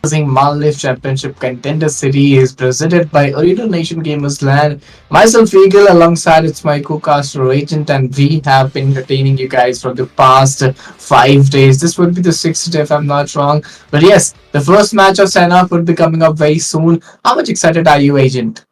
Maldives Championship Contender Series presented by Ooredoo Nation Gamers Land. Myself, Eagle, alongside it's my co-caster Agent, and we have been entertaining you guys for the past 5 days. This would be the sixth day, if I'm not wrong. But yes, the first match of Sanhok would be coming up very soon. How much excited are you, Agent?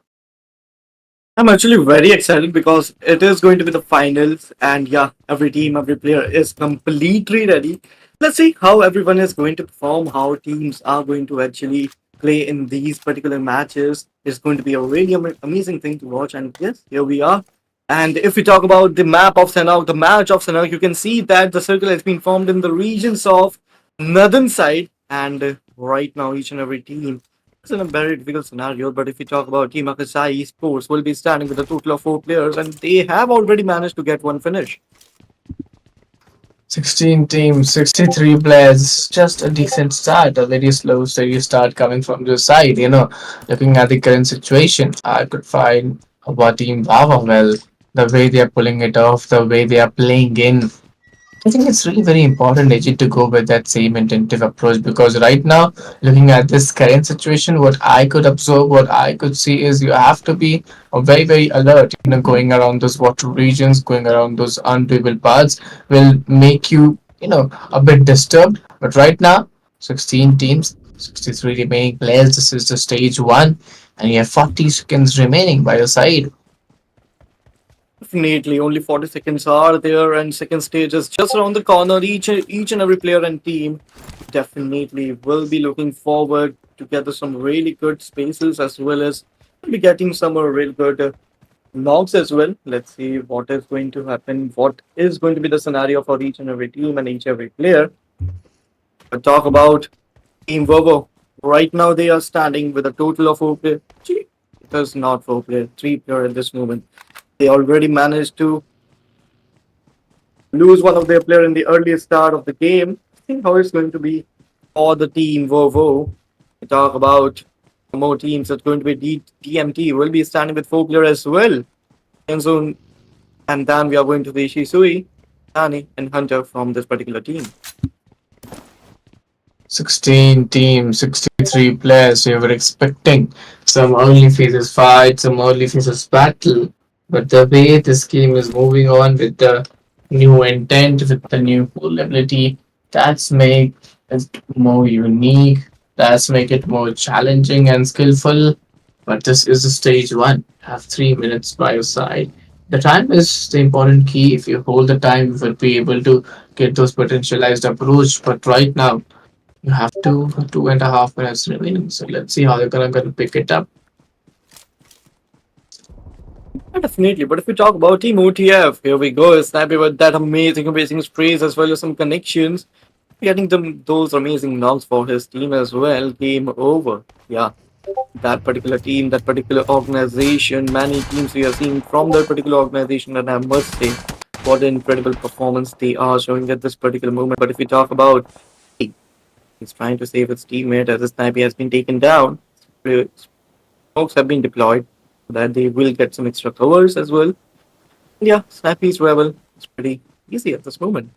I'm actually very excited because it is going to be the finals, and yeah, every team, every player is completely ready. Let's see how everyone is going to perform, how teams are going to actually play in these particular matches. It's going to be a really amazing thing to watch, and yes, here we are. And if we talk about the map of Sanhok, the match of Sanhok, you can see that the circle has been formed in the regions of northern side, and right now each and every team it's in a very difficult scenario, but if we talk about Team Akasai Esports, will be standing with a total of 4 players, and they have already managed to get one finish. 16 teams, 63 players, just a decent start, a very slow, steady start coming from the side. Looking at the current situation, I could find about Team Bava well, the way they are pulling it off, the way they are playing in. I think it's really very important, Ajit, to go with that same intensive approach because right now, looking at this current situation, what I could observe, what I could see is you have to be very, very alert. Going around those water regions, going around those unpaved paths will make you, a bit disturbed. But right now, 16 teams, 63 remaining players. This is the stage one, and you have 40 seconds remaining by your side. Definitely, only 40 seconds are there, and second stage is just around the corner. Each and every player and team definitely will be looking forward to gather some really good spaces as well as will be getting some really good knocks as well. Let's see what is going to happen, what is going to be the scenario for each and every team and each every player. But talk about Team Volvo. Right now, they are standing with a total of 4 players. It is not 4 players, 3 players at this moment. They already managed to lose one of their players in the earliest start of the game. See how it's going to be for the team Volvo. We talk about more teams. It's going to be DMT. Will be standing with 4 players as well. And so, and then we are going to the Shisui, Dani, and Hunter from this particular team. 16 teams, 63 players. We were expecting some early phases fight, some early phases battle. But the way this game is moving on with the new intent, with the new pool ability, that's make it more unique. That's make it more challenging and skillful. But this is the stage one. Have 3 minutes by your side. The time is the important key. If you hold the time, you will be able to get those potentialized approach. But right now, you have 2.5 minutes remaining. So let's see how they're gonna pick it up. Definitely, but if we talk about Team OTF, here we go. Snappy with that amazing sprays as well as some connections. Getting them those amazing knocks for his team as well. Game over. Yeah, that particular team, that particular organization, many teams we are seeing from that particular organization, and I must say, what an incredible performance they are showing at this particular moment. But if we talk about, he's trying to save his teammate as his sniper has been taken down. Smokes have been deployed so that they will get some extra covers as well. Yeah, Snappy's rebel is pretty easy at this moment.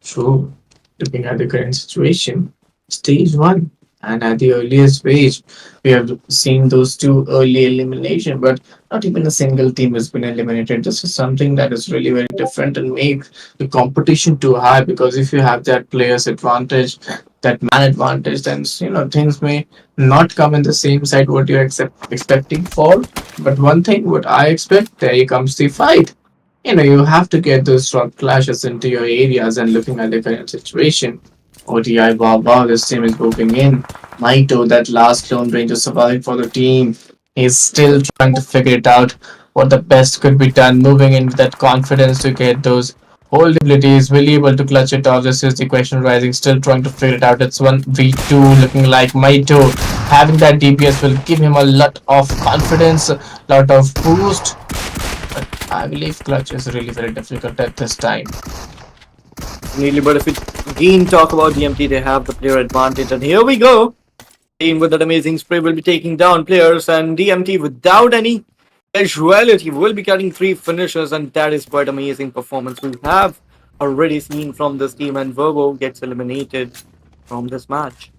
True. Looking at the current situation, stage one, and at the earliest stage, we have seen those two early elimination, but not even a single team has been eliminated. This is something that is really very different and make the competition too high because if you have that player's advantage, that man advantage, then things may not come in the same side what you're expecting for. But one thing what I expect, there comes the fight. You have to get those strong clashes into your areas and looking at the current situation. ODI, wow, this team is moving in. Maito, that last Lone Ranger surviving for the team, is still trying to figure it out what the best could be done, moving in with that confidence to get those hold abilities, will he able to clutch it off? This is the question rising, still trying to figure it out. It's 1v2 looking like Maito. Having that DPS will give him a lot of confidence, a lot of boost. I believe clutch is really very difficult at this time. Neatly, but if we again talk about DMT, they have the player advantage, and here we go. Team with that amazing spray will be taking down players, and DMT without any casualty will be getting 3 finishes, and that is quite amazing performance we have already seen from this team. And Verbo gets eliminated from this match.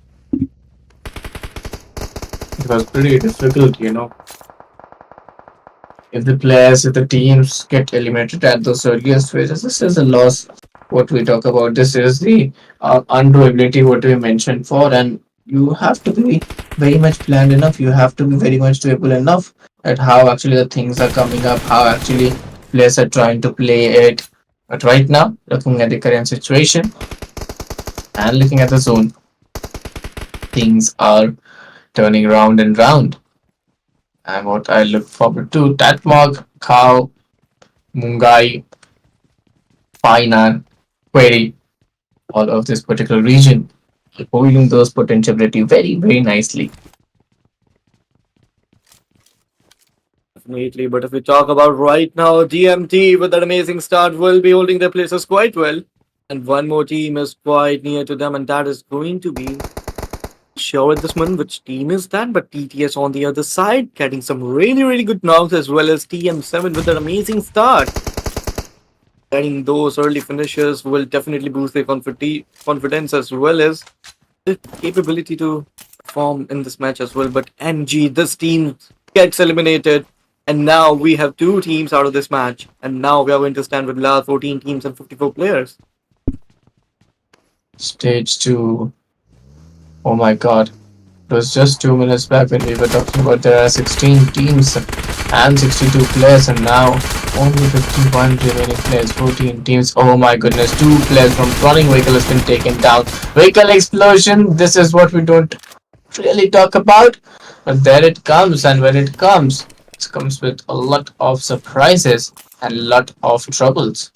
was pretty difficult, you know. If the players, if the teams get eliminated at those earliest phases, this is a loss. What we talk about, this is the undurability what we mentioned for, and you have to be very much planned enough. You have to be very much doable enough at how actually the things are coming up, how actually players are trying to play it. But right now, looking at the current situation and looking at the zone, things are turning round and round. And what I look forward to, Tatmog, Cow, Mungai, Painan, Query, all of this particular region, holding those potentiality very, very nicely. Definitely, but if we talk about right now, GMT with that amazing start will be holding their places quite well. And one more team is quite near to them, and that is going to be sure at this moment which team is that, but TTS on the other side getting some really, really good knocks as well as TM7 with that amazing start. Getting those early finishes will definitely boost their confidence as well as the capability to perform in this match as well. But NG, this team gets eliminated. And now we have two teams out of this match. And now we are going to stand with last 14 teams and 54 players. Stage 2. Oh my god. It was just 2 minutes back when we were talking about there are 16 teams and 62 players, and now only 51 remaining players, 14 teams. Oh my goodness, 2 players from running vehicle has been taken down. Vehicle explosion, this is what we don't really talk about. But there it comes, and when it comes with a lot of surprises and a lot of troubles.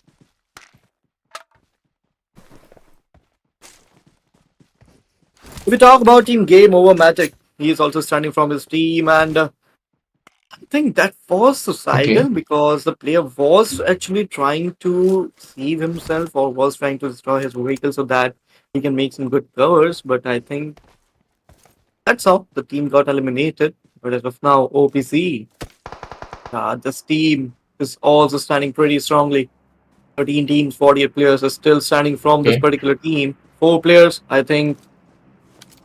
If we talk about team game over Matic, he is also standing from his team, and I think that was Okay. suicidal because the player was actually trying to save himself or was trying to destroy his vehicle so that he can make some good covers. But I think that's how the team got eliminated. But as of now, OPC, this team is also standing pretty strongly. 13 teams, 48 players are still standing from this Okay. particular team. 4 players, I think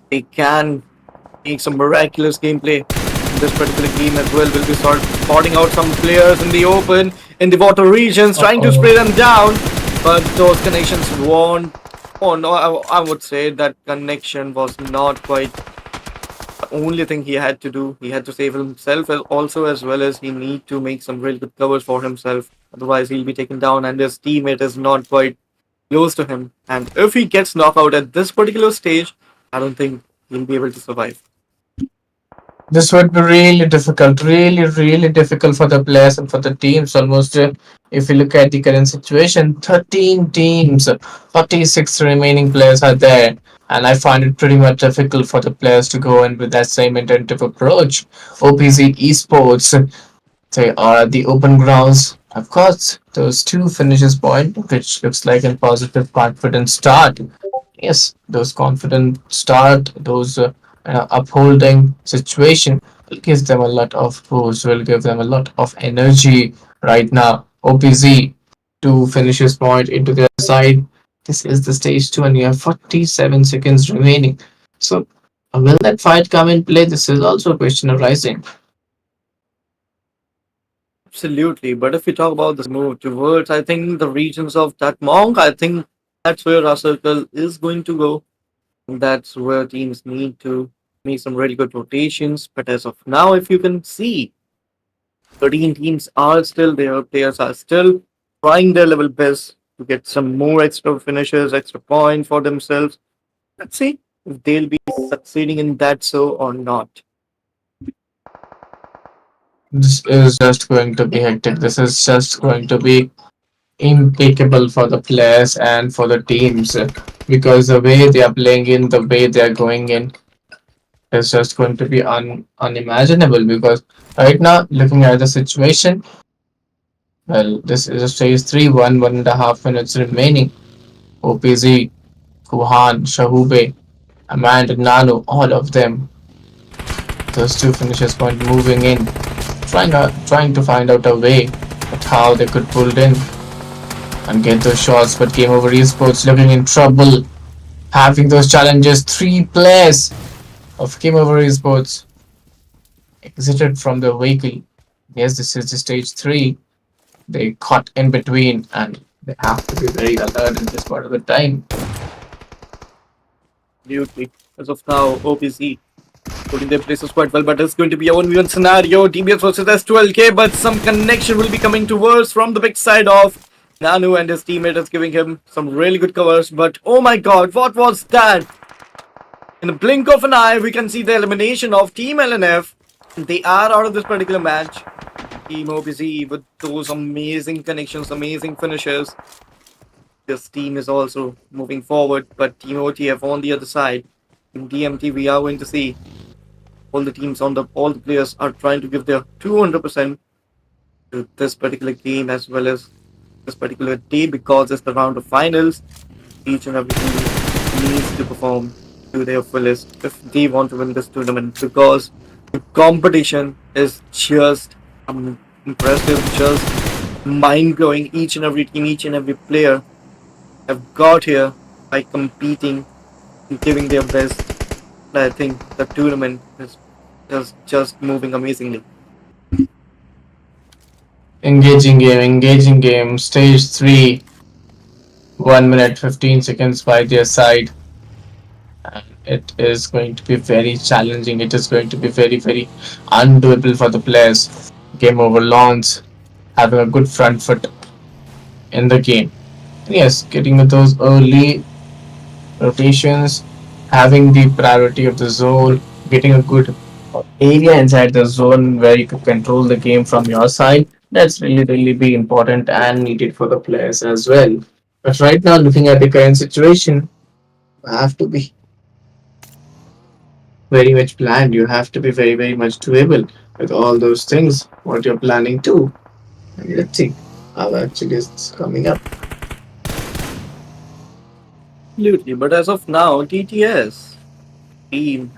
they can make some miraculous gameplay in this particular game as well. We'll be sorting out some players in the open, in the water regions, trying to Uh-oh. spray them down. But those connections won't. Oh no, I would say that connection was not quite the only thing he had to do. He had to save himself also as well as he need to make some really good covers for himself. Otherwise, he'll be taken down, and his teammate is not quite close to him. And if he gets knocked out at this particular stage, I don't think he'll be able to survive. This would be really difficult, really, really difficult for the players and for the teams. Almost, if you look at the current situation, 13 teams, 46 remaining players are there. And I find it pretty much difficult for the players to go in with that same intensive approach. OPC Esports, they are at the open grounds. Of course, those two finishes point, which looks like a positive, confident start. Yes, those confident start, those upholding situation will give them a lot of boost, will give them a lot of energy right now. OPZ, two finishes point into their side. This is the stage 2, and you have 47 seconds remaining. So, will that fight come in play? This is also a question arising. Absolutely. But if we talk about this move towards, I think the regions of that monk, I think that's where our circle is going to go. That's where teams need to make some really good rotations. But as of now, if you can see, 13 teams are still there. Players are still trying their level best to get some more extra finishes, extra points for themselves. Let's see if they'll be succeeding in that so or not. This is just going to be hectic. This is just going to be impeccable for the players and for the teams because the way they are playing in, the way they are going in is just going to be unimaginable. Because right now, looking at the situation, well, this is a stage 3, 1.5 minutes remaining. OPZ, Kuhan, Shahube, Amand, Nano, all of them, those two finishes point moving in, trying to find out a way at how they could pull in and get those shots. But Game Over Esports looking in trouble, having those challenges. 3 players of Game Over Esports exited from the vehicle. Yes, this is the stage 3. They caught in between and they have to be very alert at this part of the time. Absolutely. As of now, OPC holding their places quite well, but it's going to be a 1v1 scenario. DBS versus S12K, but some connection will be coming towards from the big side of Nanu, and his teammate is giving him some really good covers. But oh my god, what was that? In the blink of an eye, we can see the elimination of Team LNF. They are out of this particular match. Team OPC with those amazing connections, amazing finishes. This team is also moving forward, but Team OTF on the other side. In DMT, we are going to see all the players are trying to give their 200% to this particular game as well as this particular day because it's the round of finals. Each and every team needs to perform to their fullest if they want to win this tournament because the competition is just impressive, just mind blowing. Each and every team, each and every player have got here by competing and giving their best. I think the tournament is just moving amazingly. Engaging game, stage 3, 1 minute 15 seconds by their side. And it is going to be very challenging. It is going to be very undoable for the players. Game over launch, having a good front foot in the game. And yes, getting with those early rotations, having the priority of the zone, getting a good area inside the zone where you can control the game from your side. That's really be important and needed for the players as well. But right now, looking at the current situation, you have to be very much planned. You have to be very much doable with all those things what you're planning to. And let's see how actually it's coming up. Absolutely, but as of now, TTS team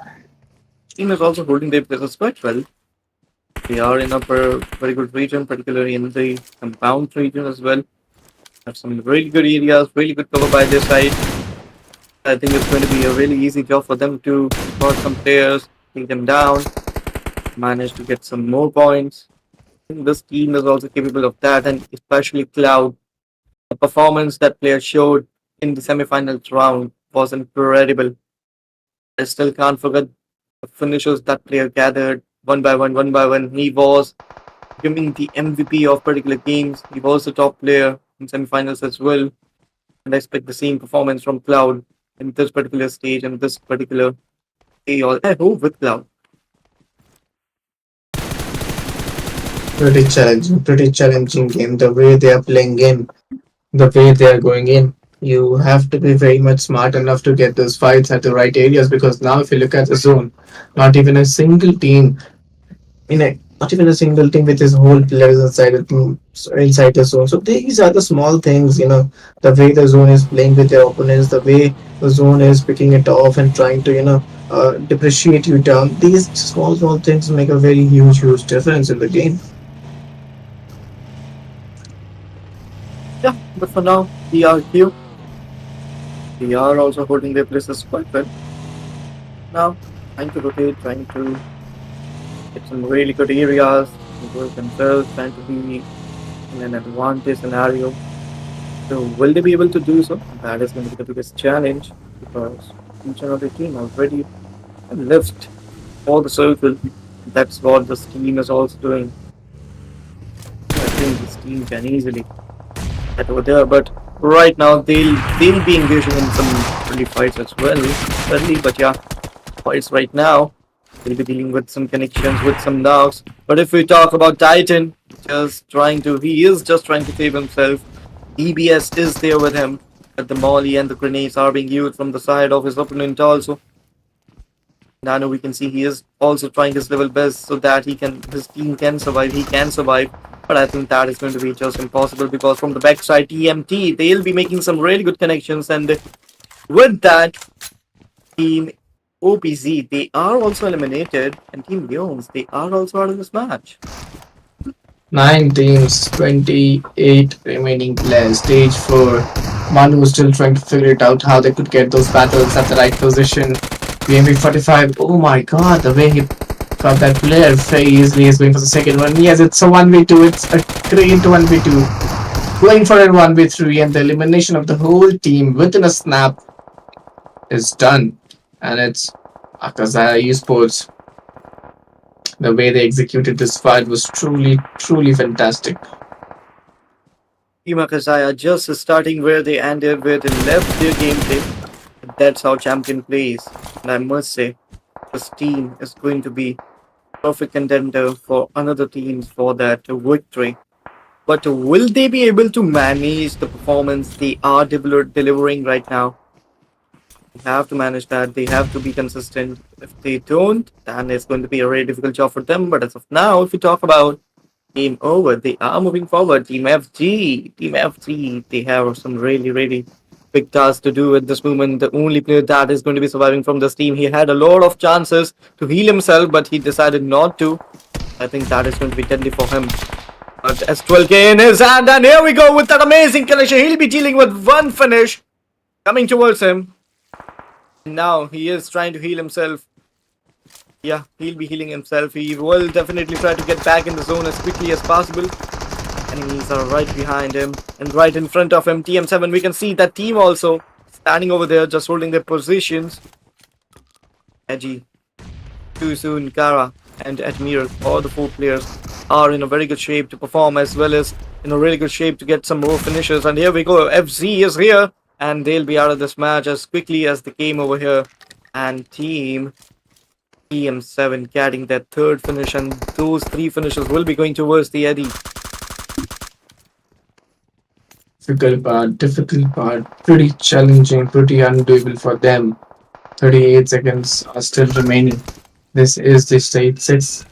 team is also holding their places quite well. They are in a very good region, particularly in the compound region as well. Have some really good areas, really good cover by their side. I think it's going to be a really easy job for them to spot some players, take them down, manage to get some more points. I think this team is also capable of that, and especially Cloud. The performance that player showed in the semifinals round was incredible. I still can't forget the finishes that player gathered one by one, one by one. He was becoming the MVP of particular games. He was the top player in semifinals as well. And I expect the same performance from Cloud in this particular stage and this particular day. I hope with Cloud. Pretty challenging game. The way they are playing game, the way they are going in. You have to be very much smart enough to get those fights at the right areas because now if you look at the zone, not even a single team not even a single team with his whole players inside the zone. So these are the small things, the way the zone is playing with their opponents, the way the zone is picking it off and trying to, depreciate you down. These small things make a very huge difference in the game. Yeah, but for now, we are here. We are also holding their places quite well. Now, trying to rotate, trying to get some really good areas, improve themselves, trying to be in an advantage scenario. So, will they be able to do so? That is going to be the biggest challenge because each and every team already left all the circle. That's what this team is also doing. I think this team can easily get over there, but right now they'll be engaging in some early fights as well. Early, but yeah, fights right now. They'll be dealing with some connections, with some knocks. But if we talk about Titan, he is just trying to save himself. DBS is there with him, but the molly and the grenades are being used from the side of his opponent also. Nano, we can see he is also trying his level best so that his team can survive. He can survive, but I think that is going to be just impossible because from the backside, TMT they'll be making some really good connections, and with that, Team OPZ they are also eliminated, and Team Leons they are also out of this match. 9 teams, 28 remaining players. Stage 4. Manu was still trying to figure it out how they could get those battles at the right position. BMB 45. Oh my god, the way he Got that player very easily. He's going for the second one. Yes, it's a 1v2. It's a great 1v2. Going for a 1v3, and the elimination of the whole team within a snap is done. And it's Akazaya Esports. The way they executed this fight was truly, truly fantastic. Team Akazaya just starting where they ended, where they left their gameplay. That's how champion plays. And I must say, this team is going to be perfect contender for another teams for that victory. But will they be able to manage the performance they are delivering right now? They have to manage that. They have to be consistent. If they don't, then it's going to be a very difficult job for them. But as of now, if we talk about game over, they are moving forward. Team FG, they have some really, really big tasks to do at this moment. The only player that is going to be surviving from this team, he had a lot of chances to heal himself, but he decided not to. I think that is going to be deadly for him. But S12K in his hand, and here we go with that amazing collision. He'll be dealing with one finish coming towards him. Now he is trying to heal himself. Yeah, he'll be healing himself. He will definitely try to get back in the zone as quickly as possible. Enemies are right behind him and right in front of him. TM7, we can see that team also standing over there, just holding their positions. Edgy, Too Soon, Kara, and Admiral, all the four players are in a very good shape to perform, as well as in a really good shape to get some more finishes. And here we go. FZ is here, and they'll be out of this match as quickly as they came over here. And Team TM7 getting that third finish, and those three finishes will be going towards the Eddie. Difficult part, pretty challenging, pretty undoable for them. 38 seconds are still remaining. This is the stage 6.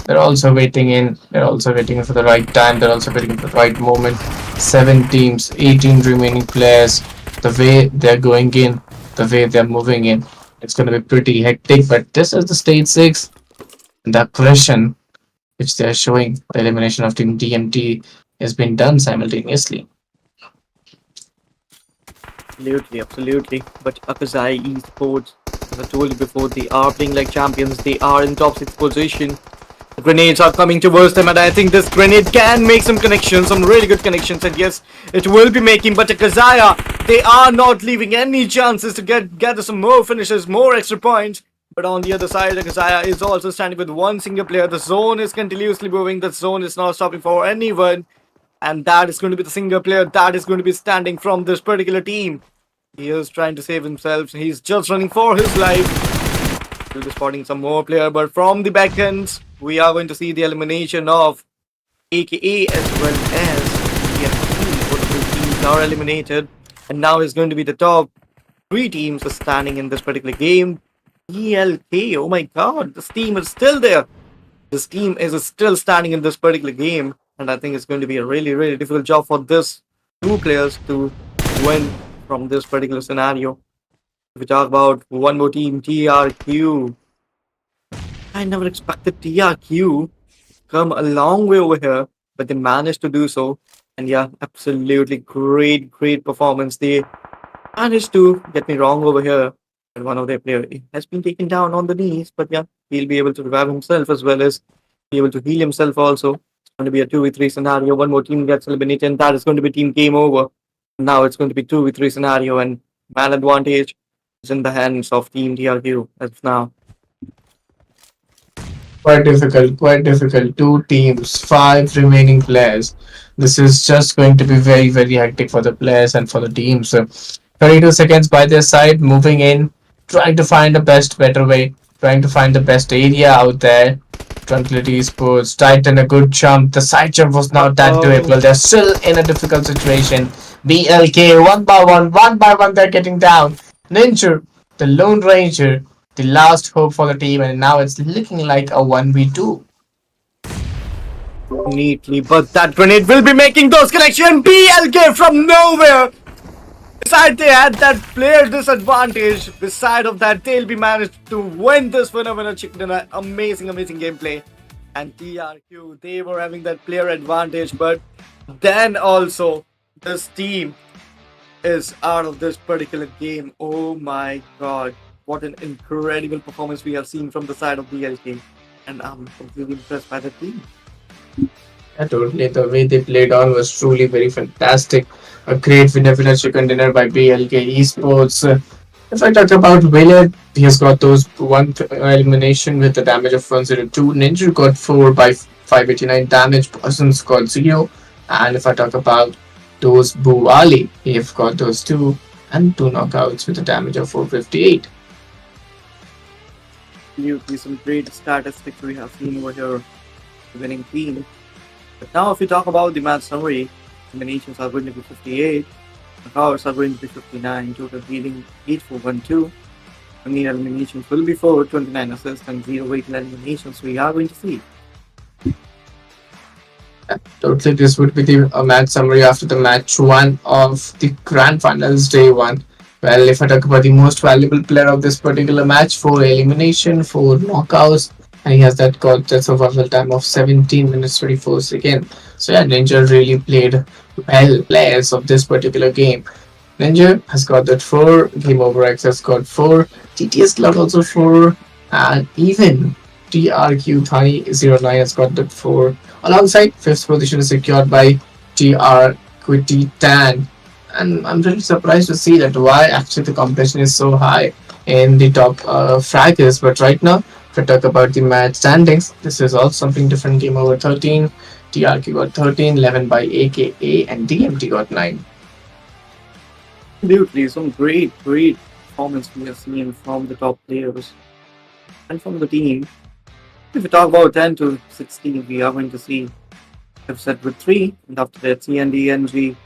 They're also waiting in. They're also waiting for the right time. They're also waiting for the right moment. 7 teams, 18 remaining players. The way they're going in, the way they're moving in, it's going to be pretty hectic. But this is the stage 6. And the aggression which they're showing, the elimination of Team DMT, has been done simultaneously. Absolutely, absolutely. But Akazai Esports, as I told you before, they are playing like champions. They are in top 6 position. The grenades are coming towards them, and I think this grenade can make some connections, some really good connections. And yes, it will be making. But Akazaya, they are not leaving any chances to gather some more finishes, more extra points. But on the other side, Akazaya is also standing with one single player. The zone is continuously moving. The zone is not stopping for anyone. And that is going to be the single player that is going to be standing from this particular team. He is trying to save himself. He's just running for his life. We'll be spotting some more player, but from the back ends, we are going to see the elimination of AKA as well as TFT. Both of these teams are eliminated. And now is going to be the top 3 teams standing in this particular game. ELK, oh my god, this team is still there. This team is still standing in this particular game. And I think it's going to be a really, really difficult job for this 2 players to win from this particular scenario. If we talk about one more team, TRQ. I never expected TRQ come a long way over here, but they managed to do so. And yeah, absolutely great, great performance. They managed to get me wrong over here. And one of their players has been taken down on the knees, but yeah, he'll be able to revive himself as well as be able to heal himself also. Going to be a 2v3 scenario. One more team gets eliminated, and that is going to be team game over. Now it's going to be 2v3 scenario, and man advantage is in the hands of Team TRQ as of now. Quite difficult, quite difficult. 2 teams, 5 remaining players. This is just going to be very, very hectic for the players and for the teams. So 32 seconds by their side, moving in, trying to find the best, better way, trying to find the best area out there. Tranquility Sports, Titan a good jump. The side jump was not that doable. They're still in a difficult situation. BLK one by one they're getting down. Ninja, the Lone Ranger, the last hope for the team, and now it's looking like a 1v2. Neatly, but that grenade will be making those connections. BLK from nowhere. Beside they had that player disadvantage. Beside of that, they'll be managed to win this winner chicken dinner. Amazing, amazing gameplay. And TRQ, they were having that player advantage, but then also this team is out of this particular game. Oh my god, what an incredible performance we have seen from the side of BLK. and I'm completely impressed by the team. Yeah, totally. The way they played on was truly very fantastic. A great winner chicken dinner by BLK Esports. If I talk about Willard, he has got those one elimination with the damage of 102. Ninja got 4 by 589 damage. Parsons got 0. And if I talk about those Buali, he've got those 2 and 2 knockouts with a damage of 458. Absolutely, some great statistics we have seen over here, the winning team. But now, if we talk about the match summary, eliminations are going to be 58, knockouts are going to be 59, total beating 8 for 1 2. I mean, eliminations will be 4, 29 assists, and 0 weight eliminations we are going to see. Totally, this would be the match summary after the match one of the grand finals day one. Well, if I talk about the most valuable player of this particular match, for elimination, for knockouts, and he has that survival time of 17 minutes 24 seconds. So yeah, Ninja really played well players of this particular game. Ninja has got that 4, Game Over X has got 4, TTS Cloud also 4, and even TRQ Thani09 has got that 4. Alongside, 5th position is secured by TR Quitty Tan. And I'm really surprised to see that why actually the competition is so high in the top fraggers. But right now, if I talk about the match standings, this is all something different. Game Over 13, TRQ got 13, 11 by AKA, and DMT got 9. Absolutely, some great performance we have seen from the top players and from the team. If we talk about 10 to 16, we are going to see have set with 3, and after that, CND, NG,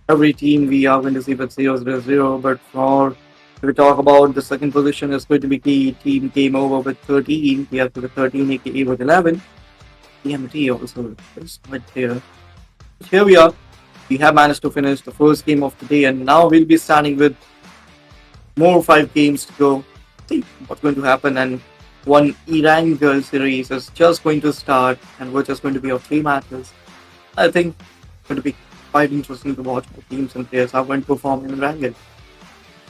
every team we are going to see with 0 0 0. But for if we talk about the second position, is going to be key team came over with 13, we have with 13, AKA with 11. TMT also is right there. But here we are. We have managed to finish the first game of the day, and now we'll be starting with more 5 games to go. See what's going to happen, and one Erangel series is just going to start, and we're just going to be of 3 matches. I think it's going to be quite interesting to watch how teams and players are going to perform in Erangel.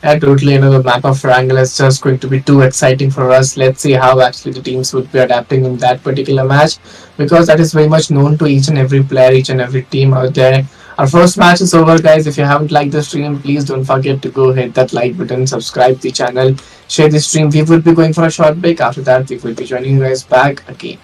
Yeah, totally. The map of Erangel is just going to be too exciting for us. Let's see how actually the teams would be adapting in that particular match, because that is very much known to each and every player, each and every team out there. Our first match is over, guys. If you haven't liked the stream, please don't forget to go hit that like button, subscribe the channel, share the stream. We will be going for a short break. After that, we will be joining you guys back again.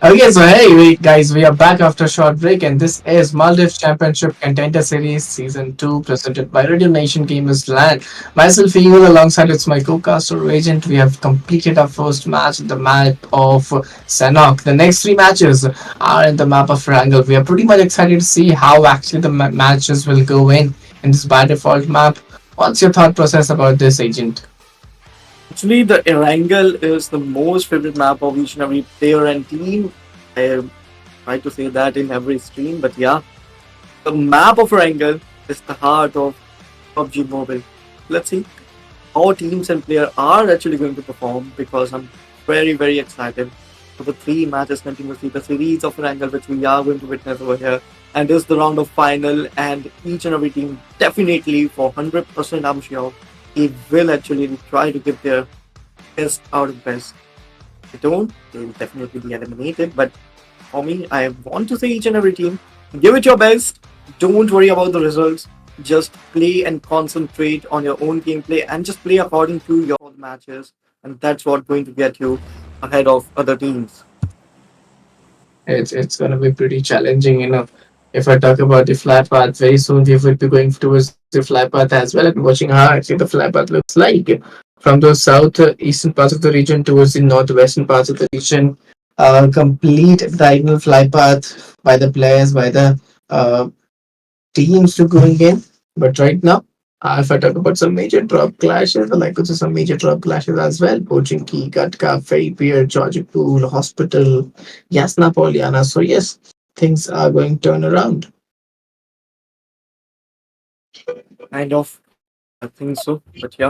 Okay, so hey, guys, we are back after a short break, and this is Maldives Championship Contender Series Season 2, presented by Radio Nation Gamers Land. Myself, Eagle, alongside it's my co-caster Agent. We have completed our first match in the map of Sanhok. The next three matches are in the map of Erangel. We are pretty much excited to see how actually the matches will go in this by default map. What's your thought process about this, Agent? Actually, the Erangel is the most favorite map of each and every player and team. I try to say that in every stream, but yeah, the map of Erangel is the heart of PUBG Mobile. Let's see how teams and players are actually going to perform because I'm very excited for the three matches continuously, the series of Erangel which we are going to witness over here, and this is the round of final, and each and every team definitely for 100% I'm sure he will actually try to give their best out of best. If they don't, they will definitely be eliminated. But for me, I want to say each and every team, give it your best. Don't worry about the results. Just play and concentrate on your own gameplay and just play according to your matches. And that's what going to get you ahead of other teams. It's gonna be pretty challenging, If I talk about the flat path, very soon we will be going towards the flat path as well and watching how actually the flat path looks like from the south eastern parts of the region towards the northwestern parts of the region. Complete diagonal flight path by the players, by the uh, teams to going in. But right now, if I talk about some major drop clashes, I like to see some major drop clashes as well. Pochinki, Gatka, Ferry Pier, Georgipur, Hospital, Yasna Poliana. So yes, things are going to turn around. Kind of, I think so. But yeah,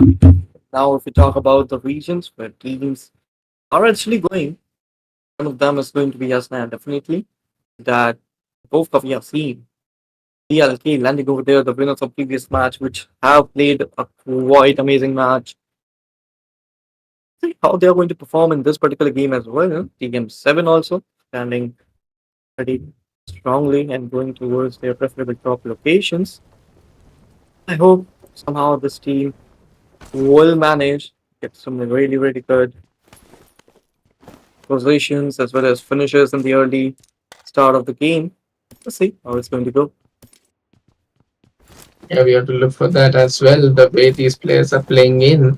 now if we talk about the regions where teams are actually going, one of them is going to be Yasna, definitely. That both of we have seen DLK landing over there, the winners of previous match, which have played a quite amazing match. See how they are going to perform in this particular game as well. TM 7 also standing pretty strongly and going towards their preferable top locations. I hope somehow this team will manage to get some really good positions as well as finishes in the early start of the game. Let's see how it's going to go. Yeah, we have to look for that as well. The way these players are playing in.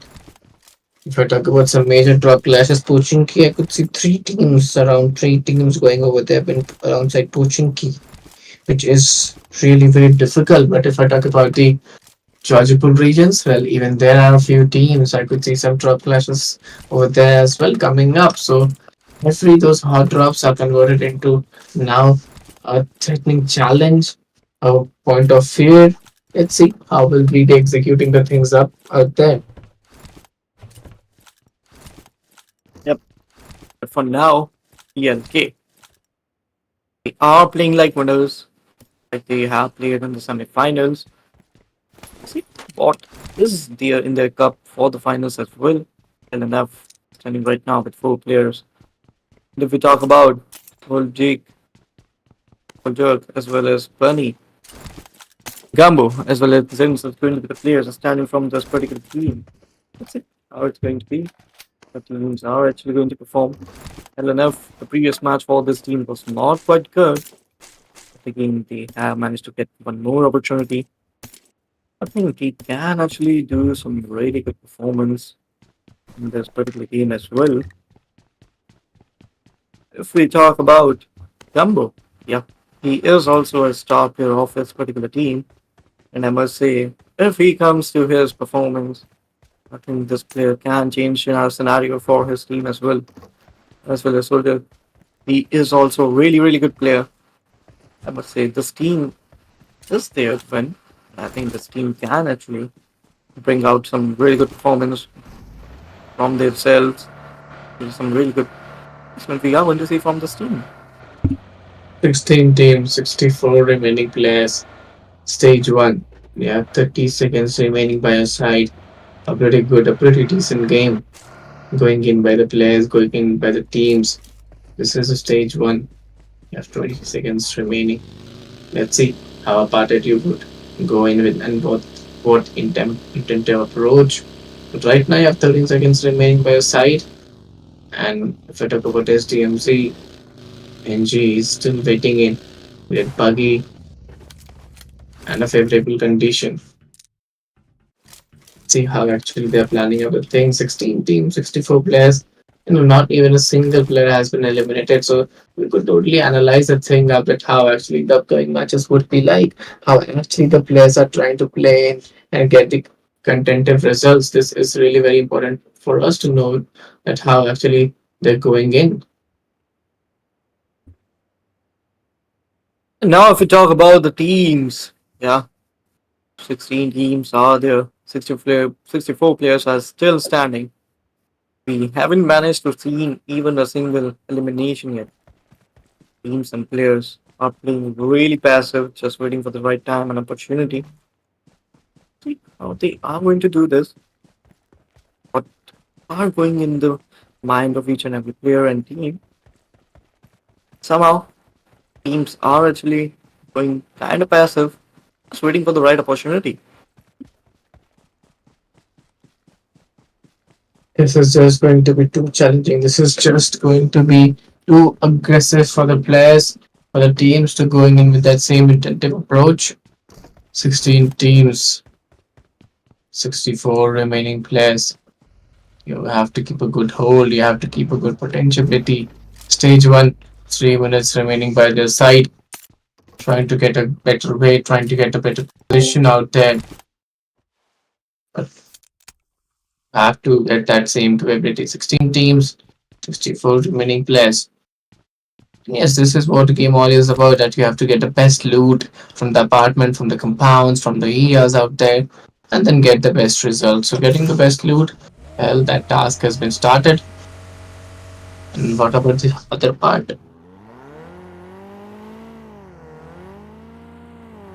If I talk about some major drop clashes, Pochinki, I could see around three teams going over there alongside Pochinki, which is really very difficult. But if I talk about the Georgipur regions, well, even there are a few teams. I could see some drop clashes over there as well coming up. So hopefully those hot drops are converted into now a threatening challenge, a point of fear. Let's see how will we be executing the things up out there. Yep. But for now, ELK, they are playing like winners, like they have played in the semifinals. See what is there in their cup for the finals as well. LNF standing right now with four players. And if we talk about Jake, Jerk, as well as Bunny, Gambo, as well as Zims, is going to be the players standing from this particular team. That's it. How it's going to be. The teams are actually going to perform. LNF, the previous match for this team was not quite good. Again, they have managed to get one more opportunity. I think he can actually do some really good performance in this particular game as well. If we talk about Gumbo, yeah, he is also a star player of this particular team. And I must say, if he comes to his performance, I think this player can change our scenario for his team as well as Soldier. He is also a really good player. I must say, this team is there to win. I think this team can actually bring out some really good performance from themselves. There's some really good placement we are going to see from this team. 16 teams, 64 remaining players. Stage 1. Yeah, 30 seconds remaining by your side. A pretty good, a pretty decent game going in by the players, going in by the teams. This is a stage 1. You have 20 seconds remaining. Let's see how a party you would go in with and what intent to approach. But right now you have 13 seconds remaining by your side. And if I talk about SDMC, NG is still waiting in with buggy and a favorable condition. See how actually they're planning out the thing. 16 teams, 64 players. Not even a single player has been eliminated. So we could totally analyze the thing a bit how actually the upcoming matches would be like, how actually the players are trying to play in and get the contentive results. This is really very important for us to know that how actually they're going in. And now, if we talk about the teams, yeah, 16 teams are there. 64 players are still standing. We haven't managed to see even a single elimination yet. Teams and players are playing really passive, just waiting for the right time and opportunity. See how they are going to do this, what are going in the mind of each and every player and team. Somehow, teams are actually going kind of passive, just waiting for the right opportunity. This is just going to be too challenging. This is just going to be too aggressive for the players, for the teams to going in with that same intensive approach. 16 teams, 64 remaining players. You have to keep a good hold, you have to keep a good potentiality. Stage 1, 3 minutes remaining by their side, trying to get a better way, trying to get a better position out there. But have to get that same capability. 16 teams, 64 remaining players. Yes, this is what the game all is about, that you have to get the best loot from the apartment, from the compounds, from the areas out there, and then get the best results. So getting the best loot, well, that task has been started. And what about the other part?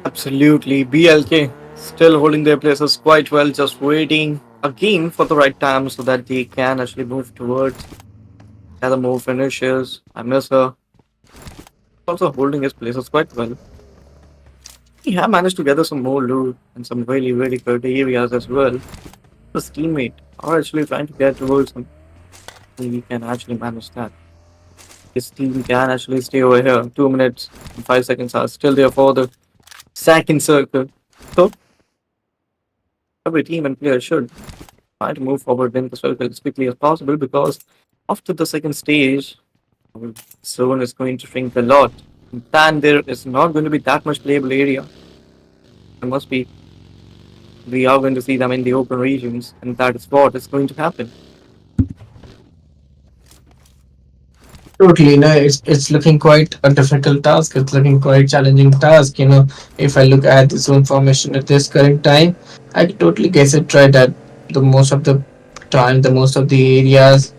Absolutely, BLK still holding their places quite well, just waiting again for the right time so that they can actually move towards other more finishes. I miss her. Also holding his places quite well. He have managed to gather some more loot and some really, really good areas as well. His teammate are actually trying to get towards him. He can actually manage that. His team can actually stay over here. 2 minutes and 5 seconds are still there for the second circle. So every team and player should try to move forward in the circle as quickly as possible because after the second stage, our zone is going to shrink a lot. Then there is not going to be that much playable area. There must be. We are going to see them in the open regions, and that is what is going to happen. Totally, no, it's looking quite a difficult task. It's looking quite challenging task. If I look at the zone formation at this current time, I can totally guess it right that the most of the time, the most of the areas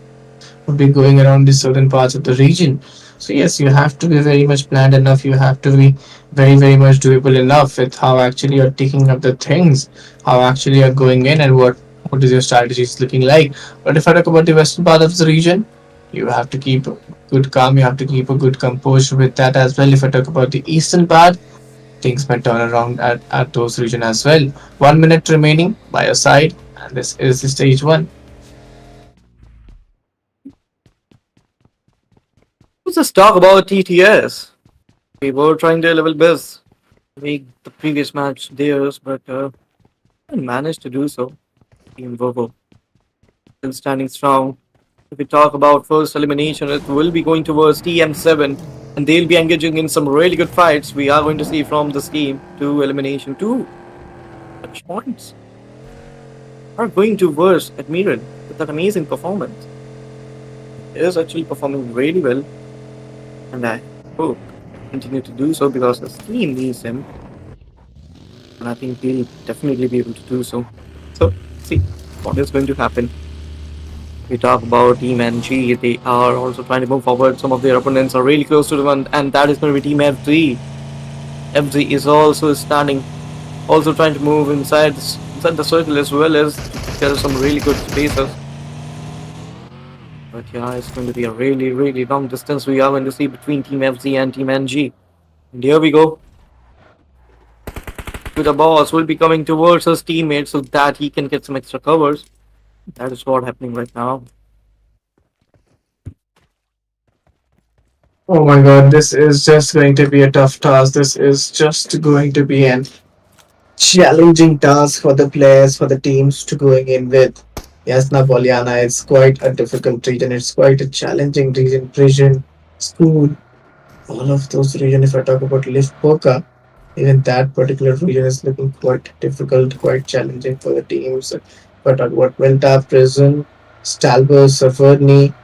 would be going around the certain parts of the region. So yes, you have to be very much planned enough. You have to be very, very much doable enough with how actually you're taking up the things, how actually you're going in, and what is your strategies looking like. But if I talk about the western part of the region, you have to keep good calm. You have to keep a good composure with that as well. If I talk about the eastern part, things might turn around at those region as well. 1 minute remaining by your side, and this is the stage one. Let's just talk about TTS. We were trying their level best to make the previous match theirs, but didn't manage to do so. Team Vovo still standing strong. If we talk about first elimination, it will be going towards TM7, and they'll be engaging in some really good fights. We are going to see from this team two elimination, two touch points are going towards Admiral with that amazing performance. He is actually performing really well, and I hope continue to do so because his team needs him, and I think he'll definitely be able to do so. So, see what is going to happen. We talk about Team NG, they are also trying to move forward. Some of their opponents are really close to them, and that is going to be Team FG. FG is also standing, also trying to move inside the circle as well as to get some really good spaces. But yeah, it's going to be a really, really long distance we are going to see between Team FG and Team NG. And here we go. With the boss will be coming towards his teammate so that he can get some extra covers. That is what happening right now. Oh my god, this is just going to be a tough task. This is just going to be an challenging task for the players, for the teams to going in with. Yes, Napoleana, it's quite a difficult region. It's quite a challenging region. Prison, school, all of those regions. If I talk about Lift Poker, even that particular region is looking quite difficult, quite challenging for the teams. If I talk about Venta, Prison, Stalbers, Saverny,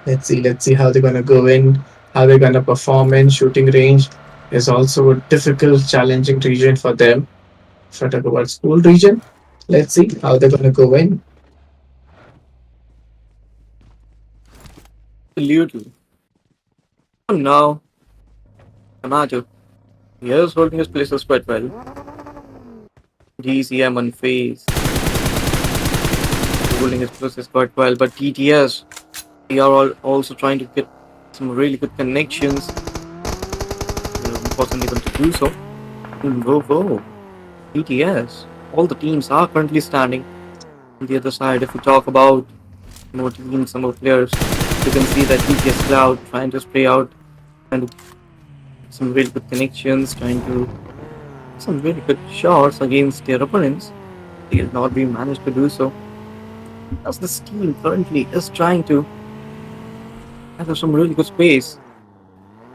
let's see how they're gonna go in, how they're gonna perform in shooting range is also a difficult, challenging region for them. If I talk about school region, let's see how they're gonna go in. Absolutely. Now, Amato, he is holding his places quite well. DCM on phase, holding his places quite well, but TTS, they are all also trying to get some really good connections. They wasn't able to do so. Whoa, whoa. TTS. All the teams are currently standing on the other side. If we talk about more teams, some more players, you can see that TTS Cloud trying to spray out and some really good connections, trying to some really good shots against their opponents. They will not be managed to do so. As this team currently is trying to gather some really good space.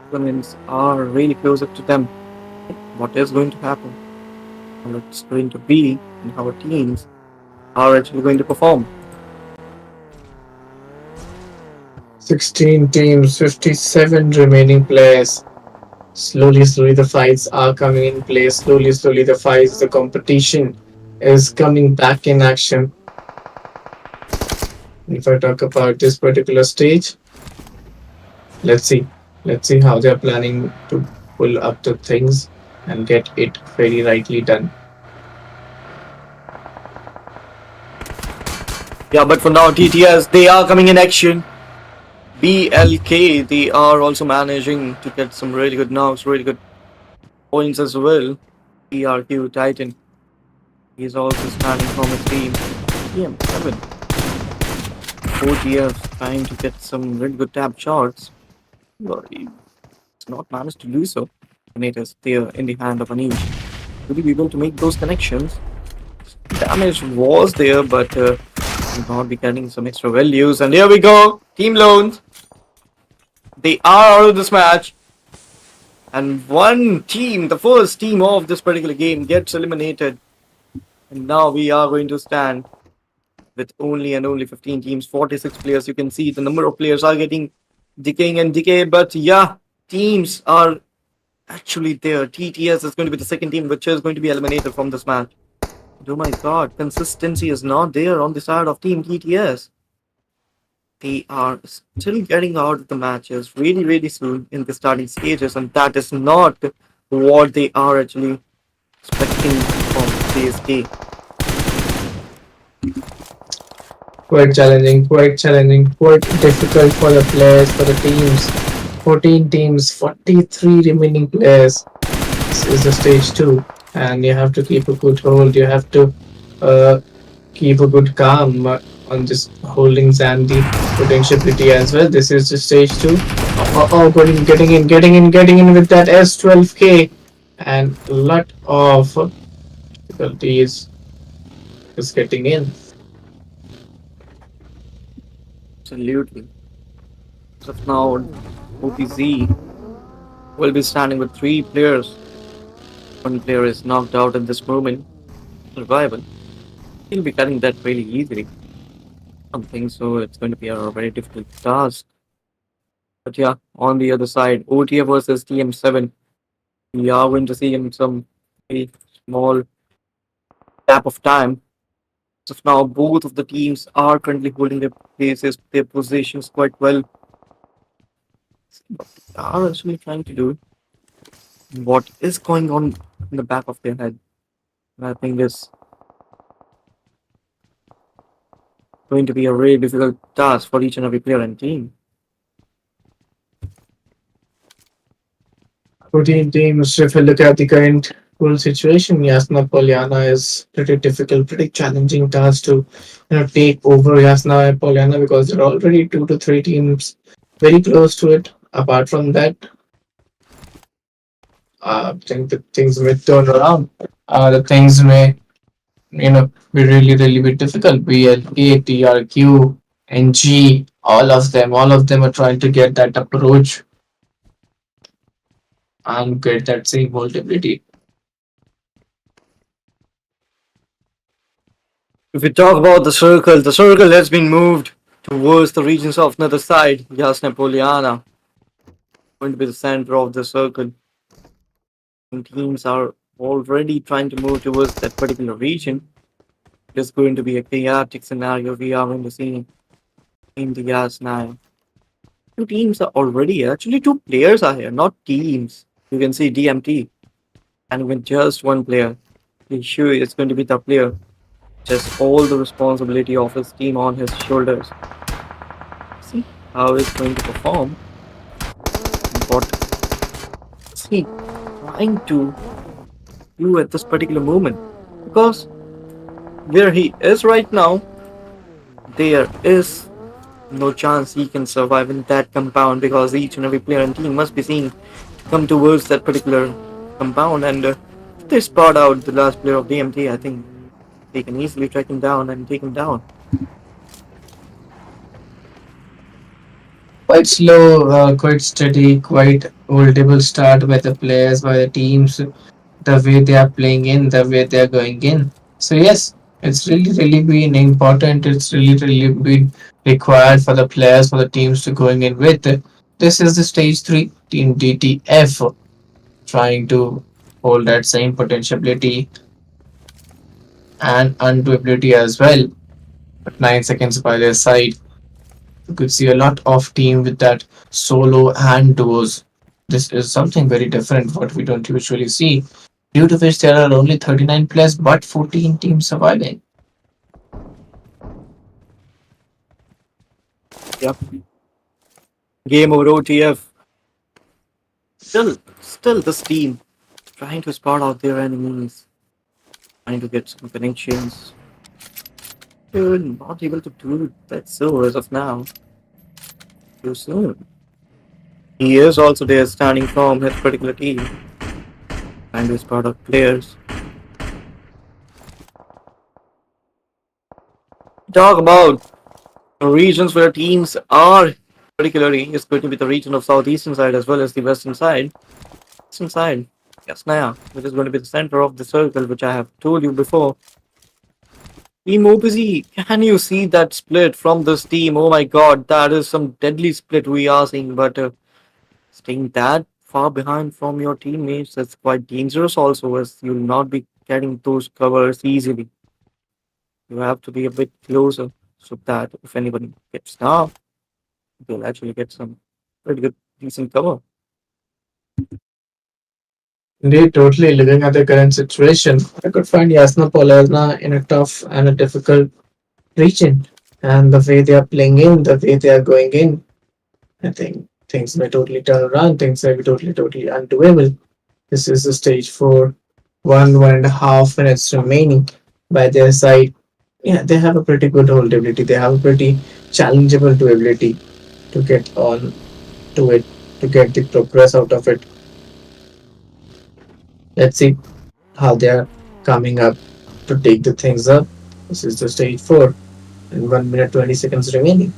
Opponents are really closer to them. What is going to happen? How it's going to be, and how our teams are actually going to perform. 16 teams, 57 remaining players. Slowly, the fights are coming in place. Slowly, the fights, the competition is coming back in action. If I talk about this particular stage, let's see. Let's see how they're planning to pull up the things and get it very rightly done. Yeah, but for now, TTS, they are coming in action. BLK, they are also managing to get some really good knocks, really good points as well. PRQ Titan, he's also standing from his team. PM7, OTF trying to get some really good tap shots, but he's not managed to do so. And it is there in the hand of Anish. Will he be able to make those connections? Damage was there, but will not be getting some extra values. And here we go, Team Loans. They are out of this match. And one team, the first team of this particular game, gets eliminated. And now we are going to stand with only and only 15 teams, 46 players. You can see the number of players are getting decaying and decay. But yeah, teams are actually there. TTS is going to be the second team which is going to be eliminated from this match. Oh my god, consistency is not there on the side of Team TTS. They are still getting out of the matches really, really soon in the starting stages, and that is not what they are actually expecting from CSK. Quite challenging, quite difficult for the players, for the teams. 14 teams, 43 remaining players. This is the stage 2, and you have to keep a good hold. You have to uh, keep a good calm on this holdings and the potentiality as well. This is the stage 2. Getting in with that S12K, and a lot of difficulties just getting in. Absolutely. So now, OPZ will be standing with three players. One player is knocked out at this moment. Survival. He'll be cutting that really easily. I don't think so. It's going to be a very difficult task. But yeah, on the other side, OTA versus TM7. We are going to see in some very small gap of time. So now both of the teams are currently holding their places, their positions quite well. What they are actually trying to do, what is going on in the back of their head. I think is going to be a really difficult task for each and every player and team. 14 teams, if you look at the current pool situation, Yasna Polyana is pretty difficult, pretty challenging task to take over Yasna Polyana because there are already 2 to 3 teams very close to it. Apart from that, I think the things may turn around. The things may, be really, really be difficult. BLK, TRQ, NG, all of them are trying to get that approach and get that same vulnerability. If we talk about the circle has been moved towards the regions of another side. Yes, Napoleana going to be the center of the circle. And teams are already trying to move towards that particular region. It's going to be a chaotic scenario we are going to see in the gas now. Two teams are already here. Actually, two players are here, not teams. You can see DMT and with just one player. The issue is going to be the player. Just all the responsibility of his team on his shoulders. See how he's going to perform. What is he trying to do at this particular moment? Because where he is right now, there is no chance he can survive in that compound because each and every player and team must be seen to come towards that particular compound and if they spot out the last player of DMT, I think they can easily track him down and take him down. Quite slow, quite steady, quite holdable start by the players, by the teams, the way they are playing in, the way they are going in. So yes, it's really, really been important. It's really, really been required for the players, for the teams to going in with. This is the stage three team DTF trying to hold that same potentiality and undoability as well. But 9 seconds by their side. You could see a lot of team with that solo and duos. This is something very different what we don't usually see, due to which there are only 39 players but 14 teams surviving. Yep. Game over OTF. Still this team trying to spot out their enemies, trying to get some connections. They're not able to do that so as of now. Too soon. He is also there standing from his particular team, trying to spot out players. Talk about the regions where teams are particularly is going to be the region of southeastern side as well as the western side. Western side, Yasnaya, which is going to be the center of the circle, which I have told you before. Team OPC, can you see that split from this team? Oh my god, that is some deadly split we are seeing, but staying that far behind from your teammates, that's quite dangerous also, as you'll not be getting those covers easily. You have to be a bit closer so that if anybody gets down, they'll actually get some pretty good, decent cover. Indeed, totally looking at the current situation, I could find Yasna Polazna in a tough and a difficult region. And the way they are playing in, the way they are going in, I think things may totally turn around, things may be totally, totally undoable. This is the stage for 1.5 minutes remaining by their side. Yeah, they have a pretty good holdability. They have a pretty challengeable to ability to get on to it, to get the progress out of it. Let's see how they are coming up to take the things up. This is the stage 4 and 1 minute 20 seconds remaining.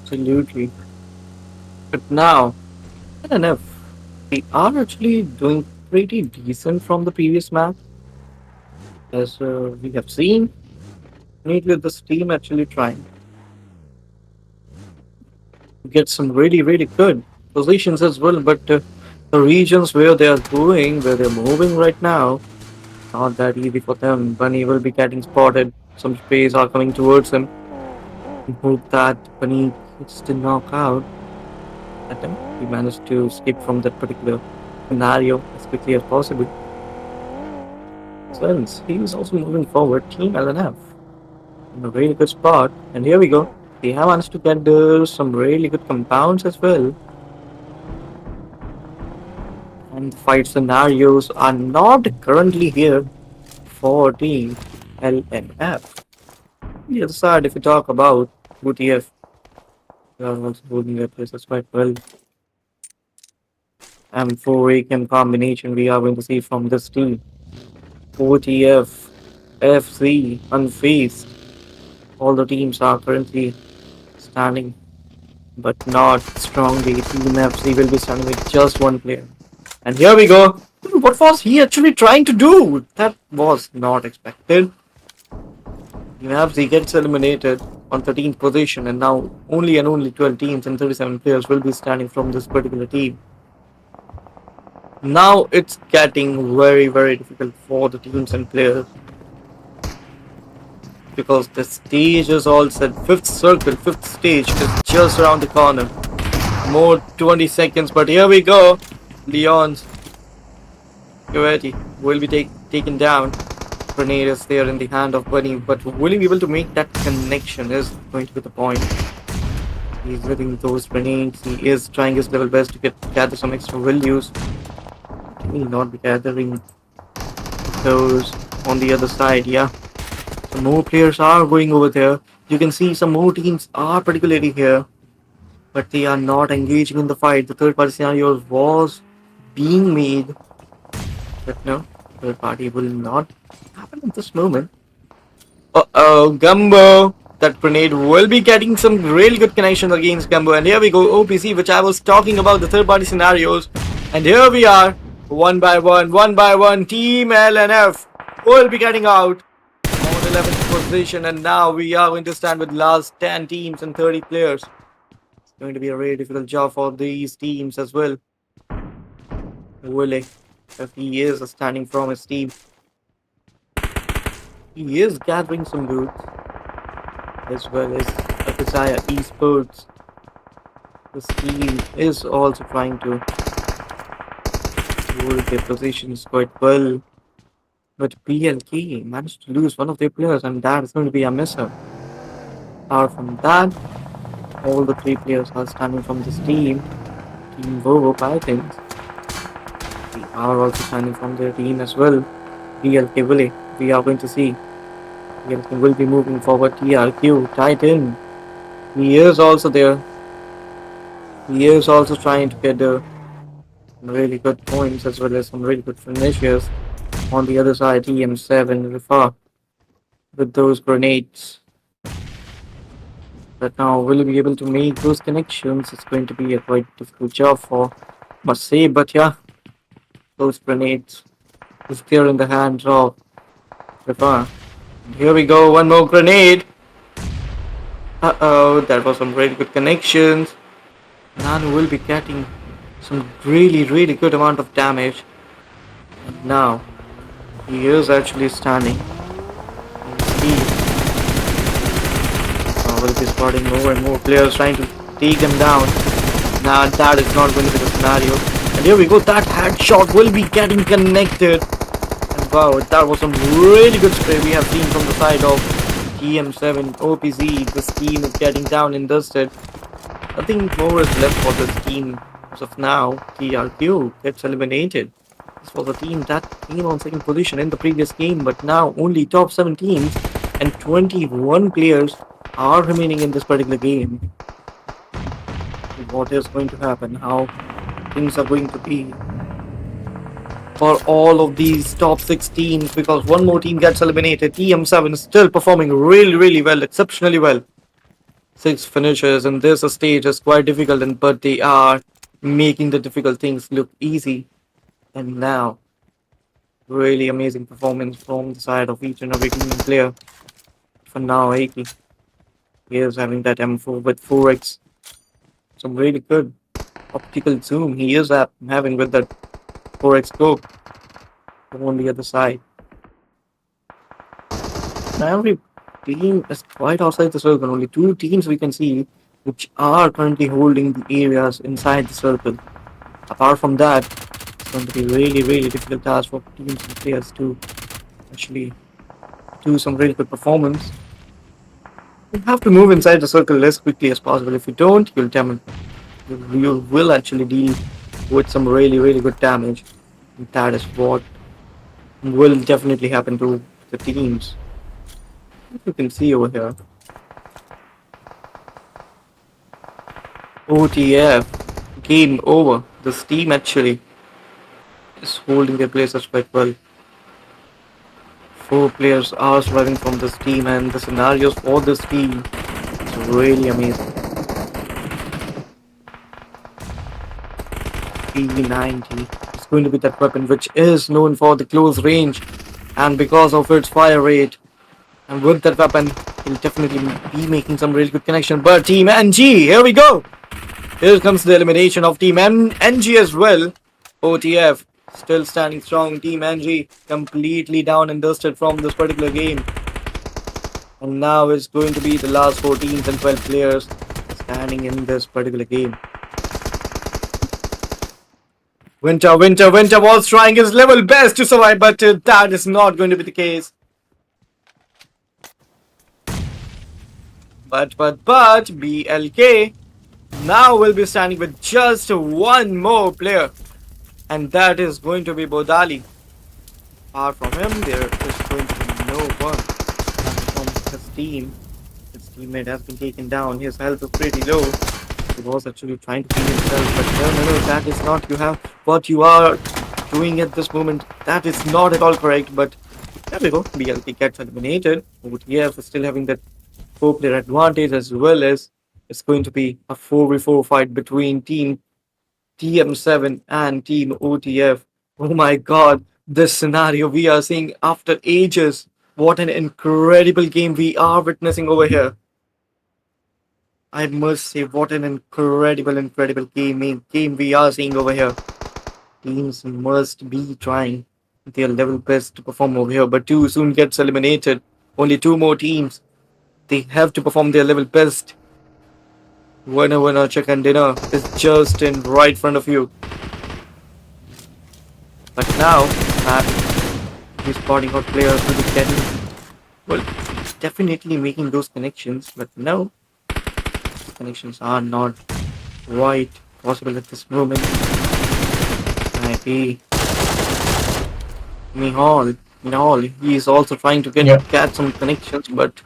Absolutely. But now, I don't know. We are actually doing pretty decent from the previous map, as we have seen. Neatly, this team actually trying to get some really good positions as well. But the regions where they are going, where they're moving right now, not that easy for them. Bunny will be getting spotted. Some sprays are coming towards him. We hope that Bunny gets to knock out at him. He managed to escape from that particular scenario as quickly as possible. Since he is also moving forward, Team LNF in a really good spot. And here we go. They have managed to get some really good compounds as well. And fight scenarios are not currently here for Team LNF. The other side, if we talk about OTF, they are also holding their places quite well. M4 AKM combination we are going to see from this team. OTF, FC, unfazed. All the teams are currently standing, but not strongly. Team FC will be standing with just one player. And here we go. What was he actually trying to do? That was not expected. Team FC gets eliminated on 13th position, and now only and only 12 teams and 37 players will be standing from this particular team. Now it's getting very, very difficult for the teams and players because the stage is all set. Fifth circle, fifth stage is just around the corner. More 20 seconds, but here we go. Leon's Coetti will be taken down. Grenade is there in the hand of Bunny, but will he be able to make that connection is going to be the point. He's hitting those grenades. He is trying his level best to gather some extra values. He will not be gathering those on the other side, yeah. Some more players are going over there. You can see some more teams are particularly here, but they are not engaging in the fight. The third party scenario was being made, but no, third party will not happen at this moment. Uh-oh, Gumbo. That grenade will be getting some really good connections against Gumbo. And here we go, OPC, which I was talking about, the third party scenarios. And here we are, one by one. Team L and F will be getting out on 11th position. And now we are going to stand with last 10 teams and 30 players. It's going to be a really difficult job for these teams as well. Willie, if he is standing from his team, he is gathering some loot, as well as Akasaya Esports. This team is also trying to hold their positions quite well. But PLK managed to lose one of their players, and that is going to be a misser. Apart from that, all the three players are standing from this team. Team Vovo Pythons. They are also standing from their team as well. PLK Willie, we are going to see. PLK will be moving forward. TRQ, Titan. He is also there. He is also trying to get really good points as well as some really good finishes. On the other side, EM7 Rifa with those grenades. But now, will he be able to make those connections? It's going to be a quite difficult job for, must say, but yeah, those grenades is there in the hands of Rifa. Here we go, one more grenade. Uh-oh, that was some really good connections. Nanu will be getting some really good amount of damage. And now, he is actually standing. He will be spotting more and more players trying to take him down. Nah, that is not going to be the scenario. And here we go, that headshot will be getting connected. And wow, that was some really good spray we have seen from the side of TM7 OPZ. This team is getting down and dusted. Nothing more is left for this team as of now. TRQ gets eliminated. This was a team that came on second position in the previous game, but now only top 7 teams and 21 players are remaining in this particular game. What is going to happen? How things are going to be for all of these top 6 teams, because one more team gets eliminated. TM7 is still performing really well, exceptionally well. 6 finishes and this stage is quite difficult, but they are making the difficult things look easy. And now, really amazing performance from the side of each and every team player. For now, Aiki, he is having that M4 with 4x. Some really good optical zoom he is having with that 4x scope on the other side. Now every team is quite outside the circle. Only 2 teams we can see which are currently holding the areas inside the circle. Apart from that, it's going to be really difficult task for teams and players to actually do some really good performance. You have to move inside the circle as quickly as possible. If you don't, you will actually deal with some really good damage. And that is what will definitely happen to the teams. You can see over here. OTF. Game over. This team actually is holding their places quite well. Four players are surviving from this team, and the scenarios for this team is really amazing. P90 is going to be that weapon which is known for the close range, and because of its fire rate, and with that weapon, he'll definitely be making some really good connection. But Team NG, here we go. Here comes the elimination of Team NG as well. OTF still standing strong. Team NG completely down and dusted from this particular game. And now it's going to be the last 4 teams and 12 players standing in this particular game. Winter was trying his level best to survive, but that is not going to be the case. But BLK now will be standing with just one more player, and that is going to be Bodali. Apart from him, there is going to be no one. And from his team, his teammate has been taken down. His health is pretty low. He was actually trying to kill himself, but no, that is not what you are doing at this moment. That is not at all correct. But there we go. BLK gets eliminated. OTF is still having that 4-player advantage, as well as it's going to be a 4v4 fight between Team TM7 and Team OTF. Oh my god, this scenario we are seeing after ages. What an incredible game we are witnessing over here. I must say, what an incredible game we are seeing over here. Teams must be trying their level best to perform over here, but 2 soon gets eliminated. Only 2 more teams. They have to perform their level best. Winner, chicken dinner is just in right front of you. But now, he's spotting out players who be getting, well, definitely making those connections, but no, connections are not quite possible at this moment. Maybe Mihal, he is also trying to get some connections, but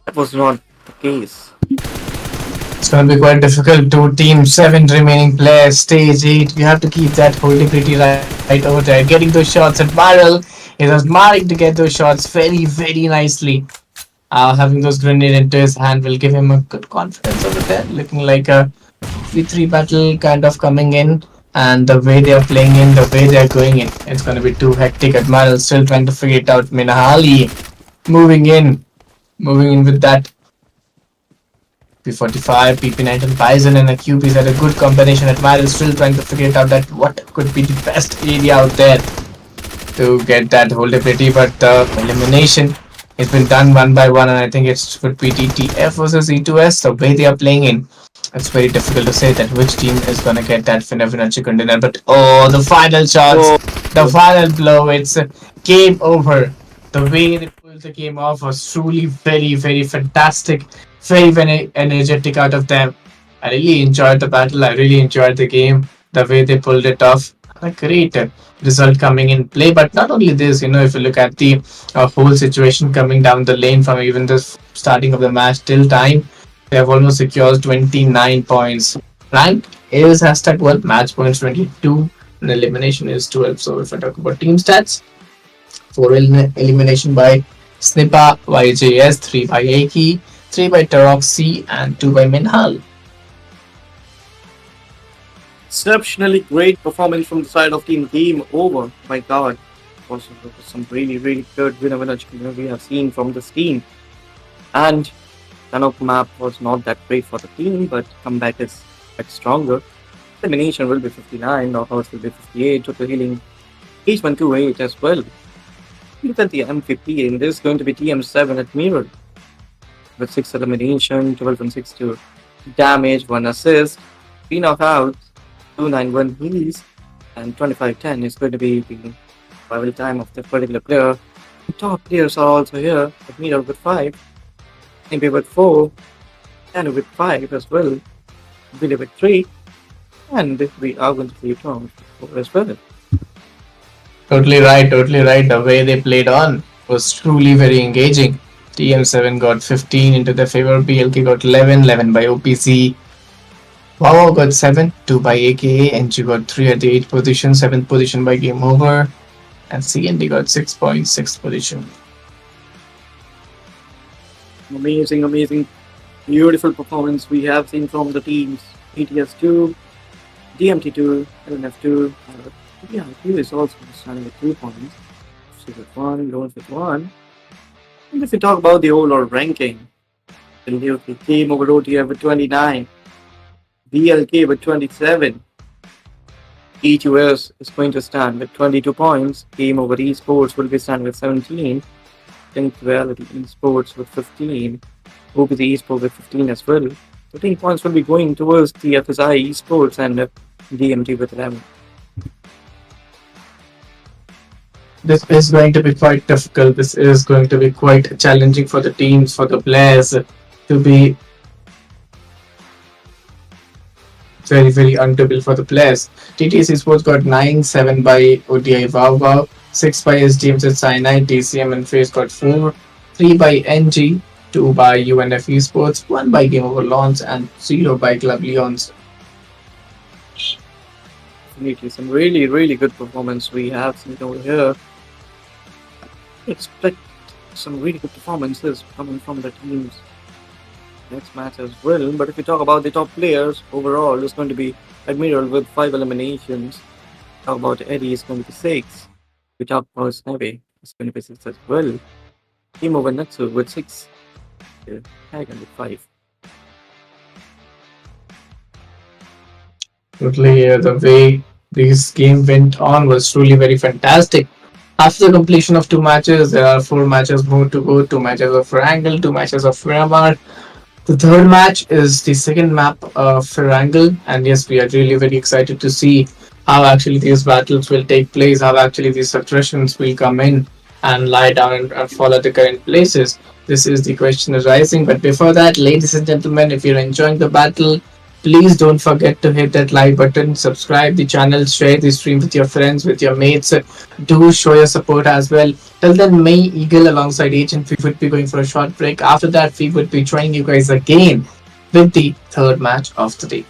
that was not the case. It's going to be quite difficult to team 7 remaining players. Stage 8, we have to keep that holding pretty right over there. Getting those shots at Viral. He was marking to get those shots very nicely. Having those grenade into his hand will give him a good confidence over there. Looking like a V3 battle kind of coming in. And the way they are playing in, the way they are going in, it's going to be too hectic. Admiral still trying to figure it out. Minahali moving in with that P45, PP9 and Bison and a QP is at a good combination. Admiral still trying to figure it out that what could be the best area out there to get that holdability, but the elimination has been done one by one, and I think it would be TTF versus E2S. The way they are playing in, it's very difficult to say that which team is gonna get that winner chicken dinner. But oh, the final shots, the final blow, it's game over. The way they pulled the game off was truly very fantastic, very energetic out of them. I really enjoyed the battle. I really enjoyed the game. The way they pulled it off, a great result coming in play. But not only this, if you look at the whole situation coming down the lane from even the starting of the match till time, they have almost secured 29 points. Rank is #1, match points 22, and elimination is 12. So if I talk about team stats, 4 elimination by Snipa, YJS, 3 by Aki, 3 by Taroxy, and 2 by Minhal. Exceptionally great performance from the side of Team Game Over. My god, also some really good winner chicken we have seen from this team. And Sanhok map was not that great for the team, but comeback is quite stronger. Elimination will be 59, knockouts will be 58, total healing H128 as well. Look at the MVP, and this is going to be TM7 at Mirror with 6 elimination, 12.62 damage, 1 assist, 3 knockouts, 291 heals, and 2510 is going to be the survival time of the particular player. The top players are also here at Mirror with 5, MP with 4, and with 5 as well, Billy with 3, and we are going to see Tom with 4 as well. Totally right. The way they played on was truly very engaging. TM7 got 15 into their favor, BLK got 11 by OPC. Wow got 7, 2 by AKA, and NG got 3 at the 8th position, 7th position by Game Over, and CND got 6 points, 6th position. Amazing, amazing, beautiful performance we have seen from the teams. ETS2, DMT2, LNF2, DRQ is also standing with 2 points. FC with 1, Lone with 1. And if we talk about the overall ranking, the team over OTF with 29, BLK with 27, E2S is going to stand with 22 points, Team over Esports will be standing with 17, Reality Esports with 15, OPC Esports with 15 as well. 13 points will be going towards the FSI Esports and DMT with 11. This is going to be quite difficult. This is going to be quite challenging for the teams, for the players to be very, very untenable for the players. TTS Esports got 9, 7 by ODI Wow, 6 by SDMs at Cyanide, DCM and Face got 4, 3 by NG, 2 by UNF Esports, 1 by Game Over Lawns, and 0 by Club Leons. Definitely some really, really good performance we have seen over here. Expect some really good performances coming from the teams next match as well. But if we talk about the top players overall, it's going to be Admiral with 5 eliminations. Talk about Eddie, it's going to be 6. We talk about Snevy, it's going to be 6 as well. Team over Natsu with 6. Hagan with 5. Totally, the way this game went on was truly very fantastic. After the completion of 2 matches, there are 4 matches more to go. 2 matches of Erangel, 2 matches of Miramar. The third match is the second map of Erangel, and yes, we are really very excited to see how actually these battles will take place, how actually these attritions will come in and lie down and fall at the current places. This is the question arising. But before that, ladies and gentlemen, if you're enjoying the battle, please don't forget to hit that like button, subscribe the channel, share the stream with your friends, with your mates. Do show your support as well. Till then, May Eagle alongside Agent, we would be going for a short break. After that, we would be joining you guys again with the third match of the day.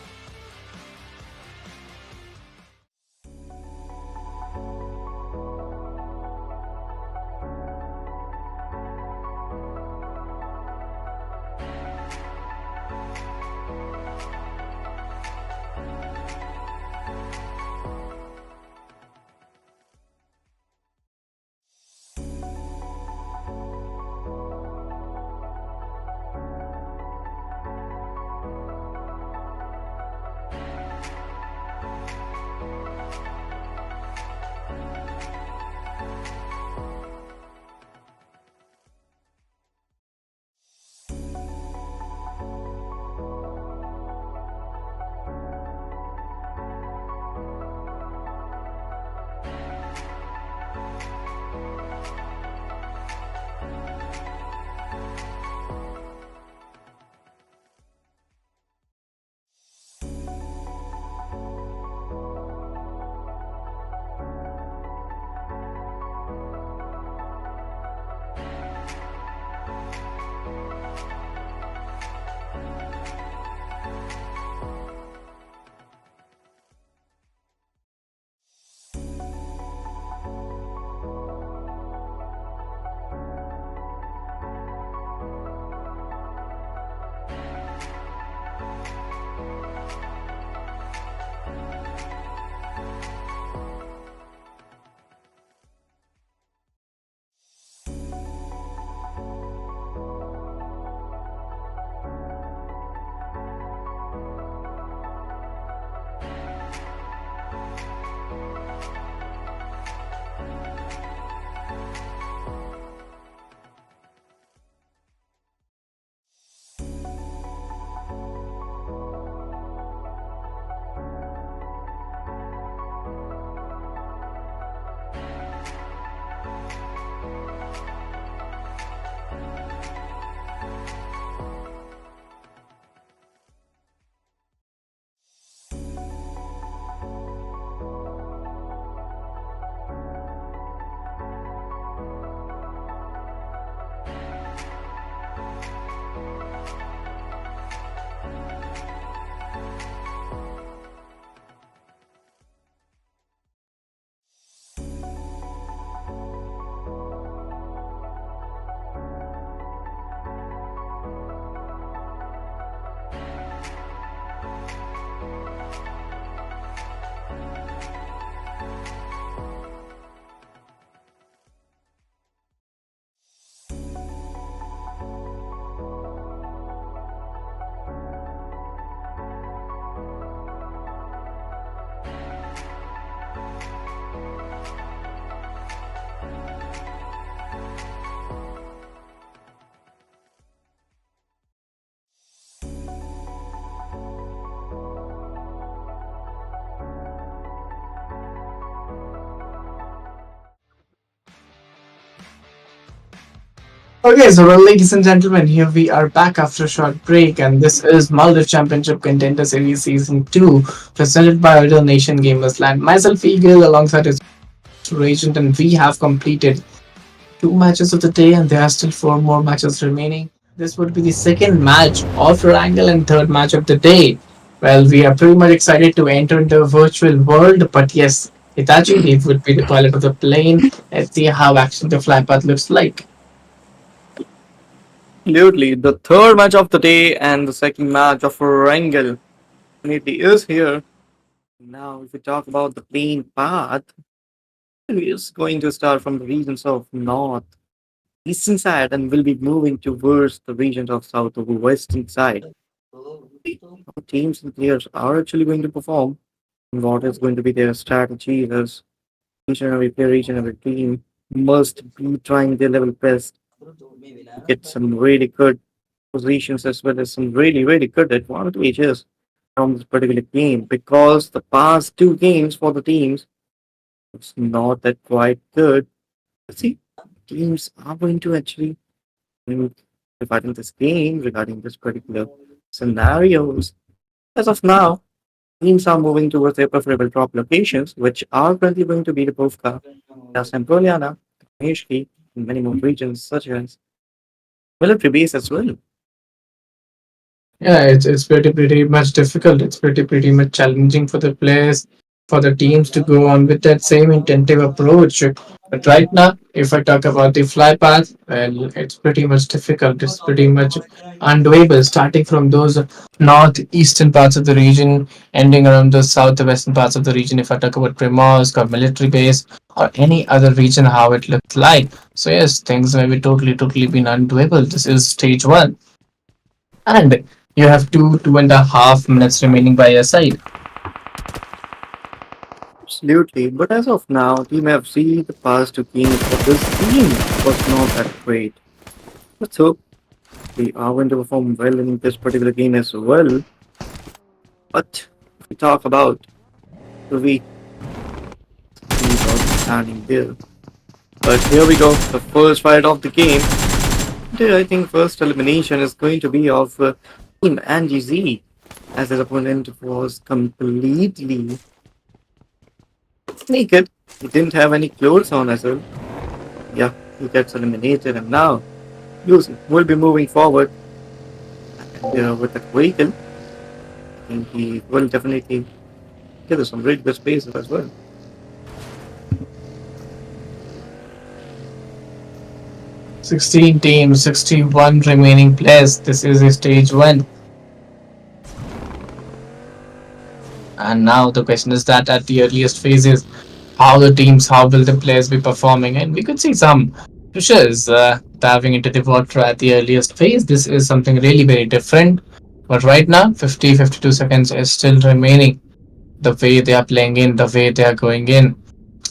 Okay, so well, ladies and gentlemen, here we are back after a short break, and this is Maldives Championship Contender Series Season 2, presented by Idol Nation Gamers Land. Myself, Eagle, alongside his Regent, and we have completed two matches of the day, and there are still four more matches remaining. This would be the second match of Erangel and third match of the day. Well, we are pretty much excited to enter the virtual world, but yes, Hitachi Dave would be the pilot of the plane. Let's see how actually the flight path looks like. Absolutely. The third match of the day and the second match of Erangel definitely is here. Now, if we talk about the plane path, we is going to start from the regions of north, eastern side, and will be moving towards the regions of south or western side. How teams and players are actually going to perform, and what is going to be their strategy is each and every player, each and every team must be trying their level best to get some really good positions as well as some really, really good advantages from this particular game because the past two games for the teams it's not that quite good. See, teams are going to actually mm, regarding this game, regarding this particular scenarios. As of now, teams are moving towards their preferable drop locations, which are currently going to be the Bovka, Sempoliana, Meshki, and many more regions such as military base as well. Yeah, it's pretty much difficult. It's pretty much challenging for the players, for the teams to go on with that same intensive approach. But right now, if I talk about the fly path, well, it's pretty much difficult. It's pretty much undoable, starting from those northeastern parts of the region, ending around the southwestern parts of the region. If I talk about Primorsk or military base or any other region, how it looks like. So yes, things may be totally been undoable. This is stage one. And you have 2.5 minutes remaining by your side. Absolutely, but as of now, Team FC, the past two games for this team was not that great. Let's hope they are going to perform well in this particular game as well. But if we talk about the week, he's also standing there. But here we go, the first fight of the game. I think first elimination is going to be of Team Angie Z, as his opponent was completely naked. He didn't have any clothes on as well. Yeah, he gets eliminated, and now Yuzi will be moving forward and, with that vehicle. I think he will definitely give us some really good spaces as well. 16 teams, 61 remaining players. This is a stage one. And now the question is that at the earliest phases, how the teams, how will the players be performing? And we could see some pushers diving into the water at the earliest phase. This is something really very different. But right now, 52 seconds is still remaining. The way they are playing in, the way they are going in,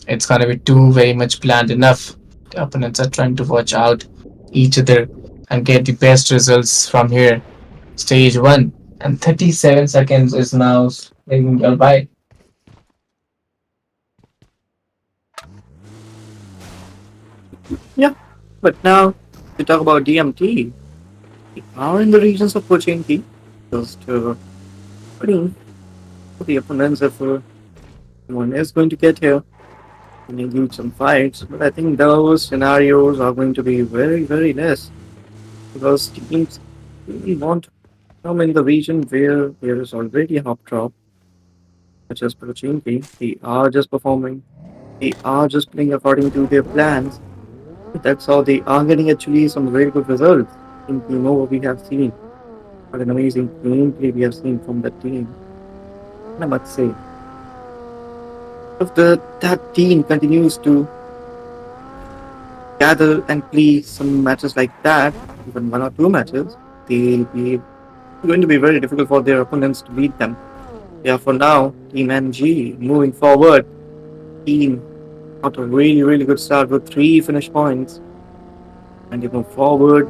it's gonna be too very much planned enough. The opponents are trying to watch out each other and get the best results from here. Stage one, and 37 seconds is now swinging by. Yeah, but now we talk about DMT. We are in the regions of Pochinki, just putting the opponents if one is going to get here and engage some fights. But I think those scenarios are going to be very, very less because teams really want to come in the region where there is already a hop drop, such as Pochinki. They are just performing, they are just playing according to their plans. That's how they are getting actually some very good results. In Team Over, we have seen what an amazing gameplay we have seen from that team. And I must say, if that team continues to gather and play some matches like that, even one or two matches, they'll be going to be very difficult for their opponents to beat them. Yeah, for now, Team NG moving forward. Team got a really, really good start with 3 finish points. And they move forward.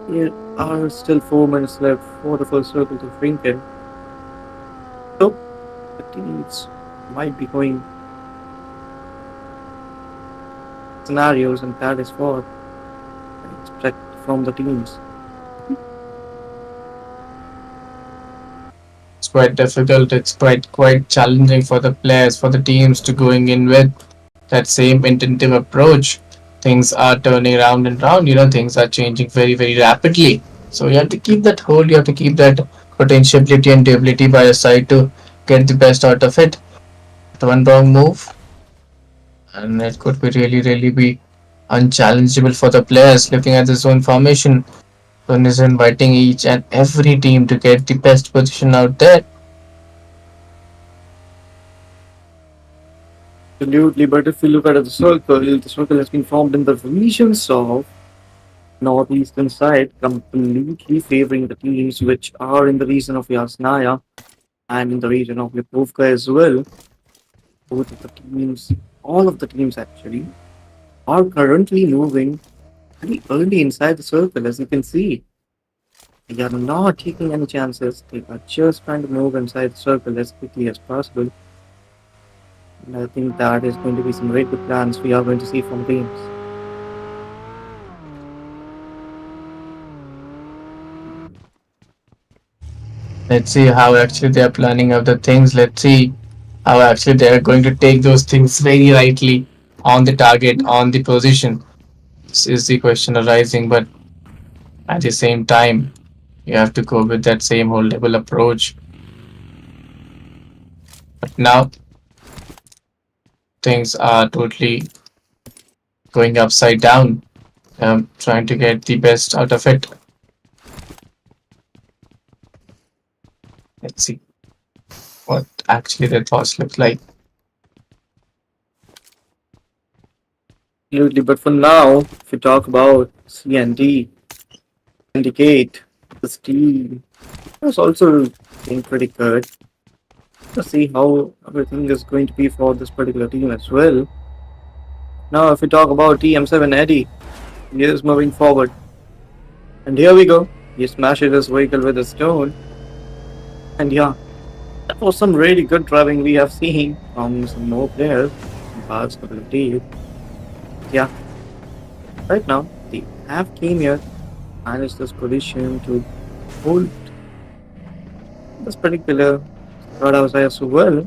There are still 4 minutes left for the first circle to Finkel. So the teams might be going scenarios, and that is what I expect from the teams. It's quite difficult. It's quite challenging for the players, for the teams to going in with that same intensive approach. Things are turning round and round. Things are changing very very rapidly. So you have to keep that hold. You have to keep that potentiality and ability by your side to get the best out of it. One wrong move, and it could be really really be unchallengeable for the players. Looking at the zone formation, one is inviting each and every team to get the best position out there. Absolutely, but if we look at the circle has been formed in the regions of northeastern side, completely favoring the teams which are in the region of Yasnaya and in the region of Lipovka as well. Both of the teams, all of the teams actually, are currently moving pretty early inside the circle, as you can see. They are not taking any chances. They are just trying to move inside the circle as quickly as possible. And I think that is going to be some very good plans we are going to see from teams. Let's see how actually they are planning out the things. Let's see how actually they are going to take those things very rightly on the target, on the position. This is the question arising, but at the same time, you have to go with that same whole level approach. But now things are totally going upside down. Trying to get the best out of it. Let's see what actually their thoughts look like. Absolutely, but for now, if we talk about CND, indicate this team is also being pretty good. Let's see how everything is going to be for this particular team as well. Now, if we talk about TM7 Eddie, he is moving forward. And here we go. He smashes his vehicle with a stone. And yeah, that was some really good driving we have seen from some more players in the past couple of days. Yeah, right now, they have came here, managed this collision to hold this particular roadhouse as well.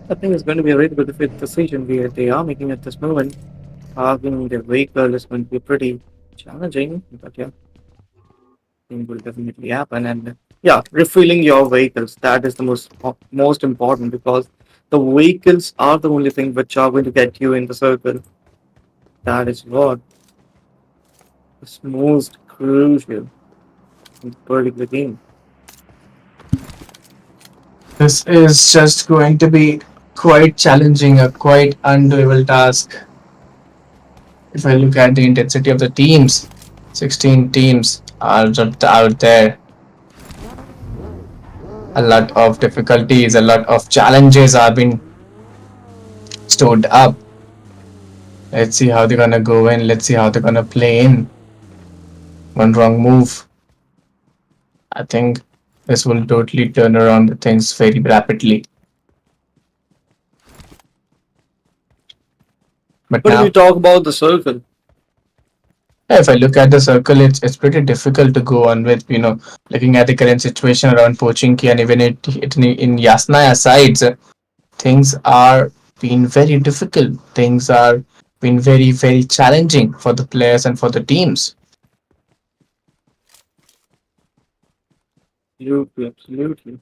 I think it's going to be a really good fit decision they are making at this moment. Parking their vehicle is going to be pretty challenging, but yeah, I think will definitely happen. And yeah, refueling your vehicles, that is the most important because the vehicles are the only thing which are going to get you in the circle. That is what is most crucial in the particular game. This is just going to be quite challenging, a quite undoable task. If I look at the intensity of the teams, 16 teams are out there. A lot of difficulties, a lot of challenges are being stored up. Let's see how they're gonna go in. Let's see how they're gonna play in. One wrong move, I think this will totally turn around the things very rapidly. But But if we now, talk about the circle, if I look at the circle, it's pretty difficult to go on with. Looking at the current situation around Pochinki and even in Yasnaya sides, things are being very difficult. Things are been very very challenging for the players and for the teams. absolutely.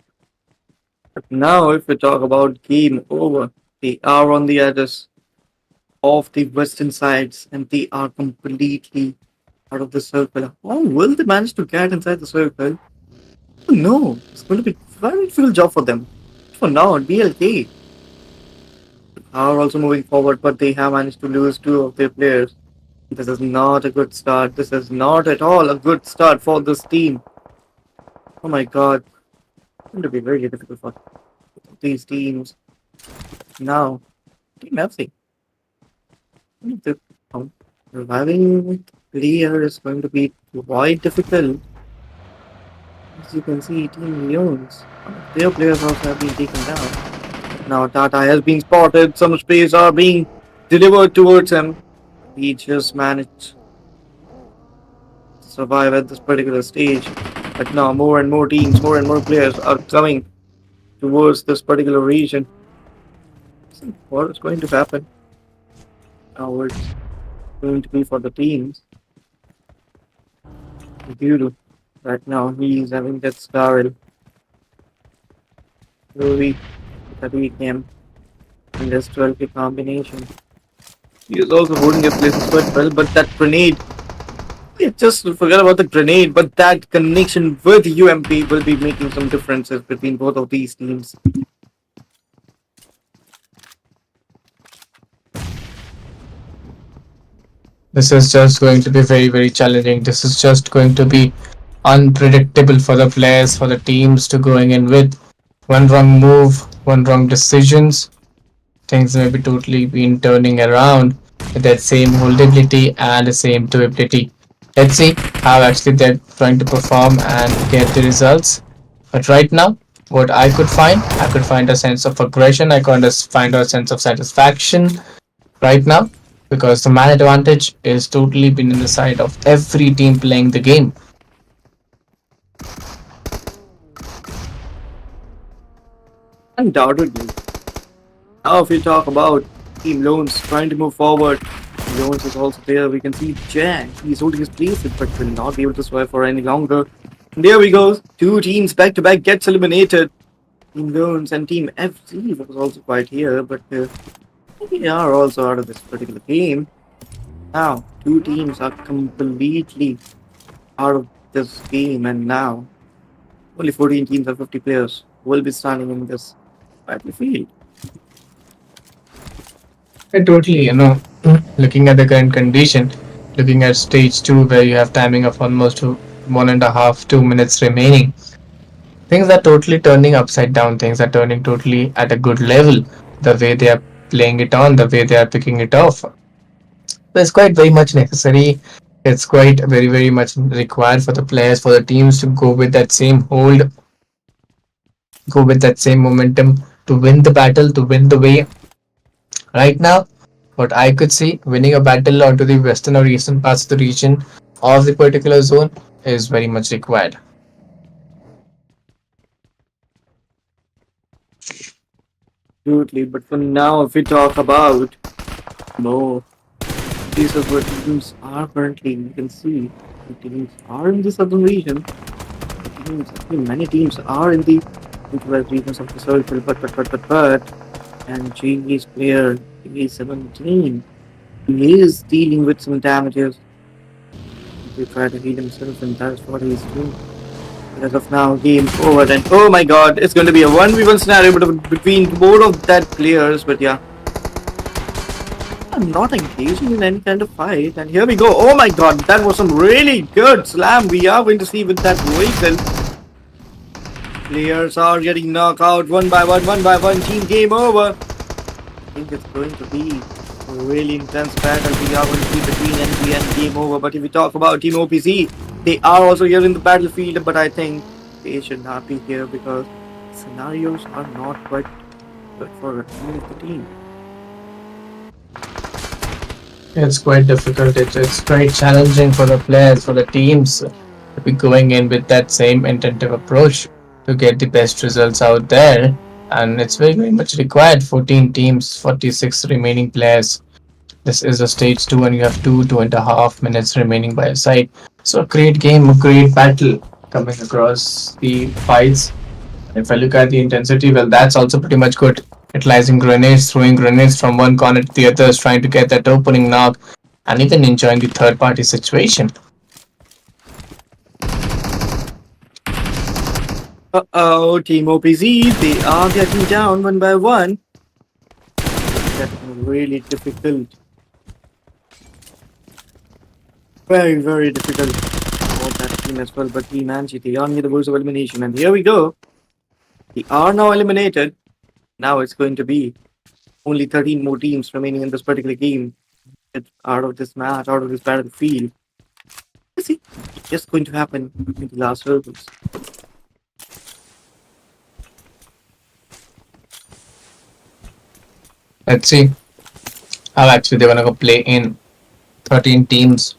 But now, if we talk about game over, they are on the edges of the western sides and they are completely out of the circle. How will they manage to get inside the circle? No, it's going to be a very difficult job for them. For now, DLK are also moving forward, but they have managed to lose two of their players. This is not a good start. This is not at all a good start for this team. Oh my god, it's going to be very difficult for these teams. Now, Team FC. The reviving player is going to be quite difficult. As you can see, Team Leons, their players also have been taken down. Now Tata has been spotted, some sprays are being delivered towards him. He just managed survive at this particular stage. But now more and more teams, more and more players are coming towards this particular region. See what is going to happen. Now it's going to be for the teams. Ooredoo. Right now he is having that Scarl, Ruby, that him in this 12K combination. He is also holding his places quite well, but that grenade, yeah, just forget about the grenade, but that connection with UMP will be making some differences between both of these teams. This is just going to be very, very challenging. This is just going to be unpredictable for the players, for the teams to going in with one wrong move, one wrong decisions. Things may be totally been turning around with that same holdability and the same durability. Let's see how actually they're trying to perform and get the results. But right now, what I could find a sense of aggression, I could find a sense of satisfaction right now because the man advantage is totally been in the side of every team playing the game. Undoubtedly. Now, if we talk about Team Loans trying to move forward, Loans is also there. We can see Jack. He's holding his place, but will not be able to survive for any longer. And there we go. Two teams back to back gets eliminated. Team Loans and Team FC was also quite here, but they are also out of this particular game. Now, two teams are completely out of this game, and now only 14 teams and 50 players will be standing in this battlefield. I totally, looking at the current condition, looking at stage two where you have timing of almost 1.5, 2 minutes remaining, things are totally turning upside down. Things are turning totally at a good level. The way they are playing it on, the way they are picking it off, it's quite very much necessary. It's quite very, very much required for the players, for the teams to go with that same hold, go with that same momentum to win the battle, to win the way. Right now, what I could see, winning a battle onto the western or eastern parts of the region of the particular zone is very much required. Absolutely, but for now, if we talk about more, these are where teams are currently. You can see the teams are in the southern region. Teams, actually, many teams are in the interwest regions of the circle, but, and G's player, G17, he is dealing with some damages. He tried to heal himself, and that's what he's doing. As of now, game over, and oh my god, it's going to be a 1v1 scenario between both of that players, but yeah. I'm not engaging in any kind of fight, and here we go. Oh my god, that was some really good slam we are going to see with that vehicle. Players are getting knocked out one by one. Team game over. I think it's going to be a really intense battle we are going to see between NB and game over. But if we talk about Team OPC, they are also here in the battlefield, but I think they should not be here because scenarios are not quite good for any of the team. It's quite difficult. It's quite challenging for the players, for the teams to be going in with that same intensive approach to get the best results out there. And it's very, very much required. 14 teams, 46 remaining players. This is a stage two, and you have 2.5 minutes remaining by your side. So a great game, a great battle coming across the fights. If I look at the intensity, well, that's also pretty much good. Utilizing grenades, throwing grenades from one corner to the others, trying to get that opening knock, and even enjoying the third party situation. Uh-oh, Team OPZ, they are getting down one by one. That's really difficult. Very, very difficult for that team as well. But Team Angie, they are near the verge of elimination. And here we go. They are now eliminated. Now it's going to be only 13 more teams remaining in this particular game. Get out of this match, out of this battlefield. Let's see. It's just going to happen in the last hurdles. Let's see how actually they're gonna go play in 13 teams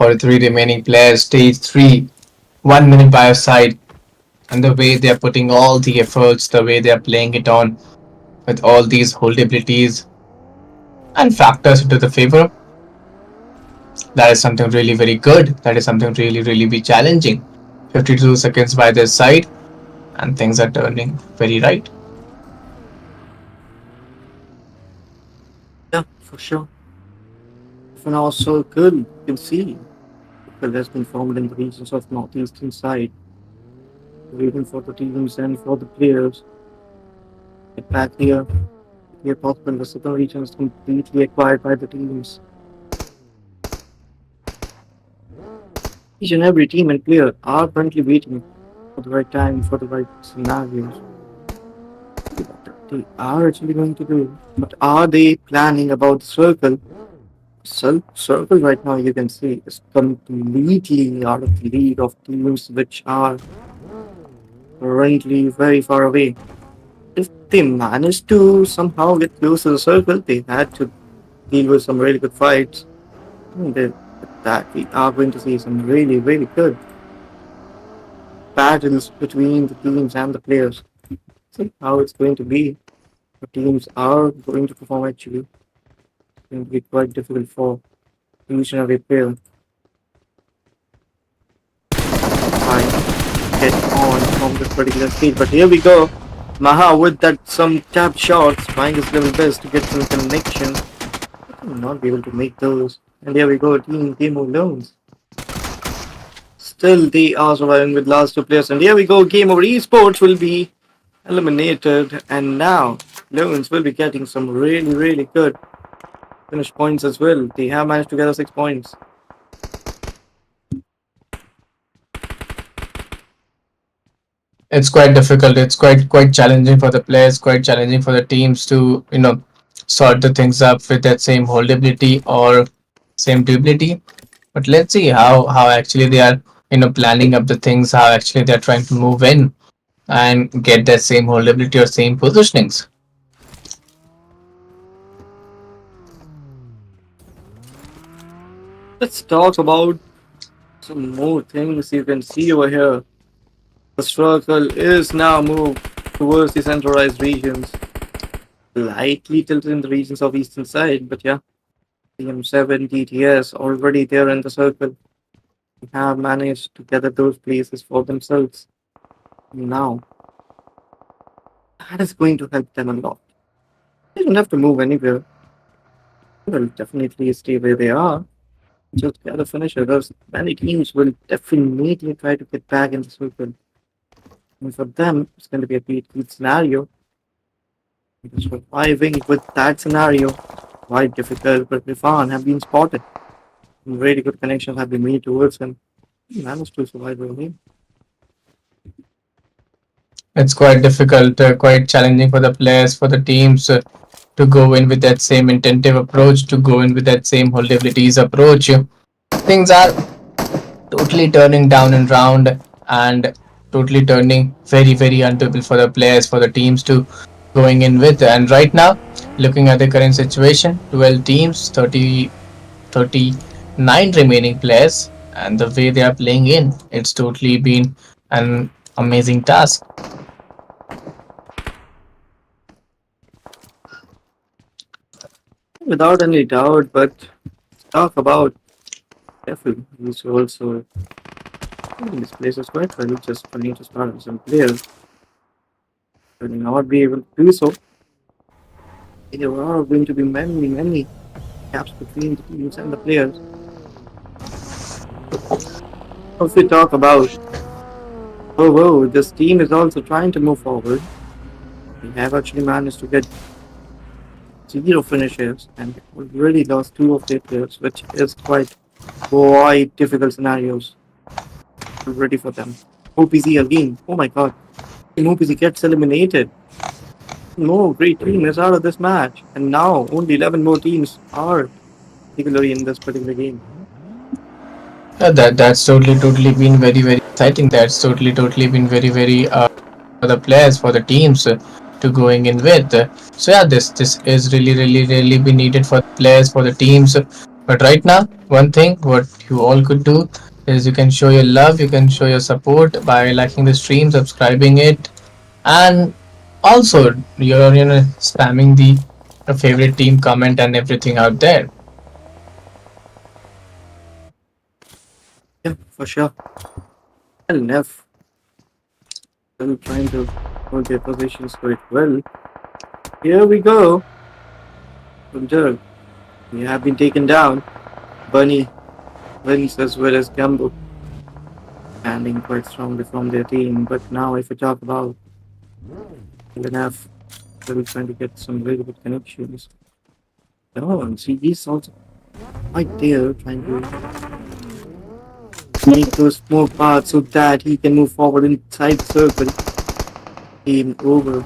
43 remaining players, stage 3, 1 minute by your side, and the way they're putting all the efforts, the way they're playing it on with all these holdabilities and factors into the favor, that is something really very good. That is something really, really be challenging. 52 seconds by their side, and things are turning very right. Yeah, for sure. For now, circle, you can see circle has been formed in the regions of northeastern side, waiting for the teams and for the players. Get back here. Here, possible the southern region is completely acquired by the teams. Each and every team and player are currently waiting for the right time, for the right scenarios. What they are actually going to do. But are they planning about the circle? Circle right now, you can see, is completely out of the league of teams which are currently very far away. If they manage to somehow get close to the circle, they had to deal with some really good fights. And with that, we are going to see some really, really good battles between the teams and the players. See how it's going to be. The teams are going to perform actually. It's going to be quite difficult for each and every player. Try get on from this particular stage. But here we go. Maha with that some tap shots, trying his level best to get some connection. Will not be able to make those. And here we go, team Game of Loans. Still they are surviving with last two players. And here we go, Game Over Esports will be eliminated. And now Loans will be getting some really, really good finish points as well. They have managed to gather 6 points. It's quite difficult. It's quite challenging for the players, quite challenging for the teams to sort the things up with that same holdability or same durability. But let's see how actually they are planning up the things, how actually they're trying to move in and get that same holdability or same positionings. Let's talk about some more things you can see over here. The struggle is now moved towards the centralized regions. Slightly tilted in the regions of eastern side, but yeah, TM7 DTS already there in the circle. They have managed to gather those places for themselves. Now, that is going to help them a lot. They don't have to move anywhere. They will definitely stay where they are. Just gather finisher. Those many teams will definitely try to get back in the circle. And for them, it's going to be a beat scenario. Because surviving with that scenario, quite difficult, but Rifan have been spotted. Really good connections have been made towards him. He managed to survive with him. It's quite difficult, quite challenging for the players, for the teams to go in with that same intentive approach, to go in with that same holdabilities approach. Things are totally turning down and round and totally turning very, very undoable for the players, for the teams to going in with. And right now, looking at the current situation, 12 teams, 39 remaining players, and the way they are playing in, it's totally been an amazing task. Without any doubt, but talk about careful. He's also this place is quite well just for me to start with some players. Will not be able to do so. There are going to be many, many gaps between the teams and the players. If we talk about whoa, this team is also trying to move forward. We have actually managed to get 0 finishes and already lost 2 of their players, which is quite difficult scenarios already for them. OPZ again. Oh my god. OPZ gets eliminated. No great team is out of this match. And now only 11 more teams are particularly in this particular game. That's totally been very exciting. That's totally been very for the players, for the teams to going in with. So yeah, this is really been needed for the players, for the teams But right now, one thing what you all could do is you can show your love, you can show your support by liking the stream, subscribing it, and also you're spamming the favorite team comment and everything out there. Yeah, for sure. Well, Neff, still trying to hold their positions quite well. Here we go. Under, we have been taken down. Bunny wins as well as Gumbo, standing quite strongly from their team. But now, if we talk about LNF, still trying to get some really good connections. Oh, and see, he's also right there trying to make those small paths so that he can move forward inside the circle. Game over.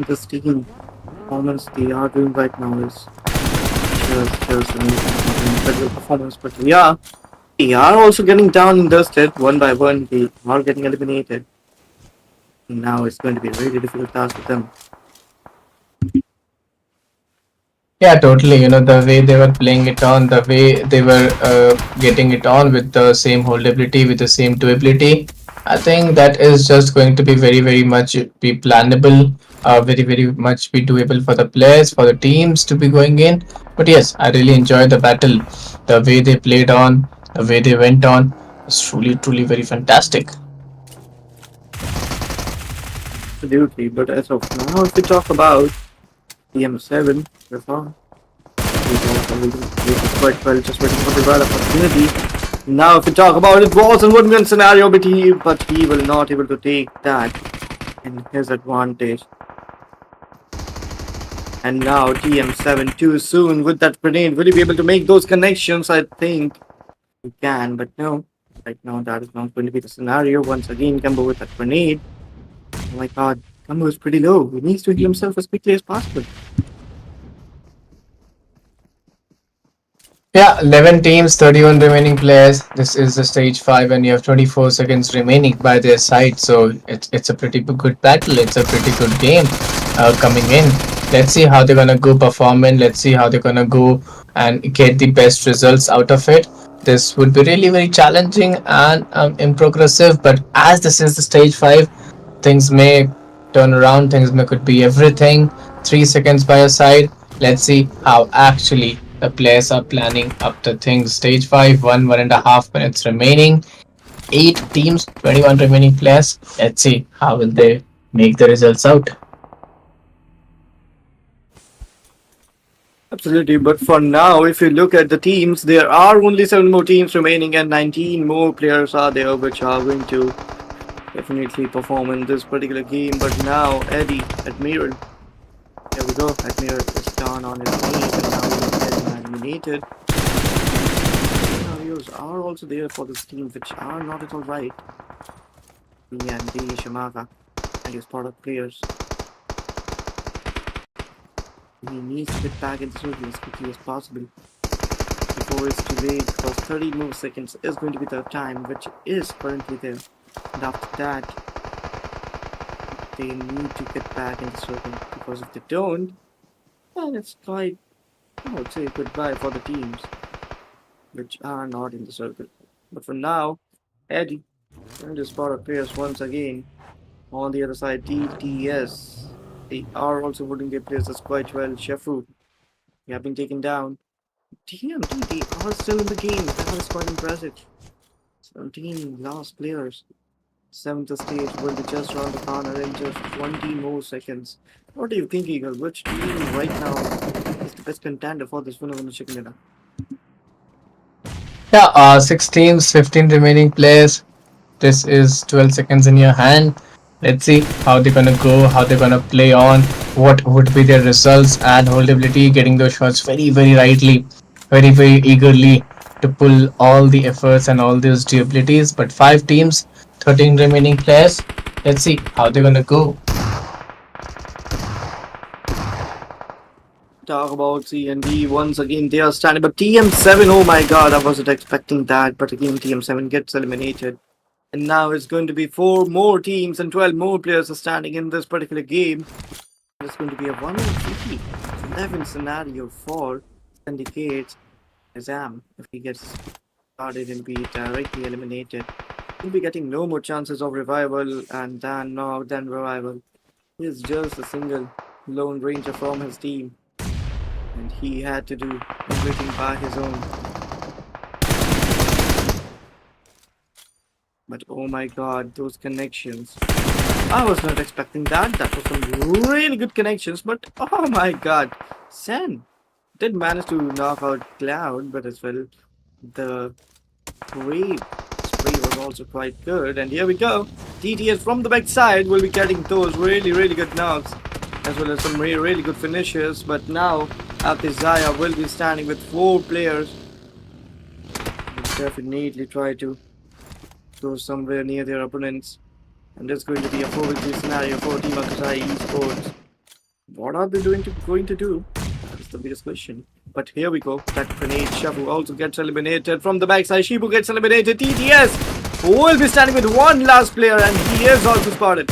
Just taking performance they are doing right now is just amazing, incredible performance. But yeah, they are also getting down and dusted one by one. They are getting eliminated. Now it's going to be a really difficult task for them. Yeah, totally. The way they were playing it on, the way they were getting it on with the same holdability, with the same doability. I think that is just going to be very, very much be plannable, very, very much be doable for the players, for the teams to be going in. But yes, I really enjoyed the battle. The way they played on, the way they went on was truly, truly very fantastic. Absolutely. But as of now, if we talk about EM7, so far, he's also doing quite well, just waiting for the right opportunity. Now, if we talk about it, was a win-win scenario, but he will not able to take that in his advantage. And now TM7 too soon with that grenade. Will he be able to make those connections? I think he can, but no. Right now that is not going to be the scenario. Once again, Gumbo with that grenade. Oh my god, Gumbo is pretty low. He needs to heal himself as quickly as possible. Yeah, 11 teams, 31 remaining players. This is the stage 5, and you have 24 seconds remaining by their side. So it's a pretty good battle. It's a pretty good game coming in. Let's see how they're gonna go performing. Let's see how they're gonna go and get the best results out of it. This would be really very challenging and improgressive. But as this is the stage 5, things may turn around. Things may could be everything. 3 seconds by your side. Let's see how actually the players are planning up the things. Stage 5, 1.5 minutes remaining. 8 teams, 21 remaining players. Let's see how will they make the results out. Absolutely, but for now, if you look at the teams, there are only 7 more teams remaining and 19 more players are there which are going to definitely perform in this particular game. But now, Eddie, Admiral, here we go. Admiral is down on his knees and now he's getting eliminated. Scenarios are also there for this team which are not at all right. Me and Dini Shimaka and his product players. He needs to get back into circle as quickly as possible before it's too late because 30 more seconds is going to be the time which is currently there. And after that, they need to get back into circle because if they don't, then it's quite, I would say, goodbye for the teams which are not in the circle. But for now, Eddie and his product players once again on the other side, TTS. They are also holding their places quite well. Shefu, they have been taken down. TMT, they are still in the game. That is quite impressive. 17 last players. 7th stage will be just around the corner in just 20 more seconds. What do you think, Eagle? Which team right now is the best contender for this winner chicken dinner? Yeah, 6 teams, 15 remaining players. This is 12 seconds in your hand. Let's see how they're gonna go, how they're gonna play on, what would be their results and holdability, getting those shots very, very rightly, very, very eagerly to pull all the efforts and all those abilities. But 5 teams, 13 remaining players. Let's see how they're gonna go. Talk about CND once again. They are standing, but TM7. Oh my God, I wasn't expecting that. But again, TM7 gets eliminated, and now it's going to be 4 more teams and 12 more players are standing in this particular game. It's going to be a 1 in 11 scenario for Syndicates. Azam, if he gets started and be directly eliminated, he'll be getting no more chances of revival and then revival. He's just a single lone ranger from his team, and he had to do everything by his own. But oh my god, those connections. I was not expecting that. That was some really good connections, but oh my god. Sen did manage to knock out Cloud, but as well, the Brave spray was also quite good. And here we go. TTS from the backside will be getting those really good knocks, as well as some really good finishes. But now, Zaya will be standing with 4 players. Will definitely try to go somewhere near their opponents. And there's going to be a 4v3 scenario for Team Akasai Esports. What are they going to do? That is the biggest question. But here we go. That grenade Shabu also gets eliminated from the backside. Shibu gets eliminated. TTS will be standing with one last player, and he is also spotted.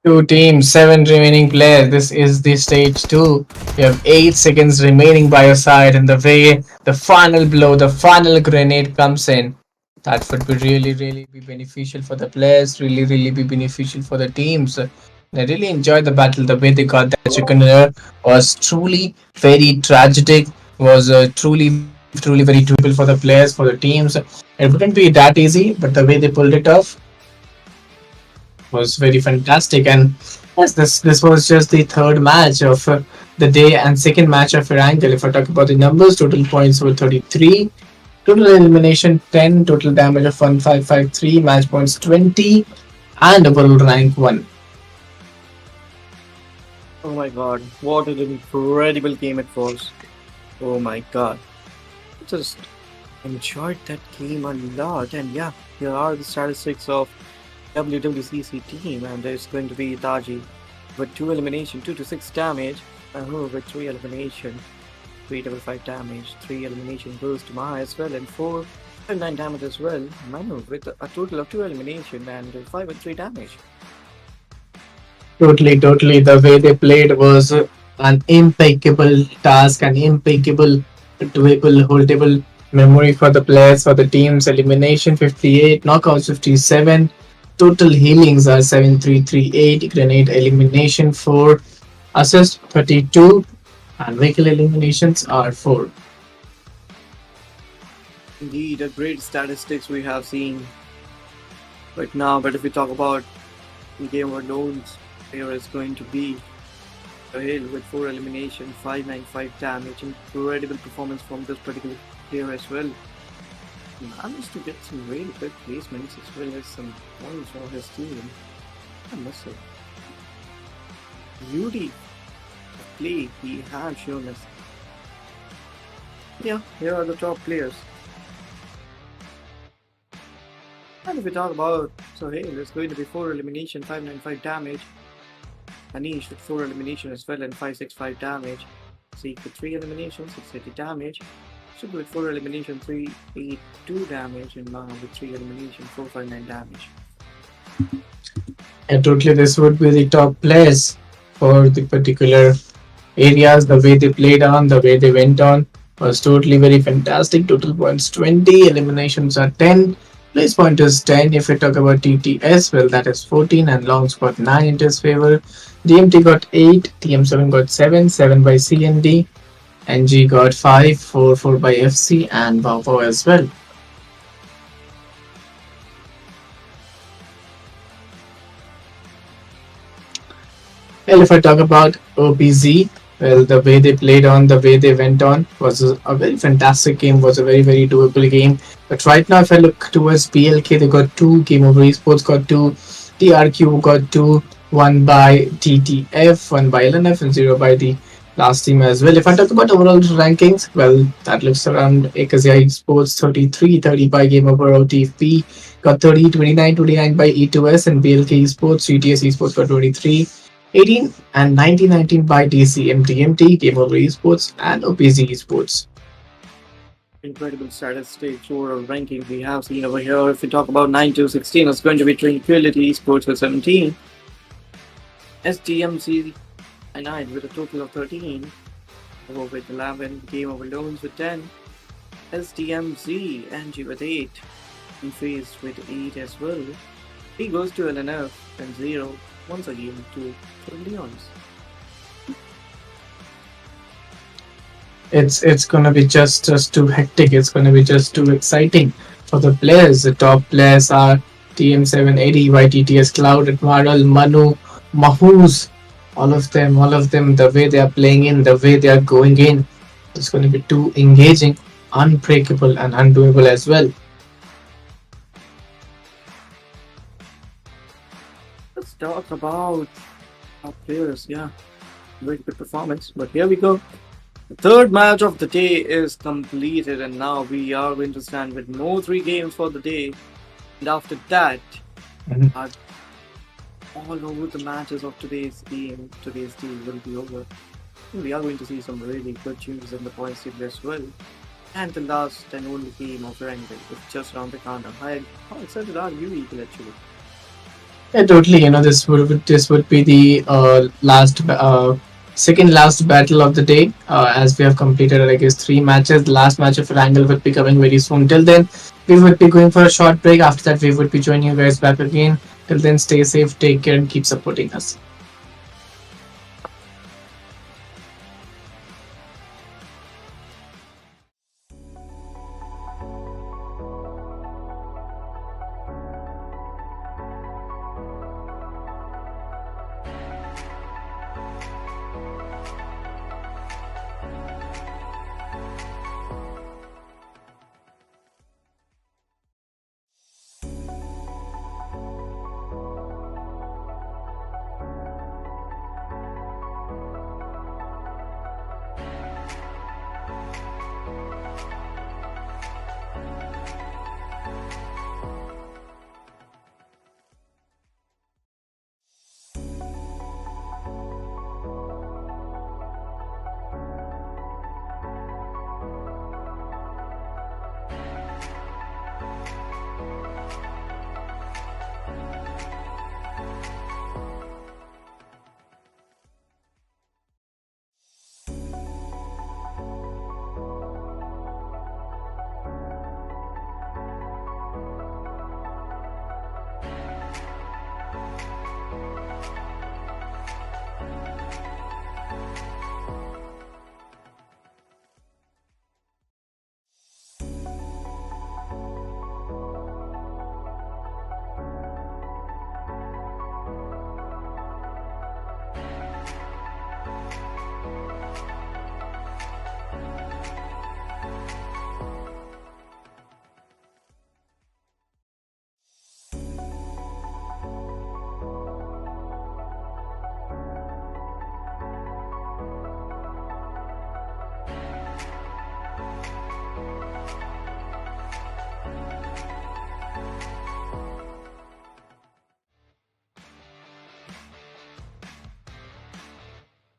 Two teams, seven remaining players. This is the stage two. You have 8 seconds remaining by your side, and the way the final blow, the final grenade comes in, that would be really be beneficial for the players, really be beneficial for the teams. I really enjoyed the battle. The way they got that chicken dinner was truly very tragic. Was truly very doable for the players, for the teams. It wouldn't be that easy, but the way they pulled it off was very fantastic. And yes, this was just the third match of the day and second match of Erangel. If I talk about the numbers, total points were 33, total elimination 10, total damage of 1553, match points 20, and overall rank 1. Oh my god, what an incredible game it was. Oh my god. Just enjoyed that game a lot. And yeah, here are the statistics of WWCC team, and there's going to be Taji with 2 elimination, 2 to 6 damage, Ahu with 3 elimination, 355 damage, 3 elimination goes to Maha as well, and 4 and 9 damage as well. Manu with a total of 2 elimination and 5 and 3 damage. Totally. The way they played was an impeccable task, an impeccable, doable, holdable memory for the players, for the teams. Elimination 58, knockouts 57, total healings are 7338, grenade elimination 4, assist 32, and vehicle eliminations are 4. Indeed, a great statistics we have seen right now. But if we talk about game unknowns, here is going to be Erangel with 4 elimination, 595 damage. Incredible performance from this particular player as well. Managed to get some really good placements as well as some points for his team. I must say, beauty of play he has shown us. Yeah, here are the top players. And if we talk about, so hey, there's going to be 4 elimination, 595 damage. Anish with 4 elimination as well and 565 damage. Seek with 3 eliminations, 680 damage. Should with 4 elimination, 382 damage, and Maha with 3 elimination, 459 damage. And totally, this would be the top players for the particular areas. The way they played on, the way they went on was totally very fantastic. Total points 20, eliminations are 10. Place point is 10. If we talk about TTS, well, that is 14, and Longs got 9 in his favor. DMT got 8, TM7 got 7, 7 by CND, NG got 5, 4 by FC, and Wow as well. Well, if I talk about OPZ, well, the way they played on, the way they went on was a very fantastic game, was a very doable game. But right now, if I look towards PLK, they got 2, Game Over Esports got 2, TRQ got 2, 1 by TTF, 1 by LNF, and 0 by the last team as well. If I talk about overall rankings, well, that looks around Akazia Esports 33, 30 by Game Over OTP, got 30, 29, 29 by E2S, and BLK Esports, CTS Esports got 23, 18 and 19 by DCM TMT, Game Over Esports, and OPZ Esports. Incredible statistics or ranking we have seen over here. If we talk about 9 to 16, it's going to be Tranquility Esports with 17, STMC and 9 with a total of 13, Over with 11, Game of Loans with 10, SDMZ, Angie with 8, Unfazed with 8 as well. He goes to LNF and 0, once again to Leons. It's gonna be just too hectic. It's gonna be just too exciting for the players. The top players are TM780, YTTS Cloud, Admiral, Manu, Mahuz, all of them. The way they are playing in, the way they are going in, it's gonna be too engaging, unbreakable, and undoable as well. Let's talk about our players. Yeah, very good performance. But here we go. The third match of the day is completed, and now we are going to stand with no three games for the day. And after that, Mhm. our all over the matches of today's team will be over. We are going to see some really good tunes in the points table as well. And the last and only game of Erangel is just around the corner. How excited are you, Eagle, actually? Yeah, totally. This would be the second last battle of the day. As we have completed, I guess, three matches. The last match of Erangel would be coming very soon. Till then, we would be going for a short break. After that, we would be joining you guys back again. Till then, stay safe, take care, and keep supporting us.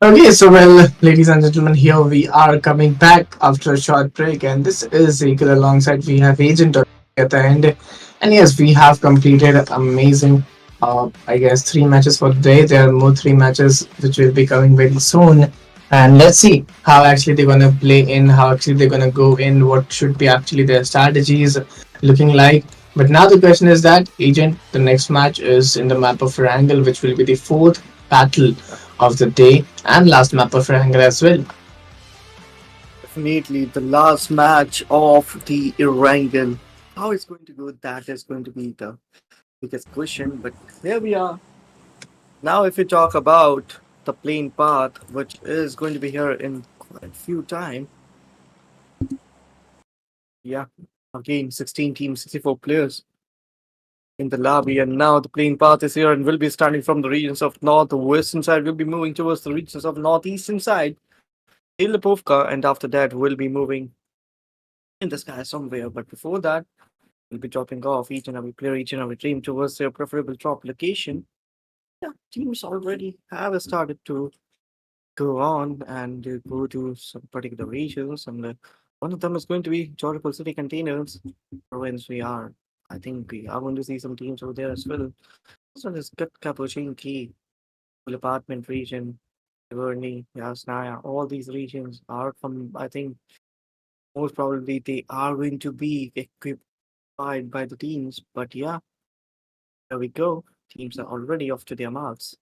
Okay, so well, ladies and gentlemen, here we are coming back after a short break, and this is Eagle alongside we have Agent at the end, and yes, we have completed amazing. I guess three matches for today. There are more three matches which will be coming very soon, and let's see how actually they're gonna play in, how actually they're gonna go in, what should be actually their strategies looking like. But now the question is that Agent, the next match is in the map of Erangel, which will be the fourth battle of the day and last map of Erangel as well. Definitely the last match of the Erangel. How it's going to go, that is going to be the biggest question. But here we are. Now, if we talk about the plane path, which is going to be here in quite a few time, yeah, again, 16 teams, 64 players in the lobby, and now the plane path is here and will be starting from the regions of northwestern side. We'll be moving towards the regions of northeastern side, Ilipovka, and after that, we'll be moving in the sky somewhere. But before that, we'll be dropping off each and every player, each and every team towards their preferable drop location. Yeah, teams already have started to go on and go to some particular regions, and one of them is going to be Jordan City Containers, whence we are. I think we are going to see some teams over there as well. So there's good Capuchin Key, full apartment region, Verni, Yasnaya, all these regions are from, I think, most probably they are going to be equipped by the teams. But yeah, there we go. Teams are already off to their marks.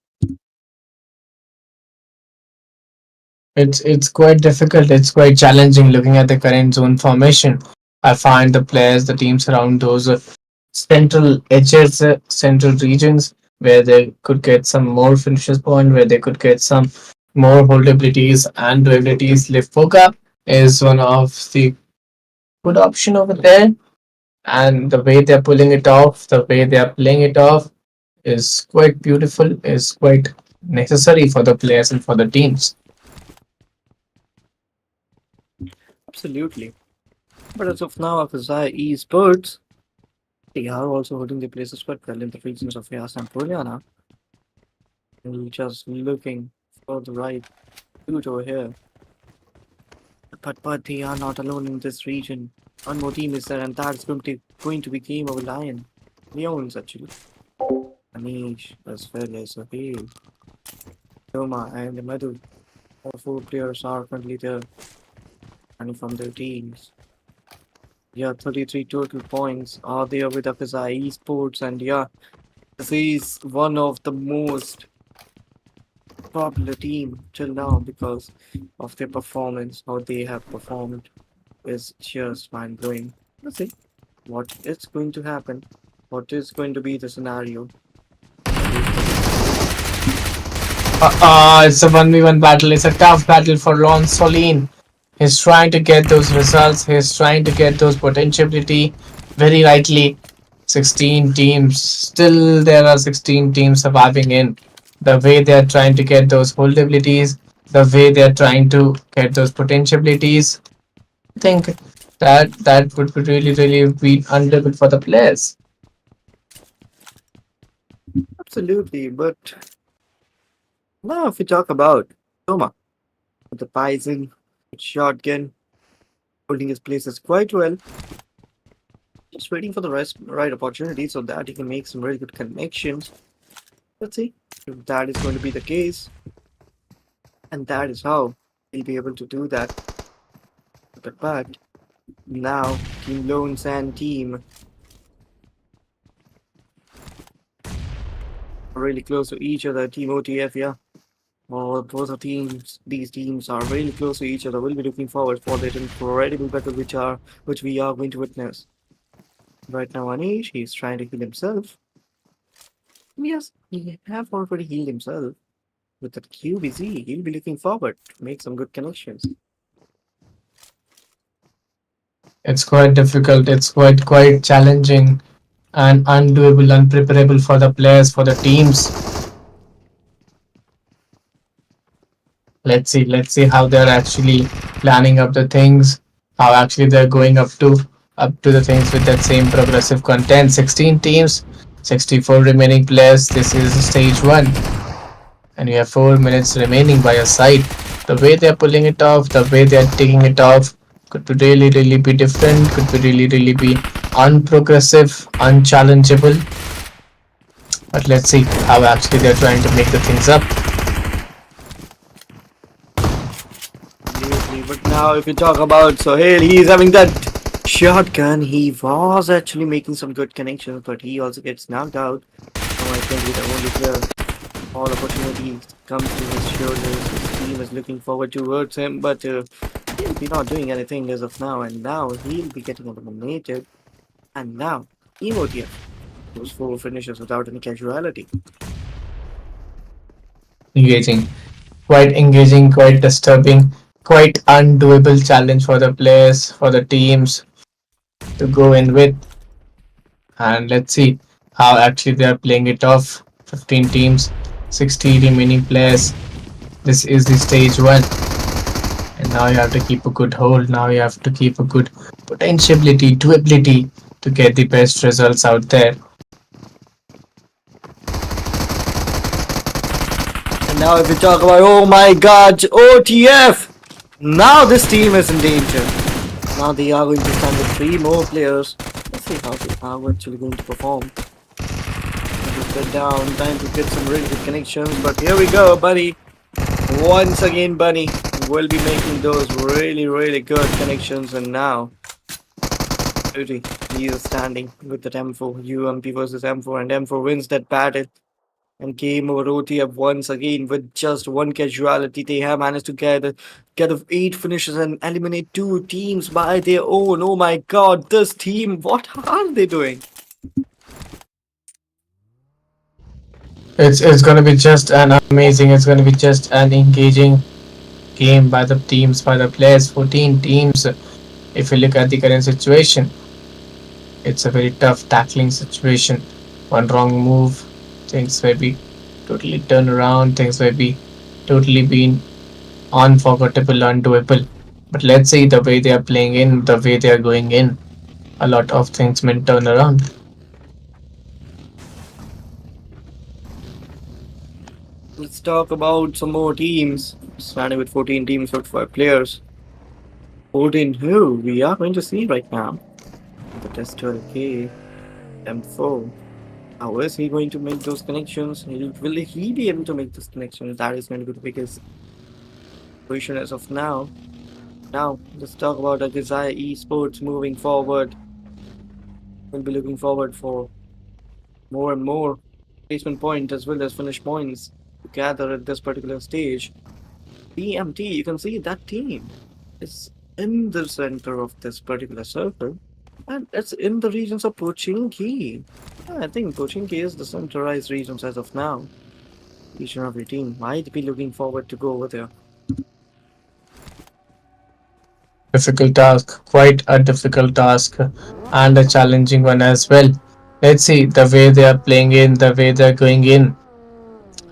It's quite difficult. It's quite challenging looking at the current zone formation. I find the players, the teams around those central edges, central regions where they could get some more finishes point, where they could get some more holdabilities and durabilities. Lifoka is one of the good option over there, and the way they're pulling it off, the way they are playing it off is quite beautiful. Is quite necessary for the players and for the teams. Absolutely. But as of now, Afzai esports, they are also holding their places quite well in the regions of Yas and Puryana. And just looking for the right route over here. But they are not alone in this region. One more team is there, and that's going to be Game of Lion. Lions actually. Anish as well as Sahil, Toma and Madhu. All four players are currently there and from their teams. Yeah, 33 total points are there with FSI Esports, and yeah, this is one of the most popular team till now because of their performance, how they have performed is just mind blowing. Let's see what is going to happen, what is going to be the scenario. It's a 1v1 battle. It's a tough battle for Lon Solin. He's trying to get those results. He's trying to get those potentiality very rightly. 16 teams. Still, there are 16 teams surviving in. The way they are trying to get those holdabilities, the way they are trying to get those potentialities, I think that would be really be unbearable for the players. Absolutely, but now if we talk about Toma, with the Bison, with shotgun, holding his places quite well, just waiting for the right opportunity so that he can make some really good connections. Let's see if that is going to be the case, and that is how he'll be able to do that. But now, Team Loans and Team are really close to each other. Team OTF, yeah. Well, both the teams, these teams are really close to each other. We'll be looking forward for that incredible battle which we are going to witness. Right now, Anish, he's trying to heal himself. Yes, he have already healed himself. With that QBZ, he'll be looking forward to make some good connections. It's quite difficult. It's quite challenging and undoable, unpreparable for the players, for the teams. Let's see how they're actually planning up the things, how actually they're going up to the things with that same progressive content. 16 teams, 64 remaining players. This is stage one, and you have 4 minutes remaining by your side. The way they're pulling it off, the way they're taking it off, could be really be different. Could be really be unprogressive, unchallengeable. But let's see how actually they're trying to make the things up. Absolutely. But now, if you talk about Sohail, he's having that shotgun. He was actually making some good connections, but he also gets knocked out. Now I think with the only player, all opportunities come to his shoulders. His team is looking forward towards him, but he'll be not doing anything as of now. And now he'll be getting eliminated. And now, Emotief, those four finishes without any casualty. Engaging, quite engaging, quite disturbing, quite undoable challenge for the players, for the teams to go in with. And let's see how actually they are playing it off. 15 teams, 60 remaining players. This is the stage one. And now you have to keep a good hold. Now you have to keep a good potentiality, doability to get the best results out there. And now, if we talk about, oh my god, OTF! Now this team is in danger. Now they are going to stand with three more players. Let's see how they are actually going to perform. Time to get down, time to get some really good connections. But here we go, buddy. Once again, Bunny will be making those really, really good connections. And now, Beauty, he is standing with that M4, UMP versus M4, and M4 wins that battle. And game over OTF once again with just one casualty. They have managed to get 8 finishes and eliminate 2 teams by their own. Oh my god, this team, what are they doing? It's gonna be just an amazing. It's gonna be just an engaging game by the teams, by the players. 14 teams. If you look at the current situation, it's a very tough tackling situation. One wrong move, things may be totally turned around. Things may be totally been unforgettable, undoable. But let's see the way they are playing in, the way they are going in. A lot of things may turn around. Let's talk about some more teams. Starting with 14 teams with 5 players. 14 who we are going to see right now. The test 12K M4. How is he going to make those connections? Will he be able to make those connections? That is going to be the biggest question as of now. Now, let's talk about the Desire Esports moving forward. We'll be looking forward for more and more placement points as well as finish points to gather at this particular stage. BMT, you can see that team is in the center of this particular circle, and it's in the regions of Pochinki. I think Pochinki is the centralized regions as of now. Each and every team might be looking forward to go over there. Difficult task, quite a difficult task, and a challenging one as well. Let's see the way they are playing in, the way they are going in,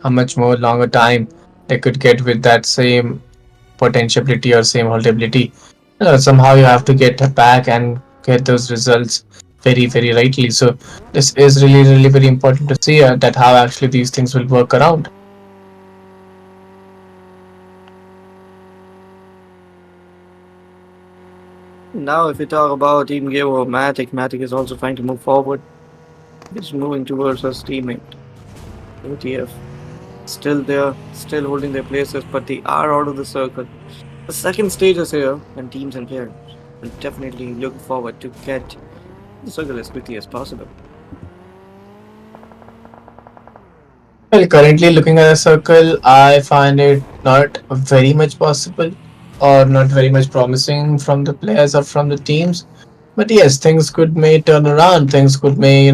how much more longer time they could get with that same potentiality or same holdability. Somehow you have to get back and get those results very, very rightly. So this is really, really very important to see that how actually these things will work around. Now, if we talk about Team Game over Matic, Matic is also trying to move forward. He's moving towards his teammate. OTF. Still there, still holding their places, but they are out of the circle. The second stage is here, and teams and players will definitely look forward to get the circle as quickly as possible. Well, currently looking at a circle, I find it not very much possible or not very much promising from the players or from the teams. But yes, things could may turn around. Things could may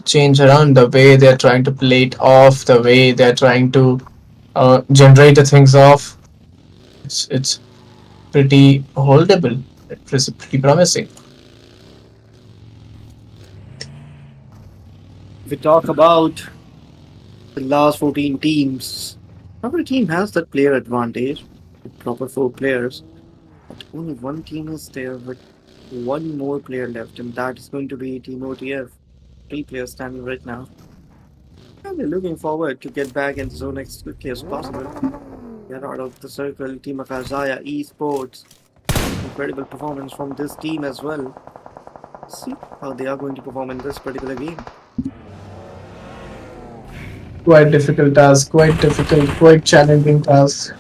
change around the way they're trying to play it off, the way they're trying to generate the things off. It's pretty holdable. It's pretty promising. If we talk about the last 14 teams, every team has that player advantage with proper 4 players, but only one team is there with one more player left, and that is going to be Team OTF. 3 players standing right now. And we're looking forward to get back in the zone as quickly as possible. Get out of the circle. Team Akazaya Esports. Incredible performance from this team as well. See how they are going to perform in this particular game. Quite difficult task, quite difficult, quite challenging task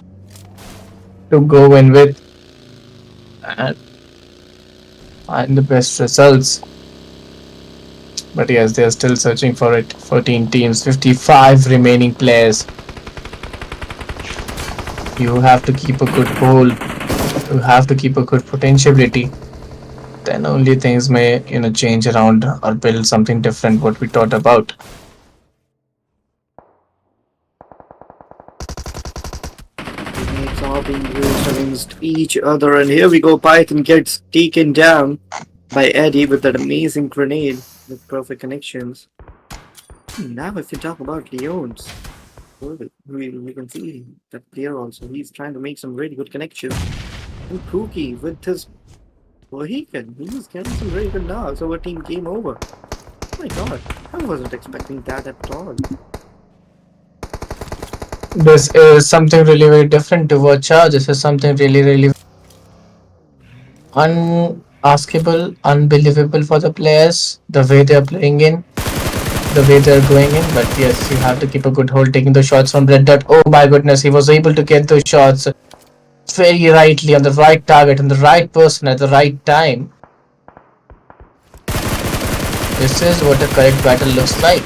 to go in with and find the best results. But yes, they are still searching for it. 14 teams, 55 remaining players. You have to keep a good goal. You have to keep a good potentiality. Then only things may change around or build something different. What we thought about. Teammates are being used against each other, and here we go. Python gets taken down by Eddie with that amazing grenade with perfect connections. Now, if you talk about Leon's, we can see that player also. He's trying to make some really good connections. And Pookie with his vehicle, he's getting some really good knocks over team game over. Oh my god, I wasn't expecting that at all. This is something really very different to watch out. This is something really, really unaskable, unbelievable for the players. The way they are playing in, the way they're going in. But yes, you have to keep a good hold, taking the shots from Red Dot. Oh my goodness, he was able to get those shots very rightly on the right target and the right person at the right time. This is what a correct battle looks like.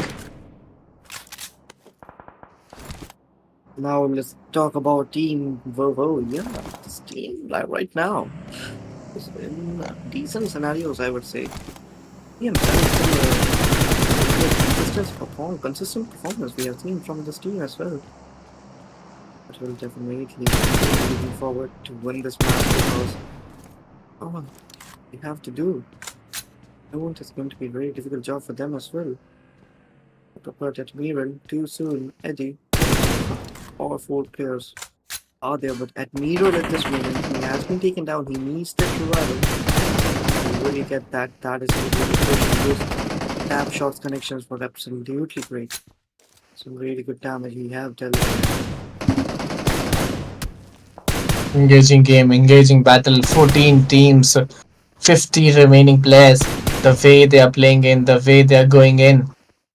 Now let's talk about Team Vovo. Yeah, this team right now is in decent scenarios, I would say. Team consistent performance we have seen from this team as well. But we'll definitely be looking forward to win this match because oh, we have to do. I want it's going to be a very difficult job for them as well. But at Miran, too soon, Eddie, all four players are there, but at Miro at this moment, he has been taken down. He needs that revival. To really get that, that is really good. Those tap shots connections were absolutely great. Some really good damage he have dealt. Engaging game, engaging battle, 14 teams, 50 remaining players. The way they are playing in, the way they are going in,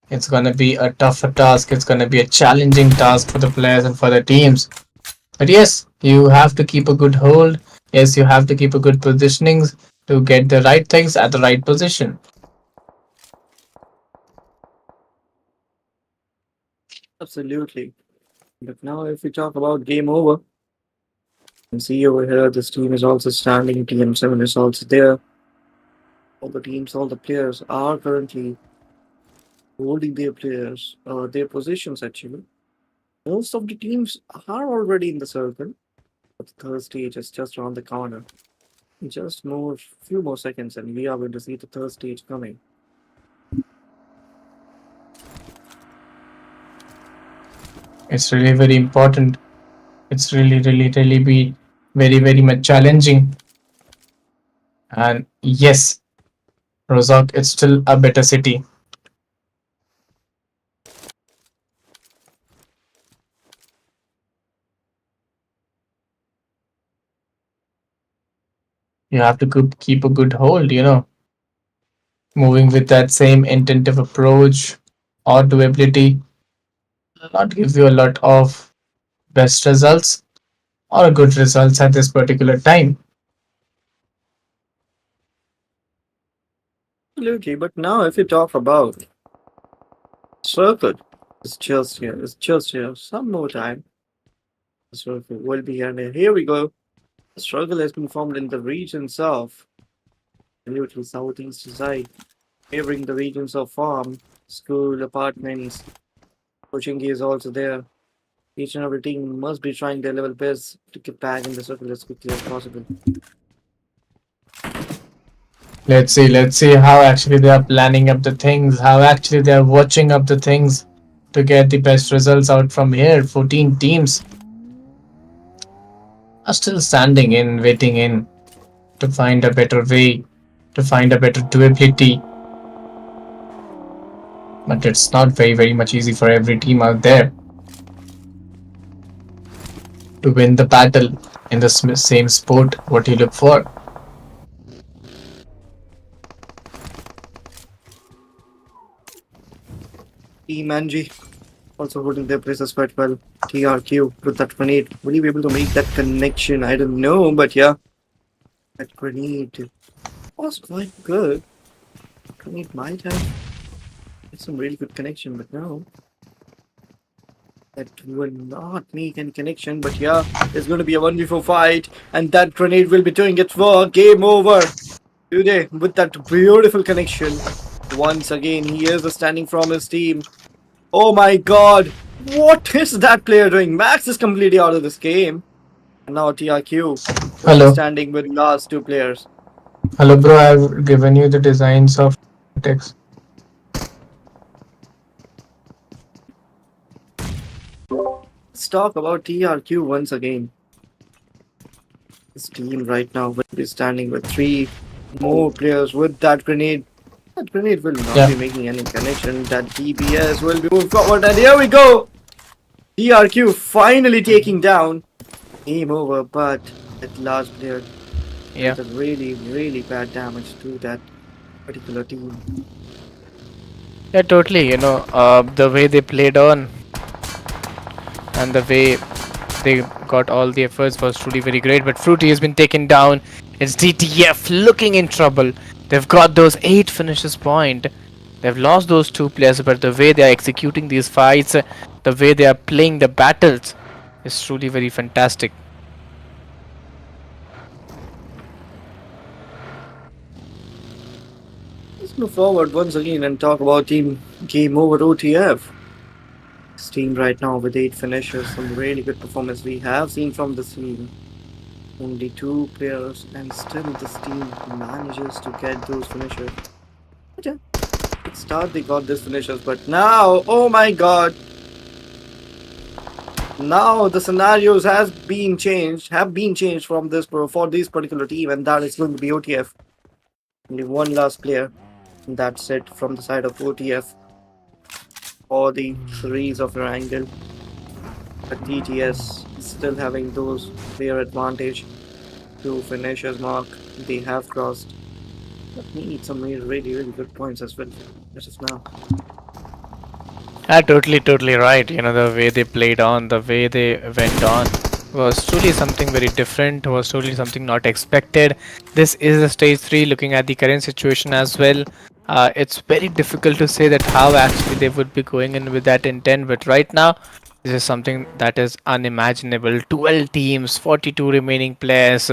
it's gonna be a tougher task. It's gonna be a challenging task for the players and for the teams. But yes, you have to keep a good hold. Yes, you have to keep a good positionings to get the right things at the right position. Absolutely. But now, if we talk about game over, you can see over here this team is also standing. TM7 is also there. All the teams, all the players are currently holding their players, their positions actually. Most of the teams are already in the circle, but the third stage is just around the corner. Just more, few more seconds, and we are going to see the third stage coming. It's really very important. It's really be very much challenging. And yes, Rozak, it's still a better city. You have to keep a good hold, moving with that same intentive approach or doability will not give you a lot of best results or good results at this particular time. Absolutely, but now if you talk about circle, it's just here. Some more time. The circle will be here, and here we go. The struggle has been formed in the regions of absolutely southeast side, favoring the regions of farm, school, apartments. Coaching is also there. Each and every team must be trying their level best to get back in the circle as quickly as possible. Let's see how actually they are planning up the things, how actually they are watching up the things to get the best results out from here. 14 teams are still standing in, waiting in to find a better way, to find a better doability. But it's not very much easy for every team out there to win the battle in the same sport. What you look for? Team Angie also holding their places quite well. TRQ with that grenade. Will you be able to make that connection? I don't know, but yeah. That grenade was quite good. Grenade might have some really good connection, but no. That will not make any connection, but yeah, there's going to be a 1v4 fight, and that grenade will be doing its work. Game over today with that beautiful connection. Once again, he is standing from his team. Oh my god, what is that player doing? Max is completely out of this game. And now TRQ will be Hello, standing with last two players. hello, bro. I've given you the designs of text. Let's talk about TRQ once again. This team right now will be standing with three more players with that grenade. That grenade will not be making any connection. That DPS will be moved forward, and here we go! TRQ finally taking down. Game over, but that last player did really bad damage to that particular team. Yeah, totally. The way they played on and the way they got all the efforts was truly very great. But Fruity has been taken down. It's DTF looking in trouble. They've got those 8 finishes point. They've lost those 2 players, but the way they are executing these fights, the way they are playing the battles, is truly very fantastic. Let's move forward once again and talk about Team Game Over OTF. This team right now with 8 finishes, some really good performance we have seen from this team. Only 2 players, and still this team manages to get those finishes. But yeah, good start they got these finishes, but now, oh my god, now the scenarios have been changed from this for this particular team, and that is going to be OTF. Only one last player, and that's it from the side of OTF or the threes of Erangel. But TTS still having those clear advantage. 2 finishes mark they have crossed. But need some really good points as well as of now. Totally right. The way they played on, the way they went on was truly something very different, was truly something not expected. This is a stage 3 looking at the current situation as well. It's very difficult to say that how actually they would be going in with that intent, but right now, this is something that is unimaginable. 12 teams, 42 remaining players.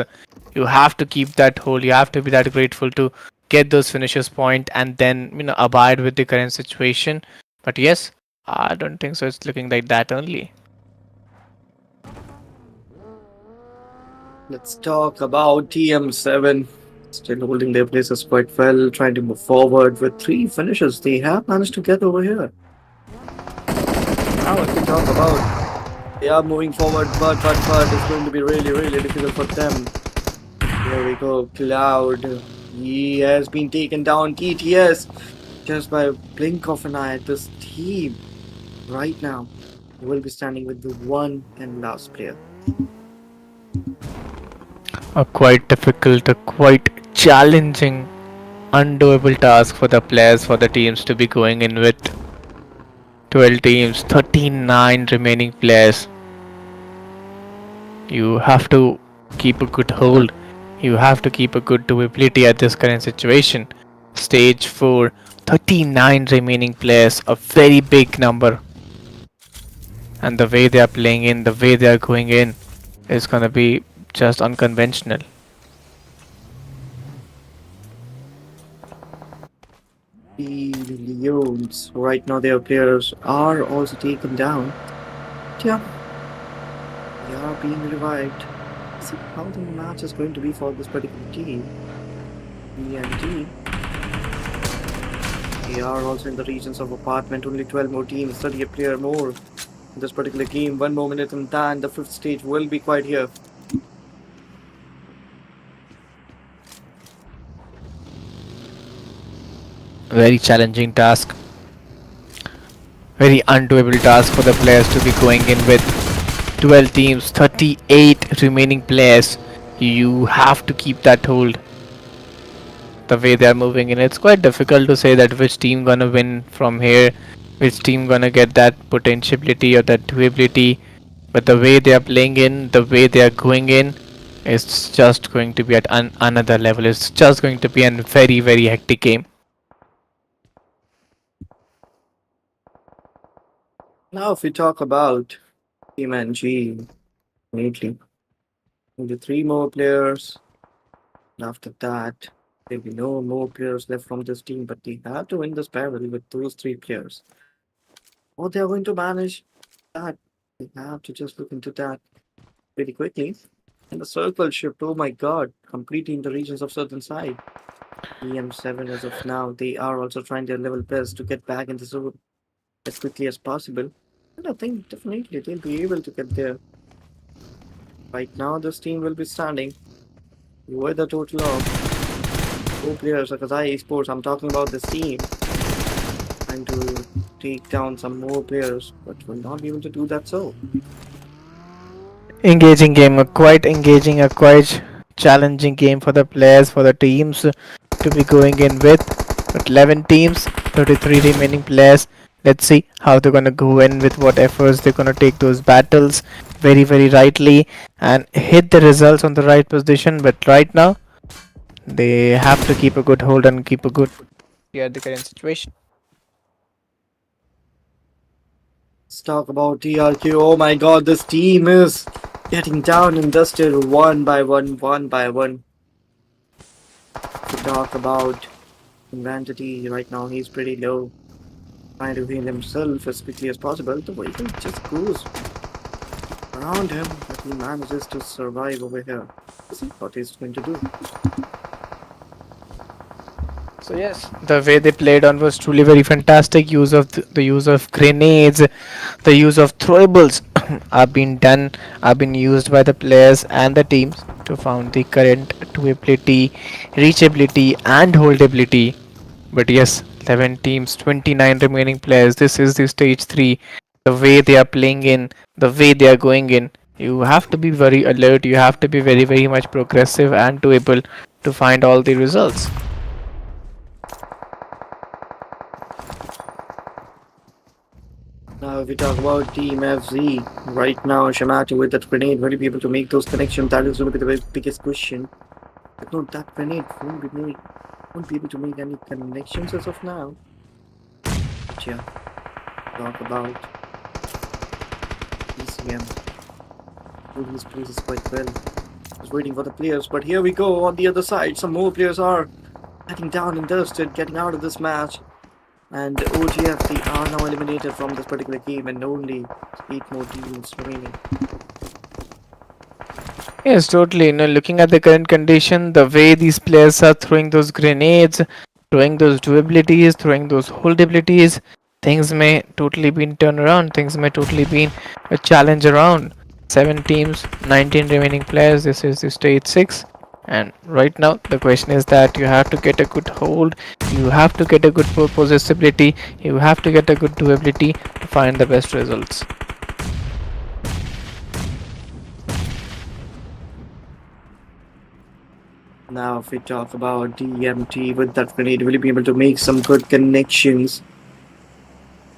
You have to keep that hold, you have to be that grateful to get those finishes point and then, abide with the current situation. But yes, I don't think so. It's looking like that only. Let's talk about TM7. Still holding their places quite well, trying to move forward with 3 finishes they have managed to get over here. Now, if we talk about they are moving forward, but it's going to be really difficult for them. Here we go, Cloud. He has been taken down. TTS just by a blink of an eye. This team right now will be standing with the one and last player. A quite difficult, a quite challenging, undoable task for the players, for the teams to be going in with 12 teams, 39 remaining players. You have to keep a good hold. You have to keep a good durability at this current situation. Stage 4, 39 remaining players, a very big number. And the way they are playing in, the way they are going in, is gonna be just unconventional. The Leones right now their players are also taken down. But yeah, they are being revived. See how the match is going to be for this particular team. ENT. They are also in the regions of apartment. Only 12 more teams, 30 a player more in this particular game. 1 more minute and then the fifth stage will be quite here. Very challenging task. Very undoable task for the players to be going in with 12 teams, 38 remaining players. You have to keep that hold. The way they are moving in, it's quite difficult to say that which team gonna win from here, which team gonna get that potentiality or that durability. But the way they are playing in, the way they are going in, it's just going to be at another level. It's just going to be a very hectic game. Now, if we talk about Team NG, lately, only 3 more players. And after that, there'll be no more players left from this team, but they have to win this battle with those 3 players. Or they're going to manage that. They have to just look into that pretty quickly. And the circle shift, oh my god, completely in the regions of certain side. EM7 as of now, they are also trying their level best to get back in the zone as quickly as possible. And I think definitely they'll be able to get there. Right now, this team will be standing with a total of 4 players. Because I Esports, I'm talking about this team. Trying to take down some more players, but will not be able to do that so. Engaging game, a quite engaging, a quite challenging game for the players, for the teams to be going in with. But 11 teams, 33 remaining players. Let's see how they're gonna go in, with what efforts they're gonna take those battles very, very rightly and hit the results on the right position. But right now, they have to keep a good hold and keep a good here at the current situation. Let's talk about TRQ. Oh my god, this team is getting down and dusted one by one, one by one. To talk about Vanity right now, he's pretty low. Trying to heal himself as quickly as possible. The vehicle just goes around him, but he manages to survive over here. Let's see what he's going to do. So yes, the way they played on was truly very fantastic. Use of the use of grenades, the use of throwables are being done, are being used by the players and the teams to found the current doability, reachability, and holdability. But yes, 11 teams, 29 remaining players. This is the stage 3. The way they are playing in, the way they are going in, you have to be very alert. You have to be very, very much progressive and to able to find all the results. Now, if we talk about Team FZ, right now, Shamati with that grenade, will he be able to make those connections? That is going to be the biggest question. But no, that grenade won't be able to make any connections as of now. But yeah, talk about ECM. Doing his places quite well. Just waiting for the players, but here we go on the other side. Some more players are getting down and dusted, getting out of this match. And OGF, they are now eliminated from this particular game, and only 8 more teams remaining. Yes, totally. Looking at the current condition, the way these players are throwing those grenades, throwing those durabilities, throwing those holdabilities, things may totally be turned around. Things may totally be a challenge around. 7 teams, 19 remaining players. This is the stage 6. And right now, the question is that you have to get a good hold, you have to get a good possessibility, you have to get a good durability to find the best results. Now, if we talk about DMT with that grenade, will you be able to make some good connections?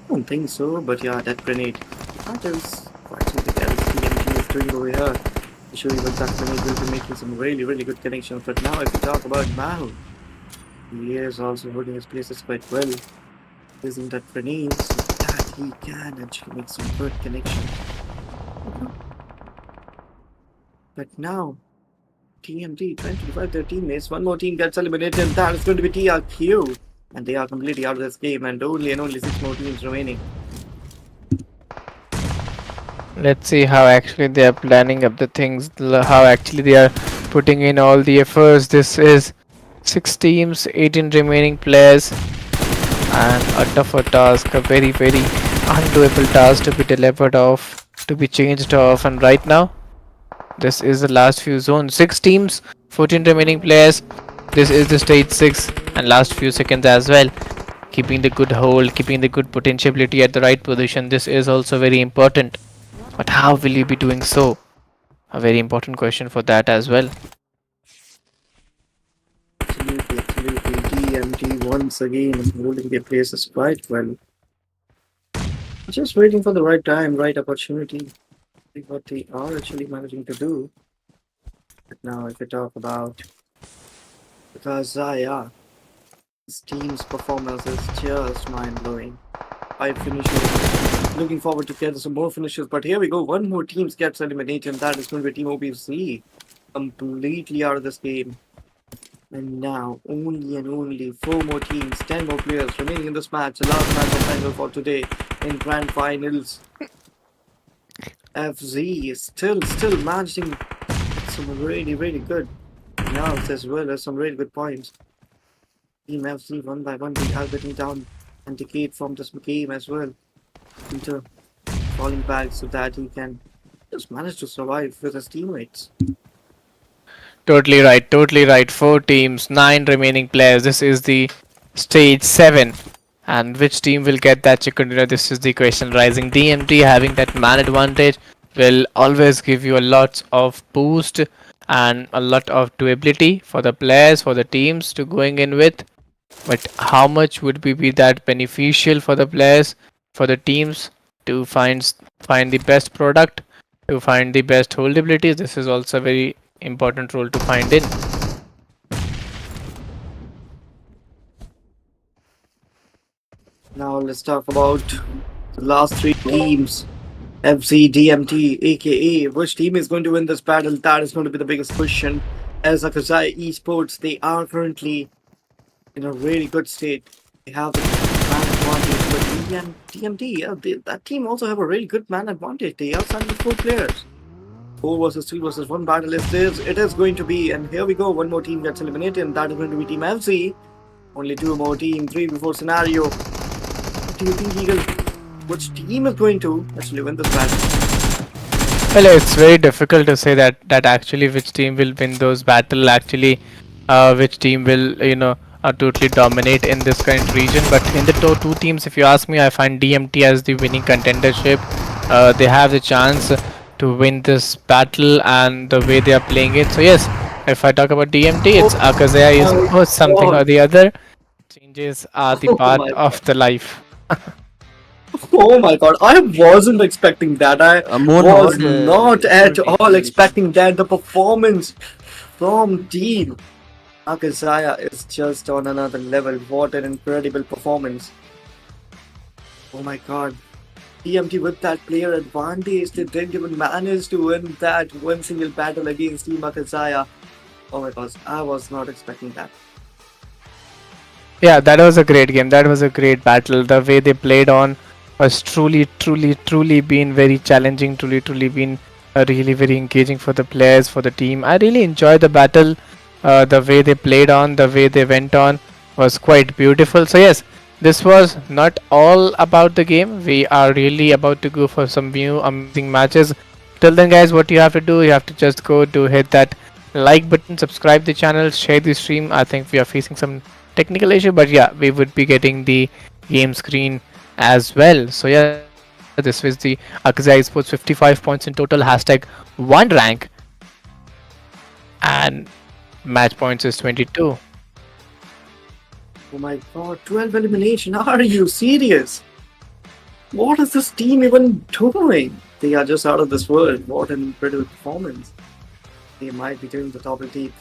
I don't think so, but yeah, that grenade. That is quite something else DMT is doing over here. To show you what that grenade will be making some really, really good connections. But now, if we talk about Mahu, he is also holding his places quite well. Using that grenade, so that he can actually make some good connections. But now, TMT trying to revive their teammates. One more team gets eliminated, and that is going to be TRQ. And they are completely out of this game, and only 6 more teams remaining. Let's see how actually they are planning up the things, how actually they are putting in all the efforts. This is 6 teams, 18 remaining players, and a tougher task, a very, very undoable task to be delivered off, to be changed off. And right now, this is the last few zones. 6 teams, 14 remaining players. This is the stage 6 and last few seconds as well. Keeping the good hold, keeping the good potentiality at the right position. This is also very important. But how will you be doing so? A very important question for that as well. Absolutely. DMT once again holding their places quite well. Just waiting for the right time, right opportunity. See what they are actually managing to do. But now, if we talk about because yeah, this team's performance is just mind blowing. 5 finishes. Looking forward to get some more finishes. But here we go. One more team gets eliminated, and that is going to be Team OBC. Completely out of this game. And now, only and only 4 more teams, 10 more players remaining in this match. The last match of final for today in Grand Finals. FZ is still managing some really good rounds as well as some really good points. Team FC one by one they are getting down and decayed from this game as well into falling back so that he can just manage to survive with his teammates. Totally right, totally right. 4 teams, 9 remaining players. This is the stage 7. And which team will get that chicken dinner? This is the question rising. DMT having that man advantage will always give you a lot of boost and a lot of doability for the players, for the teams to going in with. But how much would be that beneficial for the players, for the teams to find the best product, to find the best holdability? This is also a very important role to find in. Now let's talk about the last three teams. FC, DMT, aka which team is going to win this battle? That is going to be the biggest question. As Akazai Esports, they are currently in a really good state. They have the man advantage, but DMT, yeah, that team also have a really good man advantage. They are signed with 4 players. 4 versus 3 versus 1 battle is this. It is going to be, and here we go. One more team gets eliminated, and that is going to be Team FC. Only 2 more team, 3v4 scenario. What do you think, Eagle? Which team is going to actually win this battle? Well, it's very difficult to say that actually which team will win those battle. Actually, which team will totally dominate in this current region. But in the two teams, if you ask me, I find DMT as the winning contendership. They have the chance to win this battle and the way they are playing it. So yes, if I talk about DMT, it's Akazaya is Oh something my or the other. Changes are the god! Oh part my of the life. Oh my god, I wasn't expecting that. I was Monhog not at could be all finished. expecting that. The performance from Team Akazaya is just on another level. What an incredible performance. Oh my god. TMT with that player advantage, they didn't even manage to win that one single battle against Team Akazaya. Oh my gosh, I was not expecting that. Yeah, that was a great game. That was a great battle. The way they played on was truly been very challenging. Truly been really very engaging for the players, for the team. I really enjoyed the battle. The way they played on, the way they went on was quite beautiful. So yes, this was not all about the game. We are really about to go for some new amazing matches. Till then, guys, what you have to do, you have to just go to hit that like button, subscribe the channel, share the stream. I think we are facing some technical issue, but yeah, we would be getting the game screen as well. So yeah, this was the Akazai Sports 55 points in total, hashtag 1 rank, and match points is 22. Oh my god, 12 elimination, are you serious? What is this team even doing? They are just out of this world. What an incredible performance. They might be doing the top of the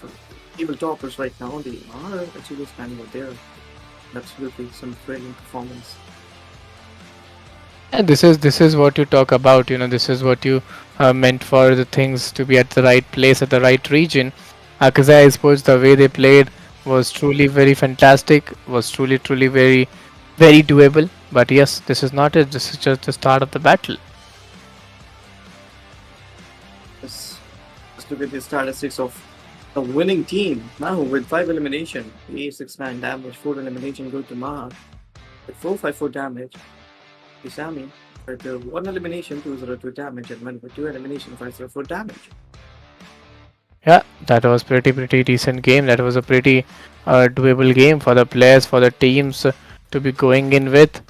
table toppers right now. They are actually standing out there. Absolutely some thrilling performance. And this is what you talk about. This is what you meant for the things to be at the right place at the right region. Akazai Sports, the way they played was truly very fantastic. Was truly very doable. But yes, this is not it. This is just the start of the battle. Let's look at the statistics of the winning team. Now with 5 elimination, 869 damage, 4 elimination go to Maha. With 454 damage, Isami with 1 elimination, 202 damage, and Man with 2 elimination, 504 damage. Yeah, that was pretty decent game. That was a pretty doable game for the players, for the teams to be going in with.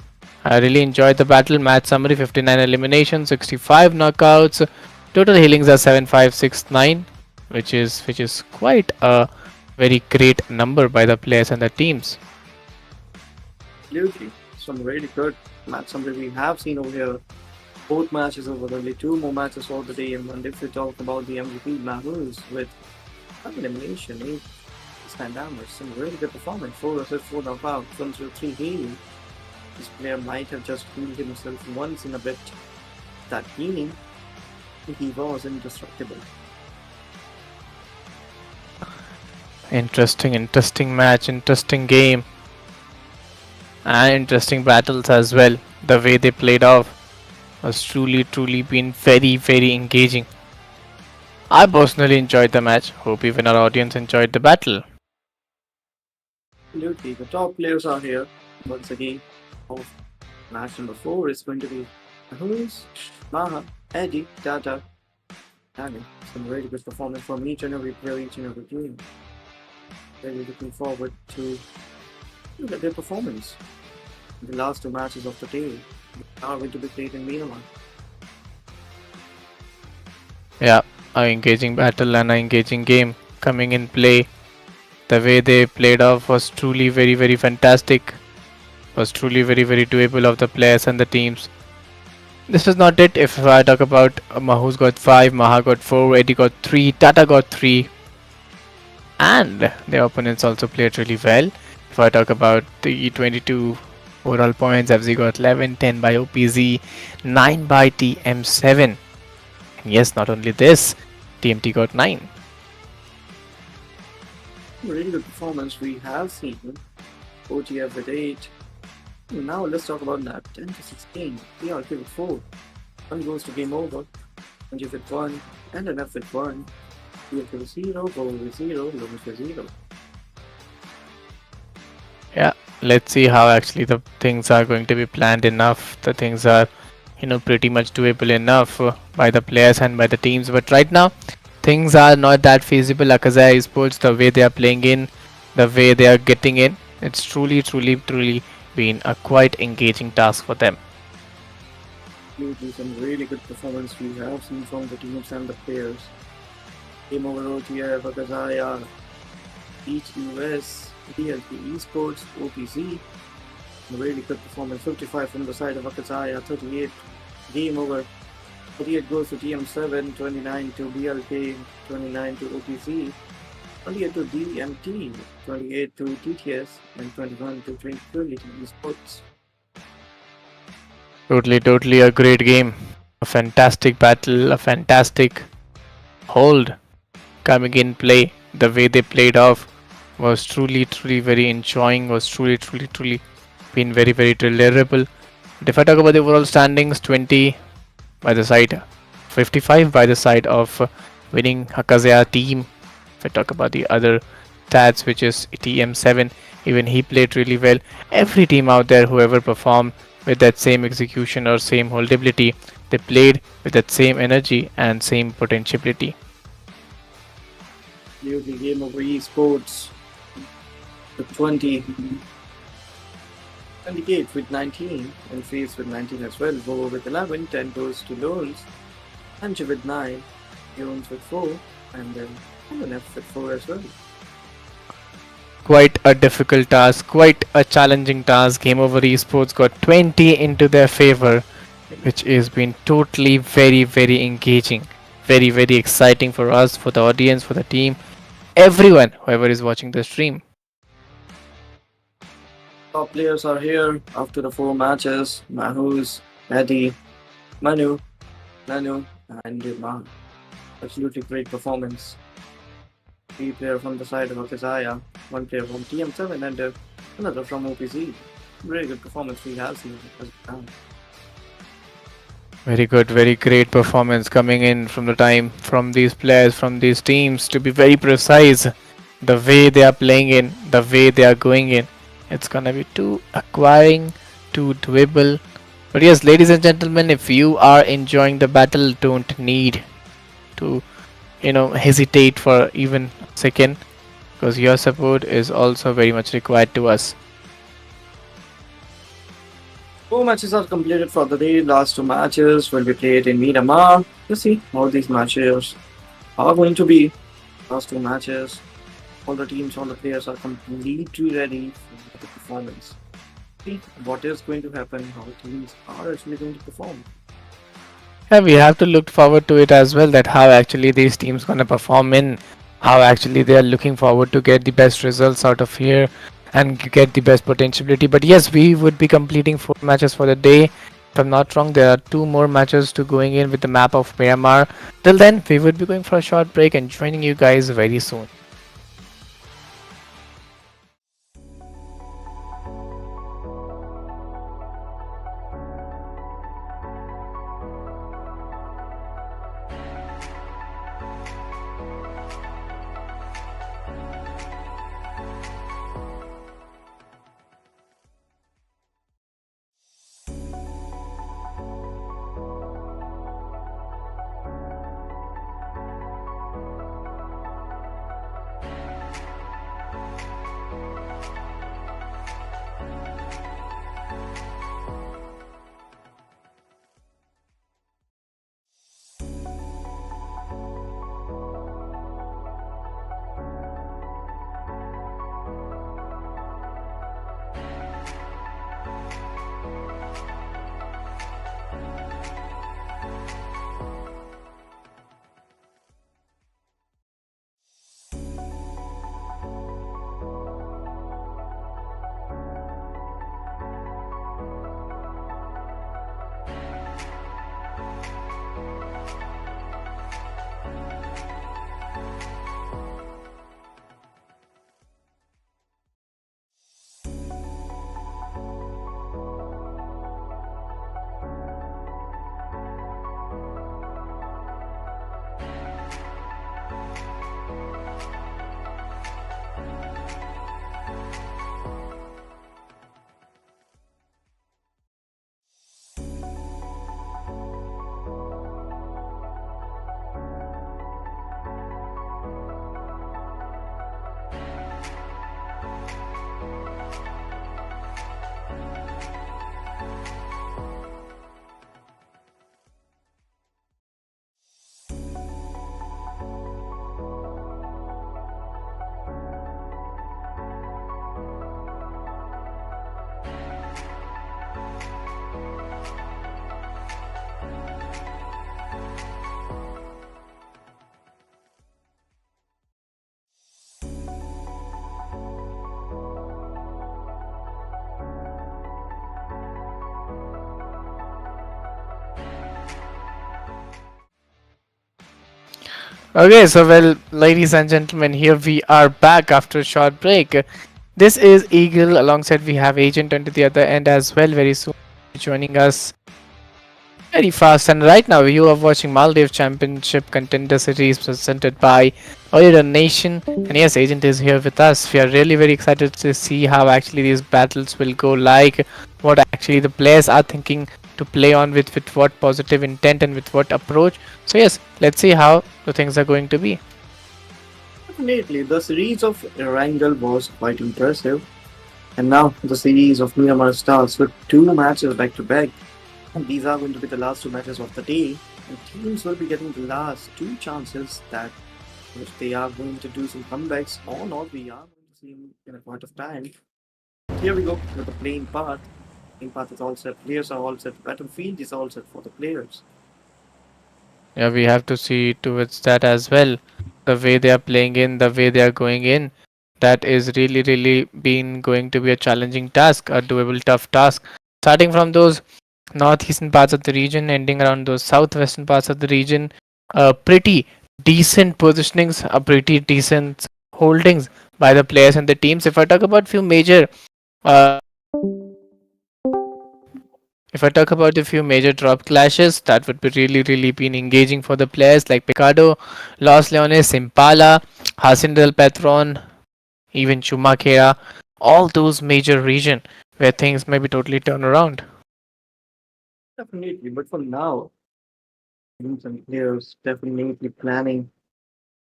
I really enjoyed the battle. Match summary: 59 eliminations, 65 knockouts. Total healings are 7569, which is quite a very great number by the players and the teams. Absolutely. Some really good match summary we have seen over here. Both matches over only 2 more matches for the day. And if we talk about the MVP Mahmouz with 1 elimination, 8 stand damage, some really good performance. 4 assists, 4 knockouts, 103 healing. This player might have just healed himself once in a bit. That healing, he was indestructible. Interesting match, interesting game, and interesting battles as well. The way they played off was truly been very engaging. I personally enjoyed the match. Hope even our audience enjoyed the battle. Absolutely. The top players are here. Once again, of match number 4 is going to be Mahmouz, Maha, Eddie, Tata, Danny. Some really good performance from each and every player, each and every team. Really looking forward to look at their performance. The last 2 matches of the day are going to be played in Miramar. Yeah, an engaging battle and an engaging game coming in play. The way they played off was truly very, very fantastic. Was truly very, very doable of the players and the teams. This was not it. If I talk about Mahu's got 5, Maha got 4, Eddie got 3, Tata got 3, and their opponents also played really well. If I talk about the 22 overall points, FZ got 11, 10 by OPZ, 9 by TM7. And yes, not only this, TMT got 9. Really good performance we have seen. OTF with 8. Now let's talk about that 10 to 16. PRK with 4. One goes to game over. NG with 1. And an F with 1. PRK with 0. Go with 0. Logos with 0. Yeah, let's see how actually the things are going to be planned enough. The things are, pretty much doable enough by the players and by the teams. But right now, things are not that feasible. Akazaya Esports, the way they are playing in, the way they are getting in, it's truly, truly, truly been a quite engaging task for them. Absolutely some really good performance we have seen from the teams and the players. Game over OTF, Akazaya, Each US, DLP Esports, OPC. Really good performance. 55 from the side of Akazaya, 38. Game over. 38 goes to TM7, 29 to BLK, 29 to OPC, 28 to DMT, 28 to TTS, and 21 to Tranquility Esports. Totally, totally a great game. A fantastic battle, a fantastic hold coming in play. The way they played off was truly, truly very enjoying, was truly, truly, truly been very, very tolerable. But if I talk about the overall standings, 20 by the side, 55 by the side of winning Hakazaya team. If I talk about the other stats, which is TM7, even he played really well. Every team out there, whoever performed with that same execution or same holdability, they played with that same energy and same potentiality. Usually game over Esports, the 20. 28 with 19, and Face with 19 as well. Bobo with 11, 10 goes to Lols, Anju with 9, Jones with 4, and then F with 4 as well. Quite a difficult task, quite a challenging task. Game Over Esports got 20 into their favor, which has been totally very, very engaging. Very, very exciting for us, for the audience, for the team, everyone, whoever is watching the stream. Top players are here after the 4 matches. Mahuz, Eddie, Manu, Nanu, and Miramar. Absolutely great performance. 3 players from the side of Akazaya, 1 player from TM7, and another from OPC. Very good performance we have seen as of now. Very good, very great performance coming in from the time from these players, from these teams. To be very precise, the way they are playing in, the way they are going in, it's gonna be too acquiring, too doable. But yes, ladies and gentlemen, if you are enjoying the battle, don't need to, hesitate for even a second, because your support is also very much required to us. 4 matches are completed for the day. Last 2 matches will be played in Miramar. Let's see how these matches are going to be. Last 2 matches, all the teams, all the players are completely ready for the performance. See what is going to happen, how teams are actually going to perform. Yeah, we have to look forward to it as well, that how actually these teams gonna perform in, how actually they are looking forward to get the best results out of here and get the best potentiality. But yes, we would be completing 4 matches for the day. If I'm not wrong, there are 2 more matches to going in with the map of Miramar. Till then, we would be going for a short break and joining you guys very soon. Okay, so well, ladies and gentlemen, here we are back after a short break. This is Eagle, alongside we have Agent on the other end as well. Very soon, joining us very fast. And right now, you are watching Maldives Championship Contender Series presented by Ooredoo Nation. And yes, Agent is here with us. We are really very excited to see how actually these battles will go. Like what actually the players are thinking to play on with what positive intent and with what approach. So yes, let's see how the things are going to be. Definitely, the series of Erangel was quite impressive, and now the series of Miramar starts with two matches back to back. And these are going to be the last two matches of the day, and teams will be getting the last two chances that if they are going to do some comebacks or not, we are going to see in a point of time. Here we go with the playing path. Playing path is all set, players are all set, battlefield is all set for the players. Yeah, we have to see towards that as well. The way they are playing in, the way they are going in, that is really, really been going to be a challenging task, a doable, tough task. Starting from those northeastern parts of the region, ending around those southwestern parts of the region, pretty decent positionings, a pretty decent holdings by the players and the teams. If I talk about few major uh, If I talk about a few major drop clashes, that would be really, really been engaging for the players like Picado, Los Leones, Impala, Hacienda del Patron, even Chumaquera, all those major region where things may be totally turned around. Definitely, but for now, teams and players definitely planning.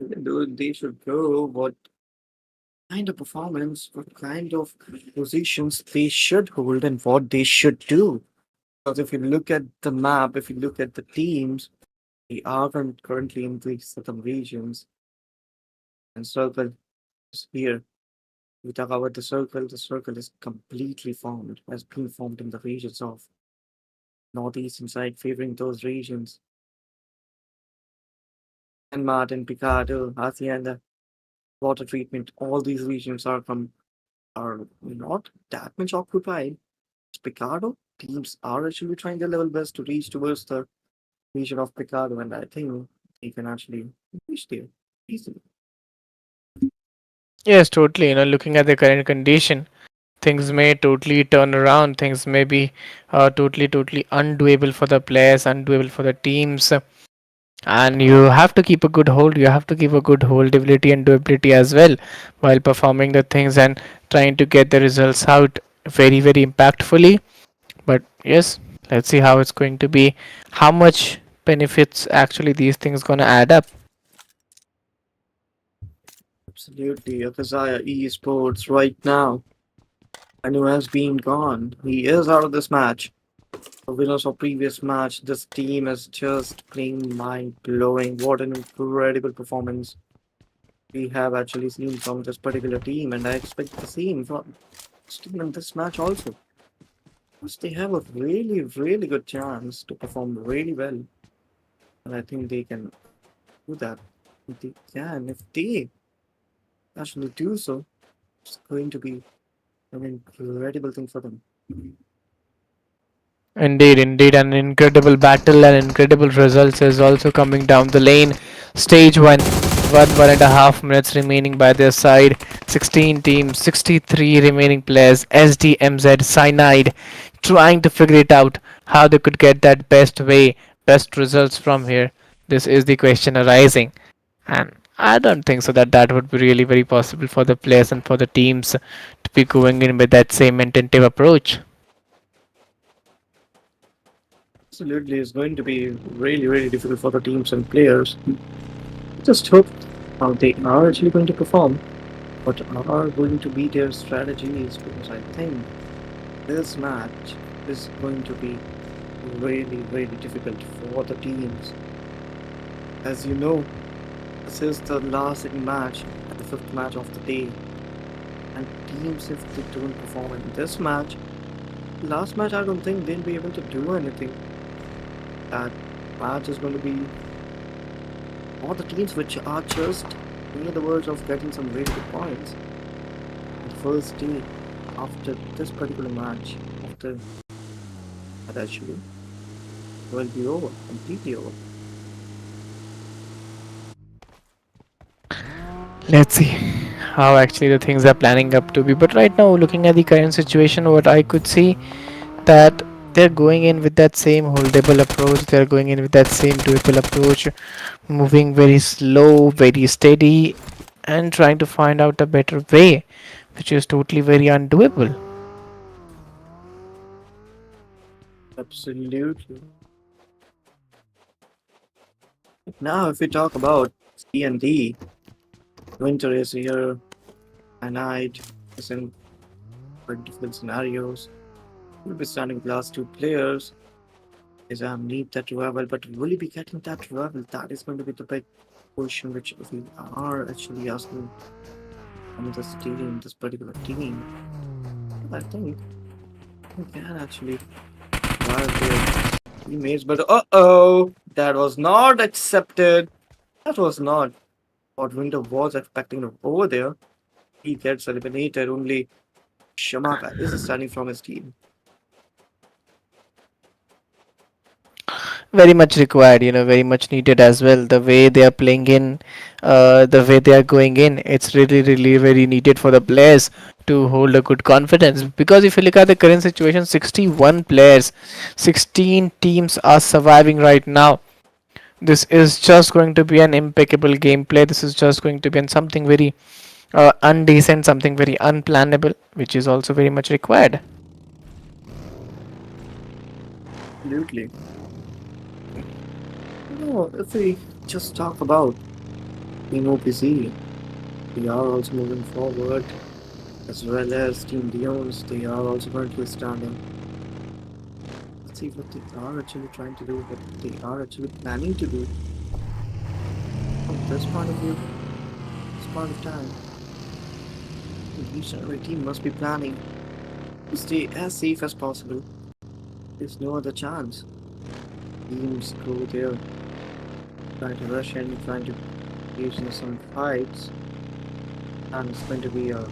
They should go what kind of performance, what kind of positions they should hold, and what they should do. Because if you look at the map, if you look at the teams, they are currently in these certain regions, and circle is here. We talk about the circle is completely formed, has been formed in the regions of northeastern side, favoring those regions. And Martin, Picardo, Hacienda, water treatment, all these regions are not that much occupied. Picardo teams are actually trying their level best to reach towards the region of Picardo, and I think they can actually reach there easily. Yes, totally. Looking at the current condition, things may totally turn around. Things may be totally, totally undoable for the players, undoable for the teams. And you have to keep a good hold, you have to keep a good holdability and doability as well while performing the things and trying to get the results out very, very impactfully. But yes, let's see how it's going to be, how much benefits actually these things gonna add up. Absolutely, Akazaya esports right now. And who has been gone. He is out of this match. The winners of previous match, this team is just playing mind blowing. What an incredible performance we have actually seen from this particular team, and I expect the same from this team in this match also. Because they have a really, really good chance to perform really well, and I think they can do that. If they can, if they actually do so, it's going to be an incredible thing for them. Indeed, indeed, an incredible battle and incredible results is also coming down the lane. Stage 1, 1.5 minutes remaining by their side. 16 teams, 63 remaining players. SDMZ Cyanide trying to figure it out how they could get that best way, best results from here. This is the question arising. And I don't think so that would be really very possible for the players and for the teams to be going in with that same intentive approach. Absolutely, it's going to be really, really difficult for the teams and players. Just hope how they are actually going to perform. What are going to be their strategies? Because I think this match is going to be really, really difficult for the teams. As you know, this is the last match, the fifth match of the day. And teams, if they don't perform in this match, last match, I don't think they'll be able to do anything. That match is going to be all the teams which are just near the verge of getting some really good points. The first day after this particular match, after that actually, will be over, completely over. Let's see how actually the things are planning up to be. But right now, looking at the current situation, what I could see that they're going in with that same holdable approach. They're going in with that same doable approach, moving very slow, very steady, and trying to find out a better way, which is totally very undoable. Absolutely. Now, if we talk about C&D, winter is here, and night is in for different scenarios. We'll be standing with last two players. Exam need that revival, but will he be getting that revival? That is going to be the big question which we are actually asking from this team, this particular team. I think we can actually revive their teammates, but that was not accepted. That was not what Winter was expecting over there. He gets eliminated. Only Shamaka is standing from his team. Very much required, very much needed as well. The way they are playing in, the way they are going in, it's really, really very needed for the players to hold a good confidence. Because if you look at the current situation, 61 players, 16 teams are surviving right now. This is just going to be an impeccable gameplay. This is just going to be something very undecent, something very unplannable, which is also very much required. Absolutely. No, if we just talk about Team OPC, we are also moving forward, as well as Team Leons, they are also currently standing. Let's see what they are actually trying to do, what they are actually planning to do. From this point of view, this point of time, each and every team must be planning to stay as safe as possible. There's no other chance. Teams go there, trying to rush in, trying to engage in some fights, and it's going to be a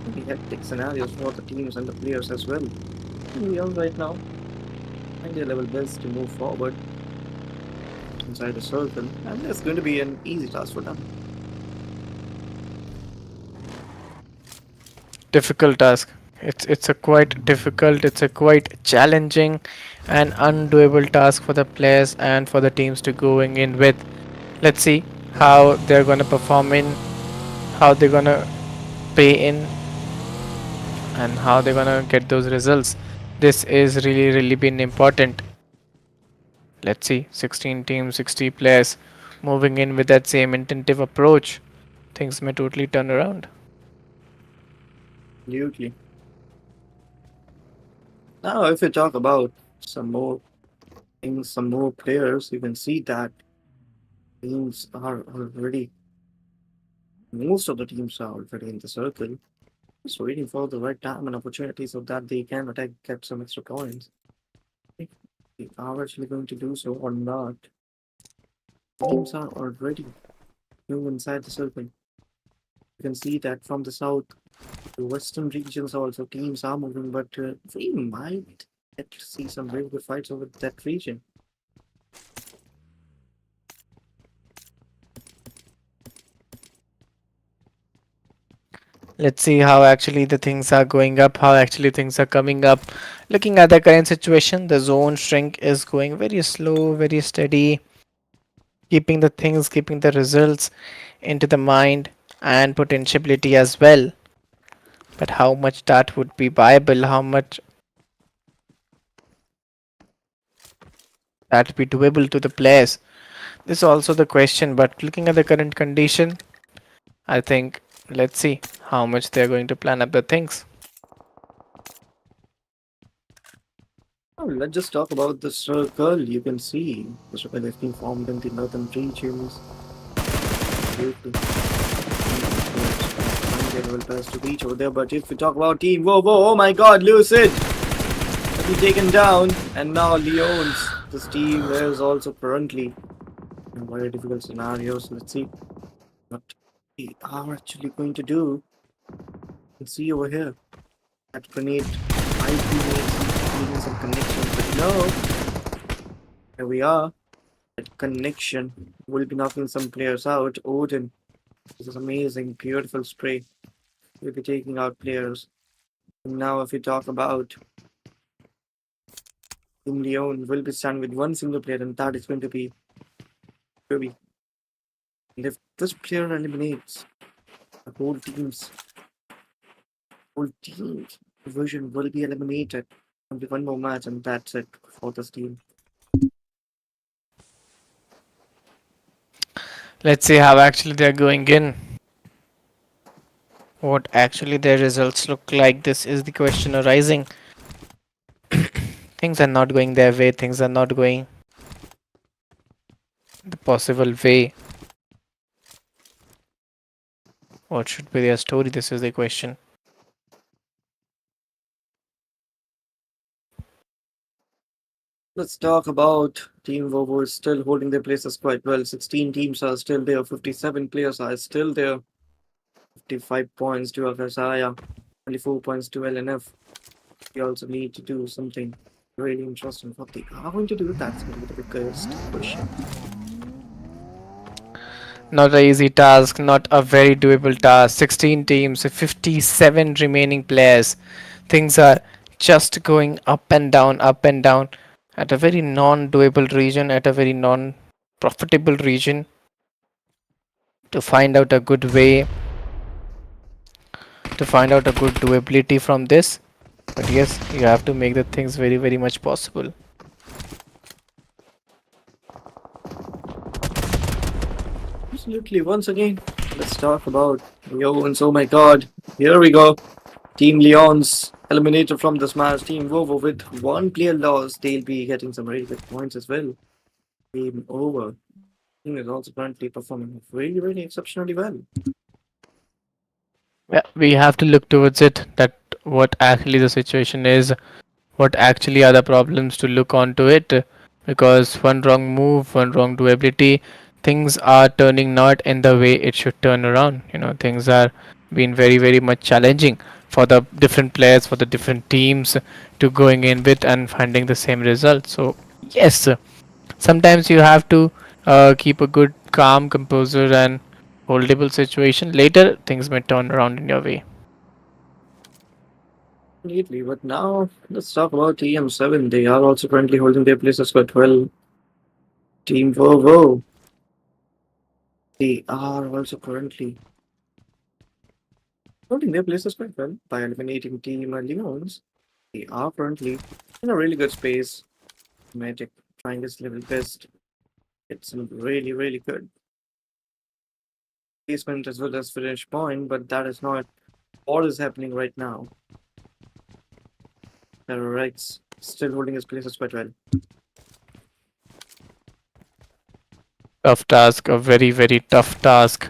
pretty hectic scenarios for the teams and the players as well. We are right now trying their level best to move forward inside the circle, and it's going to be an easy task for them. Difficult task. It's a quite difficult, it's a quite challenging and undoable task for the players and for the teams to going in with. Let's see how they're gonna perform in, how they're gonna pay in, and how they're gonna get those results. This is really, really been important. Let's see, 16 teams, 60 players moving in with that same intensive approach. Things may totally turn around. Absolutely. Now, if we talk about some more things, some more players, you can see that teams are already, most of the teams are already in the circle, just waiting for the right time and opportunity so that they can attack, get some extra points. If they are actually going to do so or not, teams are already moving inside the circle. You can see that from the south, the western regions also teams are moving, but we might get to see some very good fights over that region. Let's see how actually the things are going up, how actually things are coming up. Looking at the current situation, the zone shrink is going very slow, very steady, keeping the things, keeping the results into the mind and potentiality as well. But how much that would be viable, how much that would be doable to the players. This is also the question, but looking at the current condition, I think let's see how much they're going to plan up the things. Oh, let's just talk about the circle. You can see the circle has been formed in the northern regions. Absolutely. Trying their level best to reach over there, but if we talk about team, whoa, oh my god, Lucid! Be taken down, and now Leon's. This team is also currently in very difficult scenarios. Let's see what they are actually going to do. You can see over here that grenade might be making some connections, but no, here we are. That connection will be knocking some players out. Odin This is amazing, beautiful spray. We'll be taking out players. And now, if we talk about Team Leon, will be standing with one single player, and that is going to be Kirby. And if this player eliminates the whole team's division will be eliminated. Only one more match, and that's it for this team. Let's see how actually they're going in. What actually their results look like. This is the question arising. Things are not going their way. Things are not going the possible way. What should be their story? This is the question. Let's talk about Team Vovo is still holding their places quite well. 16 teams are still there, 57 players are still there, 55 points to FSIA, 24 points to LNF. We also need to do something really interesting. What they are going to do, that's going to be the biggest question. Not an easy task, not a very doable task. 16 teams, 57 remaining players. Things are just going up and down at a very non doable region, at a very non profitable region. To find out a good way, to find out a good doability from this. But yes, you have to make the things very, very much possible. Absolutely. Once again, let's talk about Leons. Oh my god. Here we go. Team Leons eliminated from this match. Team Vovo with one player loss. They'll be getting some really good points as well. Game over. Team is also currently performing really, really exceptionally well. Yeah, we have to look towards it, that what actually the situation is, what actually are the problems, to look onto it, because one wrong move, one wrong doability, things are turning not in the way it should turn around. Things are being very, very much challenging for the different players, for the different teams to going in with and finding the same result. So yes, sometimes you have to keep a good calm composure and holdable situation. Later things may turn around in your way. Neatly, but now let's talk about TM7. They are also currently holding their places quite well. Team Vovo. They are also currently holding their places quite well by eliminating Team Leons. They are currently in a really good space. Magic trying his level best. It's really, really good placement as well as finish point, but that is not all is happening right now. Alright, still holding his places quite well. Tough task, a very, very tough task.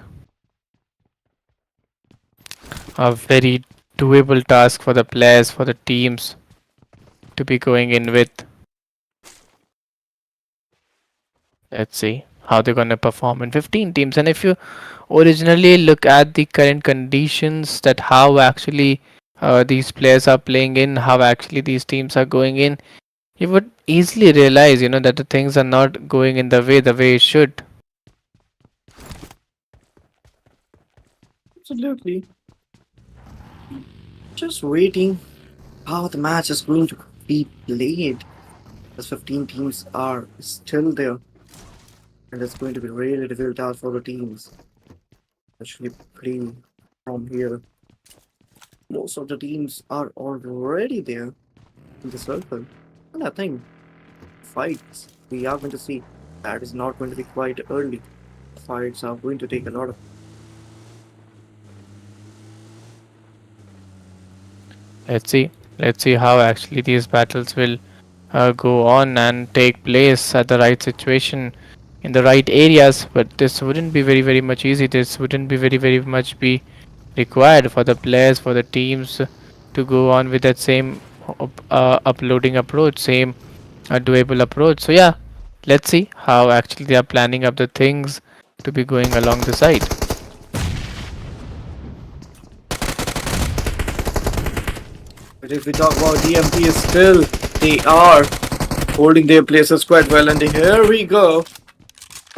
A very doable task for the players, for the teams to be going in with. Let's see how they're going to perform in 15 teams. And if you originally look at the current conditions, that how actually these players are playing in, how actually these teams are going in, you would easily realize, that the things are not going in the way it should. Absolutely. Just waiting how the match is going to be played. As 15 teams are still there. And it's going to be really difficult task for the teams. Actually playing from here. Most of the teams are already there in the circle. And I think fights we are going to see that is not going to be quite early. Fights are going to take a lot of Let's see how actually these battles will go on and take place at the right situation in the right areas. But this wouldn't be very, very much easy. This wouldn't be very, very much be required for the players, for the teams to go on with that same uploading approach, same doable approach. So yeah, let's see how actually they are planning up the things to be going along the side. But if we talk about DMP, they are holding their places quite well. And here we go.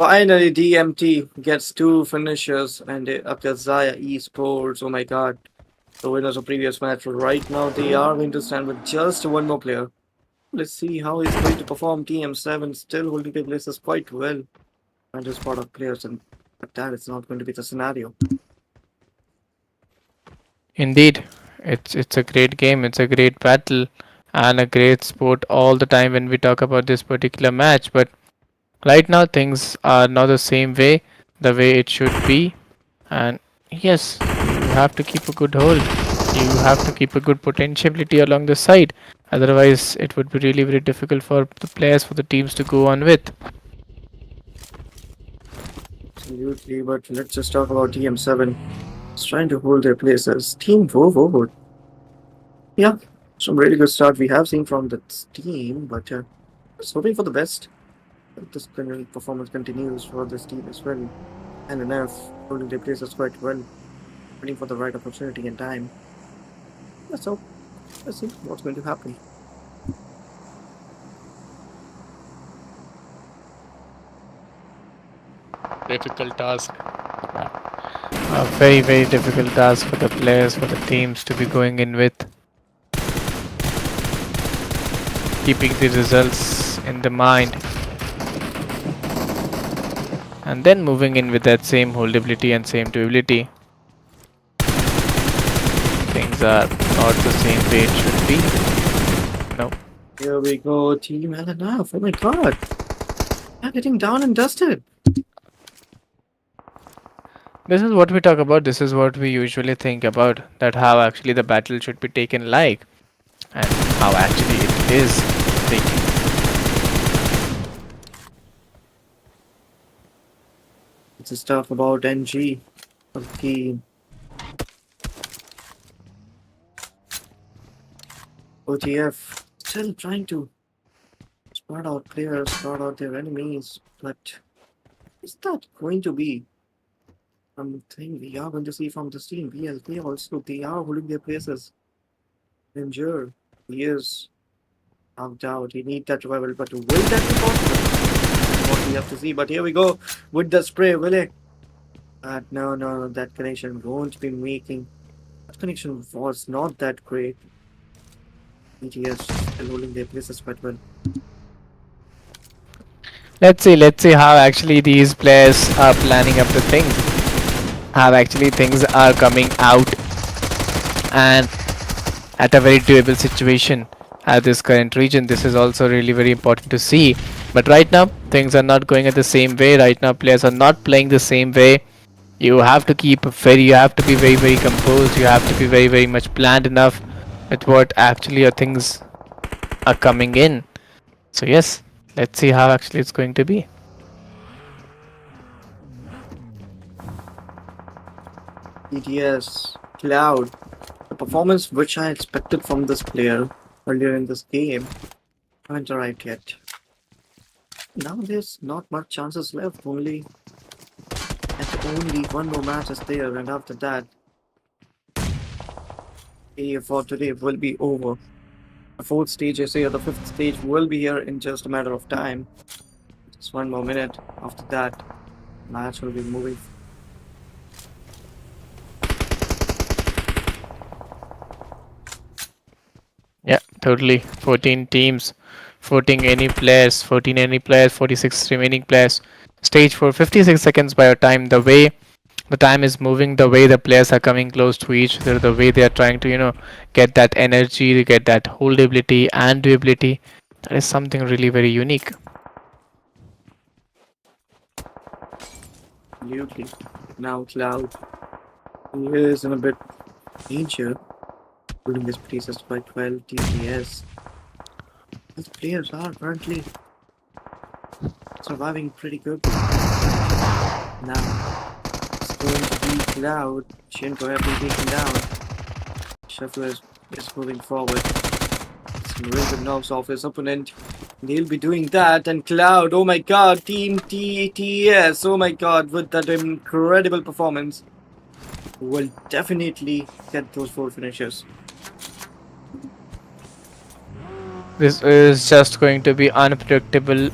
Finally, DMT gets two finishers and Akazaya Esports. Oh my god. The winners of previous match right now they are going to stand with just one more player. Let's see how he's going to perform. TM7 still holding the places quite well. And his spot of players and but that is not going to be the scenario. Indeed, it's a great game. It's a great battle and a great sport all the time when we talk about this particular match. But right now things are not the same way, the way it should be. And yes, you have to keep a good hold. You have to keep a good potentiality along the side. Otherwise, it would be really very difficult for the players, for the teams to go on with. Absolutely, but let's just talk about TM7. It's trying to hold their places. Team Vovo. Yeah, some really good start we have seen from the team, but just hoping for the best. If this performance continues for this team as well. NNF holding their places quite well, waiting for the right opportunity and time. Let's hope. Let's see what's going to happen. Difficult task. A very, very difficult task for the players, for the teams to be going in with. Keeping the results in the mind. And then moving in with that same holdability and same durability. Things are not the same way it should be. No. Here we go, Team NNF. Oh my god. They're getting down and dusted. This is what we talk about. This is what we usually think about. That how actually the battle should be taken like. And how actually it is taken. It's stuff about NG. Okay. OTF still trying to spot out players, spot out their enemies, but is that going to be something we are going to see from this team? BLK also, they are holding their places. Erangel, he is knocked out. He needs that revival, but will that be possible? What we have to see. But here we go with the spray, will it? No, that connection won't be making. That connection was not that great. ETS still holding their places quite well. Let's see how actually these players are planning up the things. How actually things are coming out and at a very doable situation at this current region. This is also really very important to see. But right now things are not going at the same way. Right now players are not playing the same way. You have to keep you have to be very very composed. You have to be very very much planned enough with what actually your things are coming in. So yes, let's see how actually it's going to be. ETS, Cloud, the performance which I expected from this player earlier in this game haven't arrived yet. Now there's not much chances left, only one more match is there, and after that, for today will be over. The fourth stage is here, the fifth stage will be here in just a matter of time. Just one more minute. After that, match will be moving. Yeah, totally. 14 teams, 14 any players, 46 remaining players. Stage for 56 seconds by your time. The way the time is moving, the way the players are coming close to each other, the way they are trying to, get that energy, get that holdability and durability. That is something really very unique. Absolutely. Now Cloud, he is in a bit danger. Holding his places quite well. TTS. These players are currently surviving pretty good. Now it's going to be Cloud. Shinko have been taken down. Shuffler is moving forward. Some really good knocks off his opponent. They'll be doing that, and Cloud, oh my god, Team TTS, oh my god, with that incredible performance, will definitely get those 4 finishes. This is just going to be unpredictable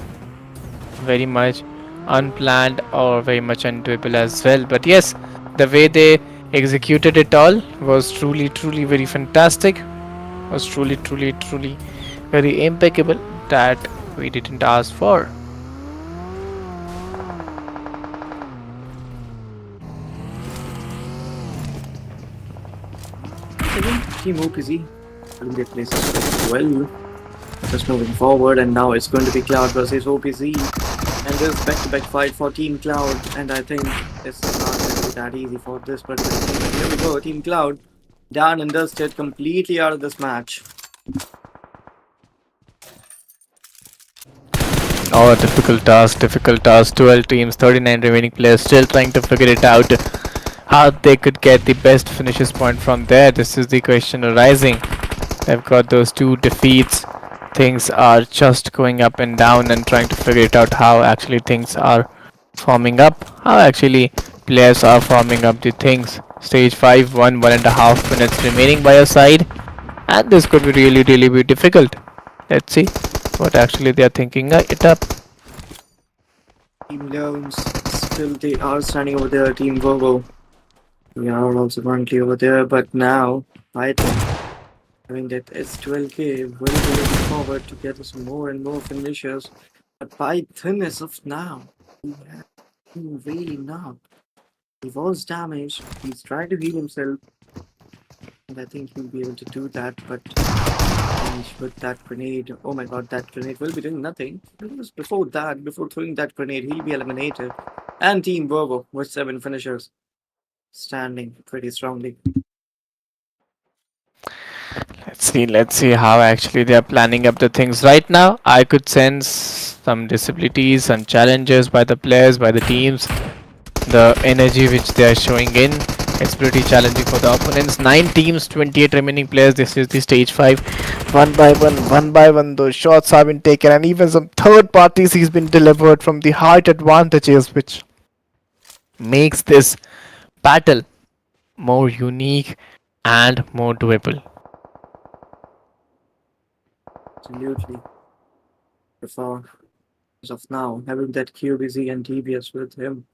very much. unplanned or very much undoable as well. But yes, the way they executed it all was truly, truly very fantastic. Was truly, truly, truly very impeccable that we didn't ask for. Once again, Team OPZ will get places well. Just moving forward, and now it's going to be Cloud versus OPZ. And this back-to-back fight for Team Cloud, and I think this is not going to be that easy for this particular team. But here we go, Team Cloud, done and dusted, completely out of this match. Oh, difficult task, difficult task. 12 teams, 39 remaining players still trying to figure it out. How they could get the best finishes point from there. This is the question arising. They've got those two defeats. Things are just going up and down and trying to figure it out how actually things are forming up. How actually players are forming up the things. Stage 5, 1.5 minutes remaining by your side. And this could be really, really be difficult. Let's see what actually they are thinking it up. Team Leons, still they are standing over there, Team Virgo. We are also currently over there, but now, I think, having that S12K will be looking forward to get us more and more finishes. But Python, as of now, he has been really not. He was damaged, he's trying to heal himself, and I think he'll be able to do that, but with that grenade, oh my god, that grenade will be doing nothing. Because before that, before throwing that grenade, he'll be eliminated. And Team Virgo with 7 finishers, standing pretty strongly. Let's see how actually they are planning up the things right now. I could sense some disabilities, some challenges by the players, by the teams. The energy which they are showing in, it's pretty challenging for the opponents. 9 teams, 28 remaining players. This is the stage 5. One by one, those shots have been taken, and even some third parties he's been delivered from the height advantages, which makes this battle more unique and more doable. Absolutely. So far, as of now, having that QBZ and DBS with him.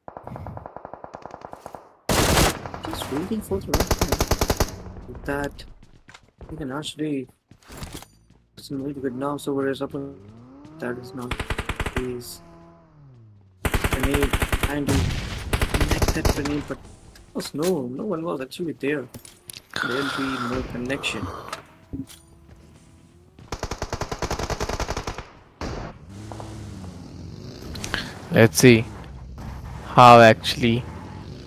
Just waiting for the right time. With that, he can actually do some really good knobs over his opponent. That is not his grenade trying to connect that grenade, but no one was actually there. There'll be no connection. Let's see how actually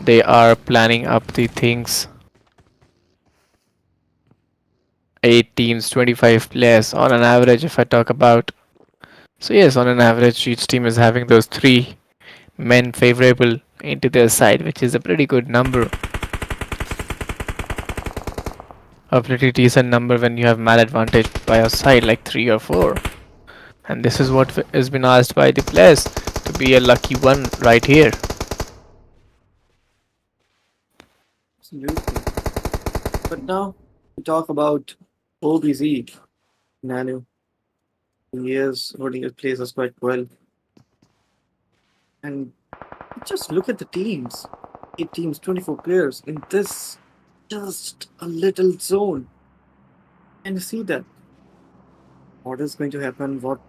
they are planning up the things. 8 teams, 25 players on an average if I talk about. So yes, on an average each team is having those 3 men favorable into their side, which is a pretty good number. A pretty decent number when you have man advantage by your side like 3 or 4. And this is what has been asked by the players to be a lucky one right here. Absolutely. But now we talk about OBZ. Nanu. He plays us quite well. And just look at the teams. 8 teams, 24 players in this just a little zone. And you see that. What is going to happen? What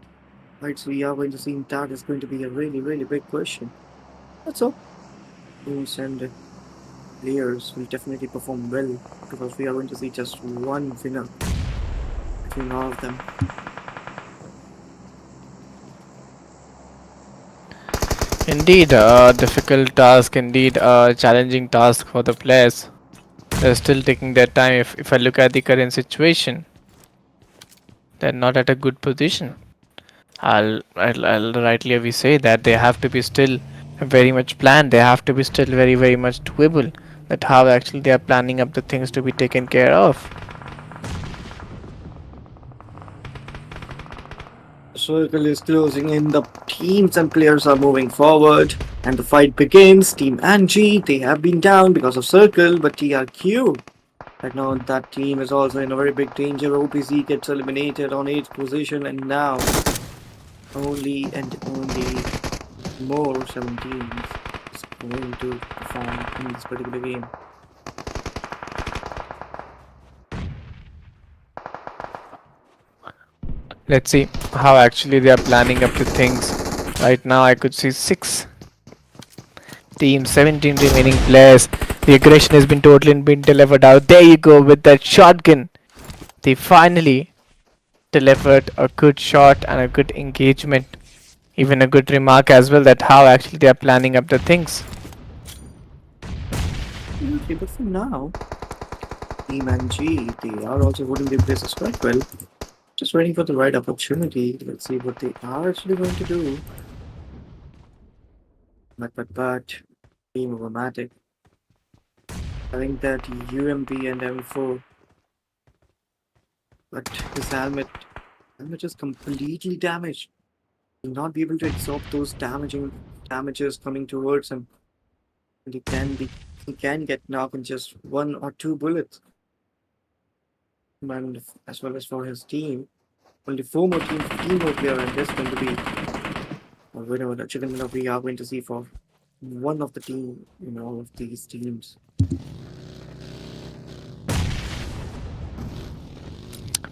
fights we are going to see? That is going to be a really, really big question. That's all. Teams and players will definitely perform well because we are going to see just one winner between all of them. Indeed, a difficult task, indeed a challenging task for the players. They're still taking their time. If I look at the current situation, they're not at a good position. I'll rightly we say that they have to be still very much planned. They have to be still very, very much doable. That how actually they are planning up the things to be taken care of. The circle is closing in, the teams and players are moving forward, and the fight begins. Team Angie, they have been down because of circle, but TRQ, right now that team is also in a very big danger. OPZ gets eliminated on 8th position, and now only more 17s is going to perform in this particular game. Let's see how actually they are planning up the things. Right now, I could see 6 teams, 17 remaining players. The aggression has been totally been delivered out. There you go with that shotgun. They finally delivered a good shot and a good engagement. Even a good remark as well that how actually they are planning up the things. Okay, but for now, Team and G, they are also holding their places quite well. Just waiting for the right opportunity. Let's see what they are actually going to do. But, Team of Matic. Having that UMP and M4, but his helmet is completely damaged. He'll not be able to absorb those damages coming towards him. And he can get knocked in just 1 or 2 bullets. And as well as for his team, only 15 more players, and there's going to be a winner with a chicken dinner we are going to see for one of the team in all of these teams.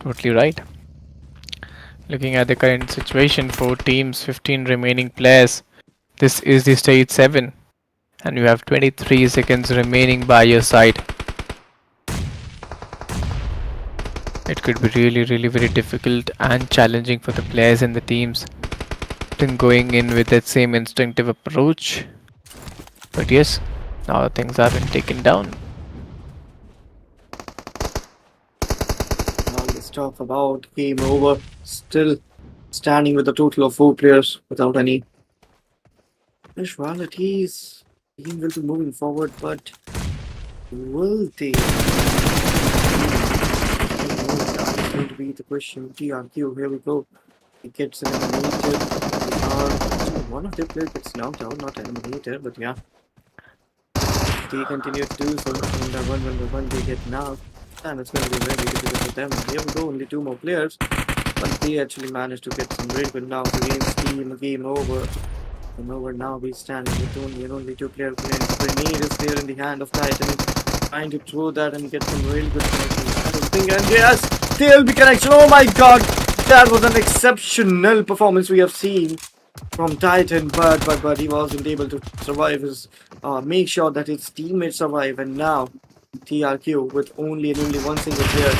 Totally right. Looking at the current situation, 4 teams, 15 remaining players. This is the stage 7, and you have 23 seconds remaining by your side. It could be really very difficult and challenging for the players and the teams than going in with that same instinctive approach. But yes, now things have been taken down. Now let's talk about game over. Still standing with a total of 4 players without any casualties. Team will be moving forward, but will they? That's going to be the question. TRQ, here we go. It gets eliminated. One of their players gets knocked out, not eliminated, but yeah. They continue to do so. When one they get knocked, and it's going to be very difficult for them. Here we go, only 2 more players, but they actually managed to get some really good knocks against team. Game over. And over now, we stand with only 2 players. Grenade is there in the hand of Titan, trying to throw that and get some really good connections. I don't think, and yes, there'll be connection. Oh my god, that was an exceptional performance we have seen from Titan, but he wasn't able to survive his make sure that his teammates survive, and now TRQ with only one single player,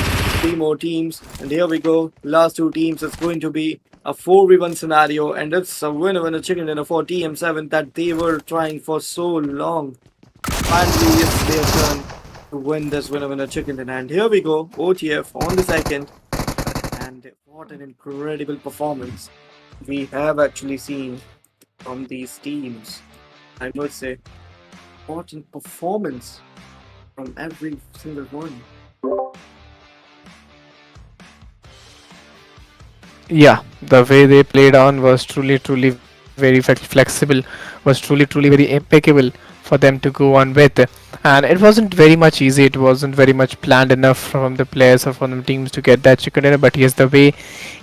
3 more teams, and here we go, last 2 teams. It's going to be a 4v1 scenario, and it's a winner chicken dinner for TM7 that they were trying for so long. Finally, it's their turn to win this winner chicken dinner, and here we go, OTF on the second, and what an incredible performance we have actually seen from these teams. I must say, important performance from every single one. Yeah, the way they played on was truly very flexible, was truly very impeccable for them to go on with. And it wasn't very much easy, it wasn't very much planned enough from the players or from the teams to get that chicken dinner. But yes, the way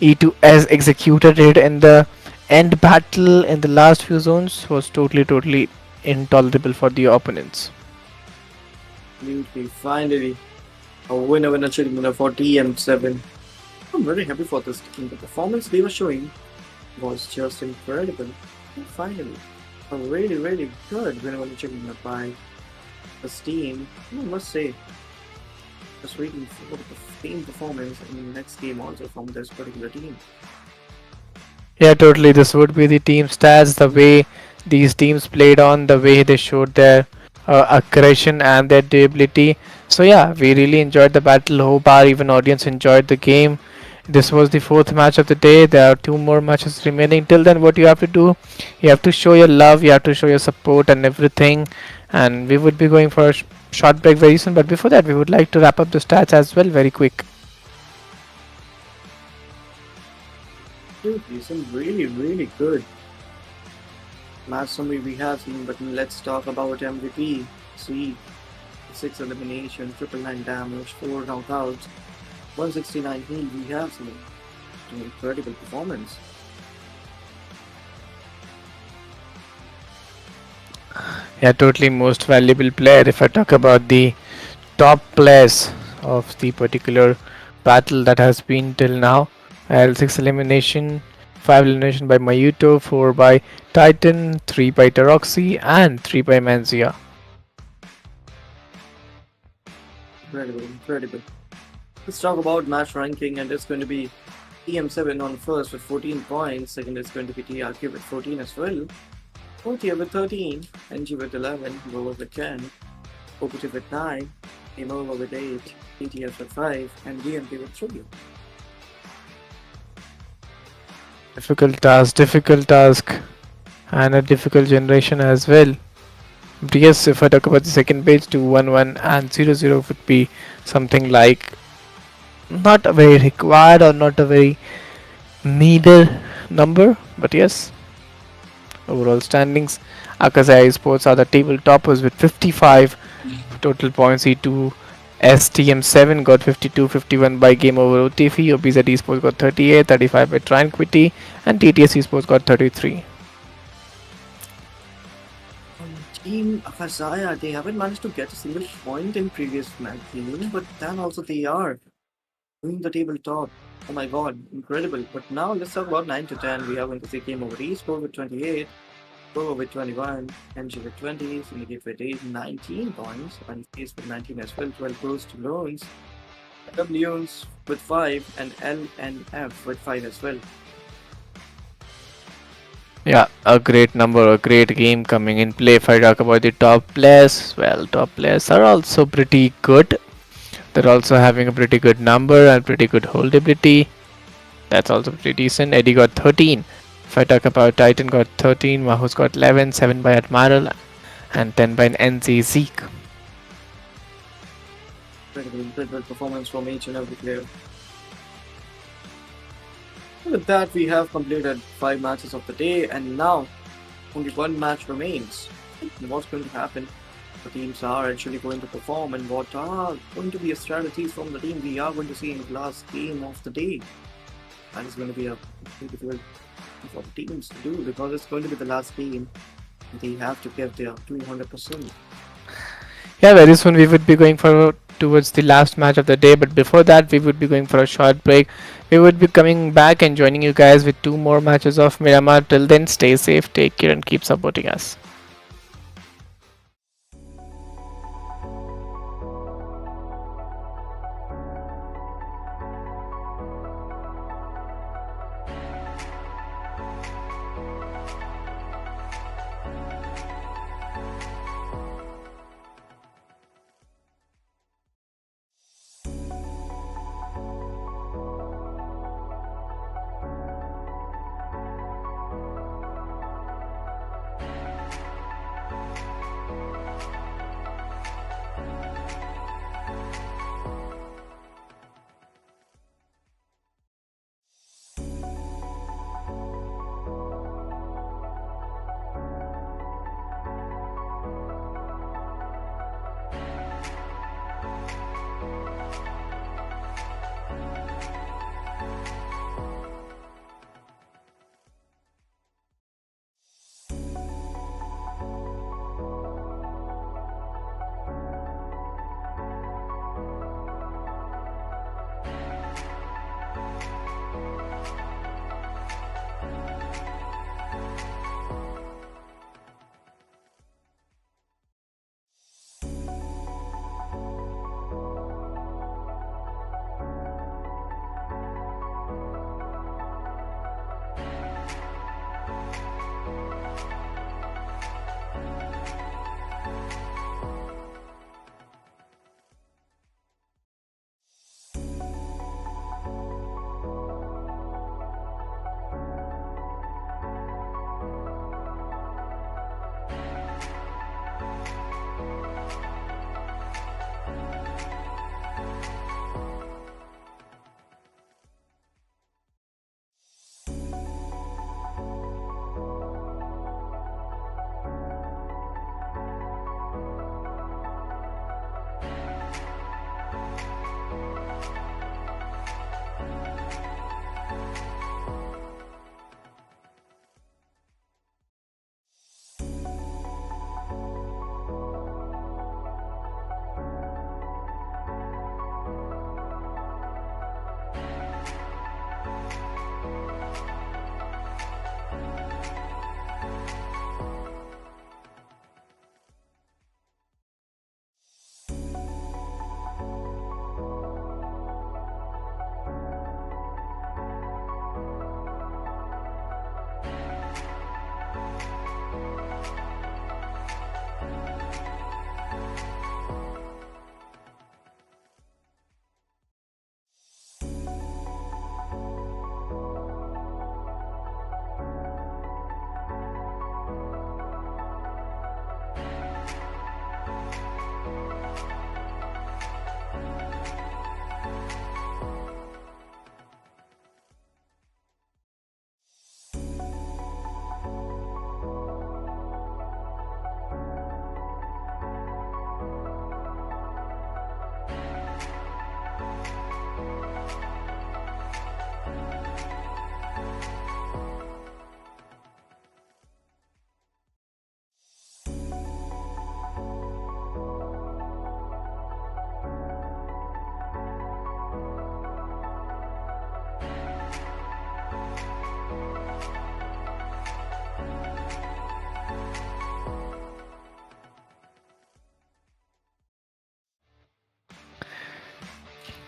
E2 has executed it in the end battle in the last few zones was totally intolerable for the opponents. Finally, a winner chicken dinner for TM7. I'm very happy for this team. The performance they were showing was just incredible. And finally, a really good winner chicken dinner by this team. I must say, just waiting for the same performance in the next game also from this particular team. Yeah, totally. This would be the team stats, the way these teams played on, the way they showed their aggression and their durability. So yeah, we really enjoyed the battle. Hope our even audience enjoyed the game. This was the 4th match of the day. There are 2 more matches remaining. Till then, what you have to do, you have to show your love, you have to show your support and everything. And we would be going for a short break very soon. But before that, we would like to wrap up the stats as well very quick. Dude, some really good match summary we have seen, but let's talk about MVP. See, 6 elimination, 999 damage, 4 knockouts, 169 heal. We have seen an incredible performance. Yeah, totally most valuable player. If I talk about the top players of the particular battle that has been till now, L6 elimination, 5 elimination by Mayuto, 4 by Titan, 3 by Taroxy, and 3 by Manzia. Incredible, incredible. Let's talk about match ranking, and it's going to be TM7 on first with 14 points. Second is going to be TRQ with 14 as well. OTA with 13, NG with 11, Rover with 10, OPT with 9, Game Over with 8, TTF with 5, and DMP with 3. Difficult task, and a difficult generation as well. But yes, if I talk about the second page, 211 and 00 would be something like not a very required or not a very needed number, but yes, overall standings. Akazai Sports are the table toppers with 55 total points. E2 STM7 got 52, 51 by Game Over OTF. OBZ Esports got 38, 35 by Tranquility, and TTS Esports got 33. Team Akazaya, they haven't managed to get a single point in previous match game, but then also they are doing the tabletop. Oh my god, incredible. But now let's talk about 9 to 10. We are going to see Game Over Esports with 28, Pro with 21, MG with 20, Syndicate with 8, 19 points, and Face with 19 as well, 12 goes to Loans, W's with 5, and LNF with 5 as well. Yeah, a great number, a great game coming in play. If I talk about the top players, well, top players are also pretty good. They're also having a pretty good number and pretty good holdability. That's also pretty decent. Eddie got 13. If I talk about Titan got 13, Mahus got 11, 7 by Admiral, and 10 by NC Zeke. Incredible, incredible performance from each and every player. With that, we have completed 5 matches of the day, and now only one match remains. What's going to happen? The teams are actually going to perform, and what are going to be strategies from the team we are going to see in the last game of the day. That is going to be a difficult for the teams to do because it's going to be the last game. They have to give their 200%. Yeah, very soon we would be going for towards the last match of the day, but before that we would be going for a short break. We would be coming back and joining you guys with 2 more matches of Miramar. Till then, stay safe, take care, and keep supporting us.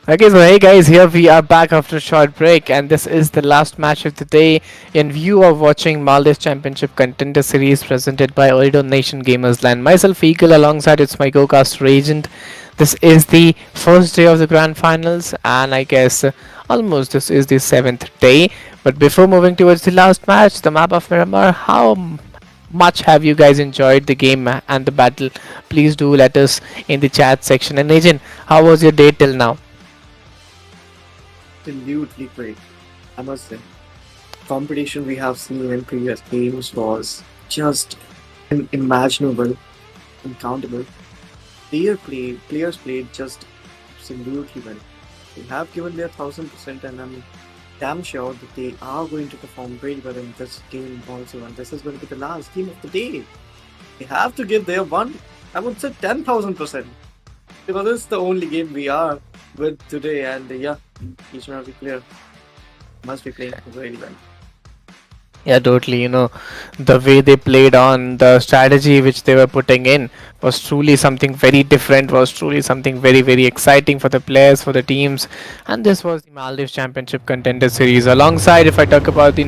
Okay, so hey guys, here we are back after a short break, and this is the last match of the day. In view of watching Maldives Championship Contender Series presented by Ooredoo Nation Gamers Land, myself Eagle alongside it's my co-caster Agent. This is the first day of the grand finals, and I guess almost this is the seventh day. But before moving towards the last match, the map of Miramar, how much have you guys enjoyed the game and the battle? Please do let us in the chat section. And Agent, how was your day till now? Absolutely great. I must say, competition we have seen in previous games was just unimaginable, uncountable. Players played just absolutely well. They have given their 1000%, and I'm damn sure that they are going to perform very well in this game also. And this is going to be the last game of the day. They have to give their one, I would say 10,000%, because it's the only game we are with today. And yeah, each and every player must be playing very well. Yeah, totally. The way they played on the strategy which they were putting in was truly something very different, was truly something very, very exciting for the players, for the teams. And this was the Maldives Championship Contender Series. Alongside, if I talk about the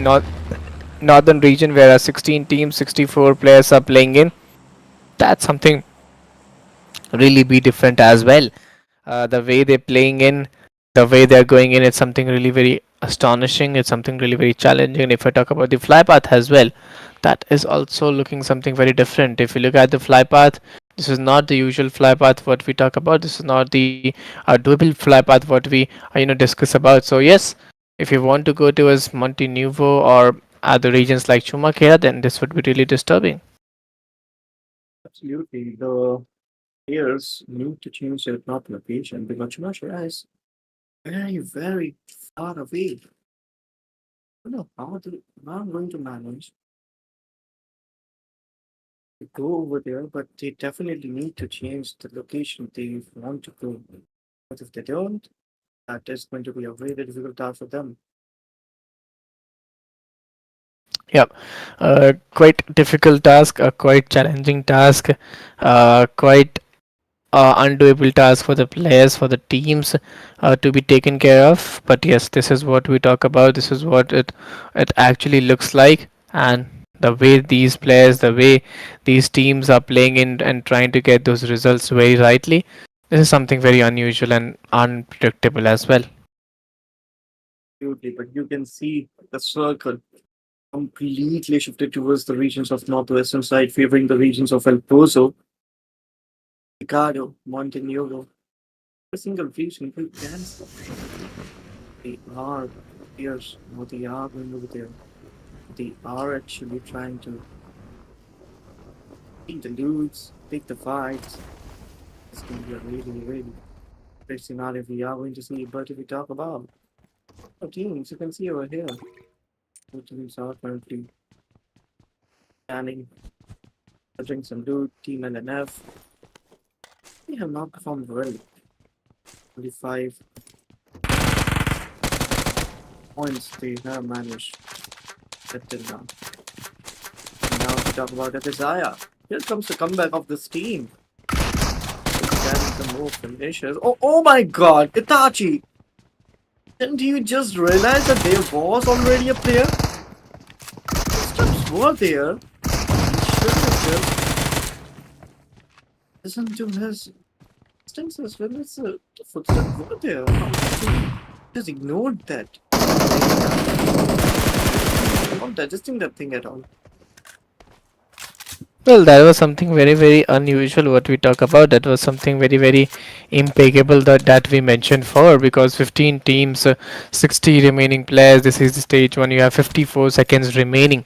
northern region, where 16 teams, 64 players are playing in, that's something really be different as well. The way they're playing in, the way they're going in, it's something really very astonishing. It's something really very challenging. And if I talk about the fly path as well, that is also looking something very different. If you look at the fly path, this is not the usual fly path what we talk about. This is not the doable fly path what we discuss about. So yes, if you want to go towards Monte Nuevo or other regions like Chumakera, then this would be really disturbing. Absolutely. The players need to change their crop location because Chumashira is very, very far away. I don't know how I'm going to manage to go over there, but they definitely need to change the location they want to go. But if they don't, that is going to be a very difficult task for them. Yep, quite difficult task, a quite challenging task, quite undoable task for the players, for the teams to be taken care of. But yes, this is what we talk about. This is what it actually looks like, and the way these players, the way these teams are playing in and trying to get those results very rightly. This is something very unusual and unpredictable as well. Absolutely, but you can see the circle completely shifted towards the regions of northwestern side, favoring the regions of El Pozo, Ricardo, Montenegro. Every single region will cancel. They are fierce. What they are going over there. They are actually trying to take the loots, take the fights. It's going to be a really, really great scenario we are going to see. But if we talk about our teams, you can see over here, the teams are currently planning, judging some loot, Team LNF. They have not performed well. 25 points they have managed up till now. Now to talk about the desire. Here comes the comeback of this team. Getting some more finishes. Oh my god, Itachi! Didn't you just realize that there was already a player? Footsteps were there. He should have just listened to his instincts as well as the footsteps were there. How could he just ignored that? I'm not digesting that thing at all. Well, that was something very, very unusual what we talk about. That was something very, very impeccable that we mentioned for, because 15 teams, 60 remaining players. This is the stage one. You have 54 seconds remaining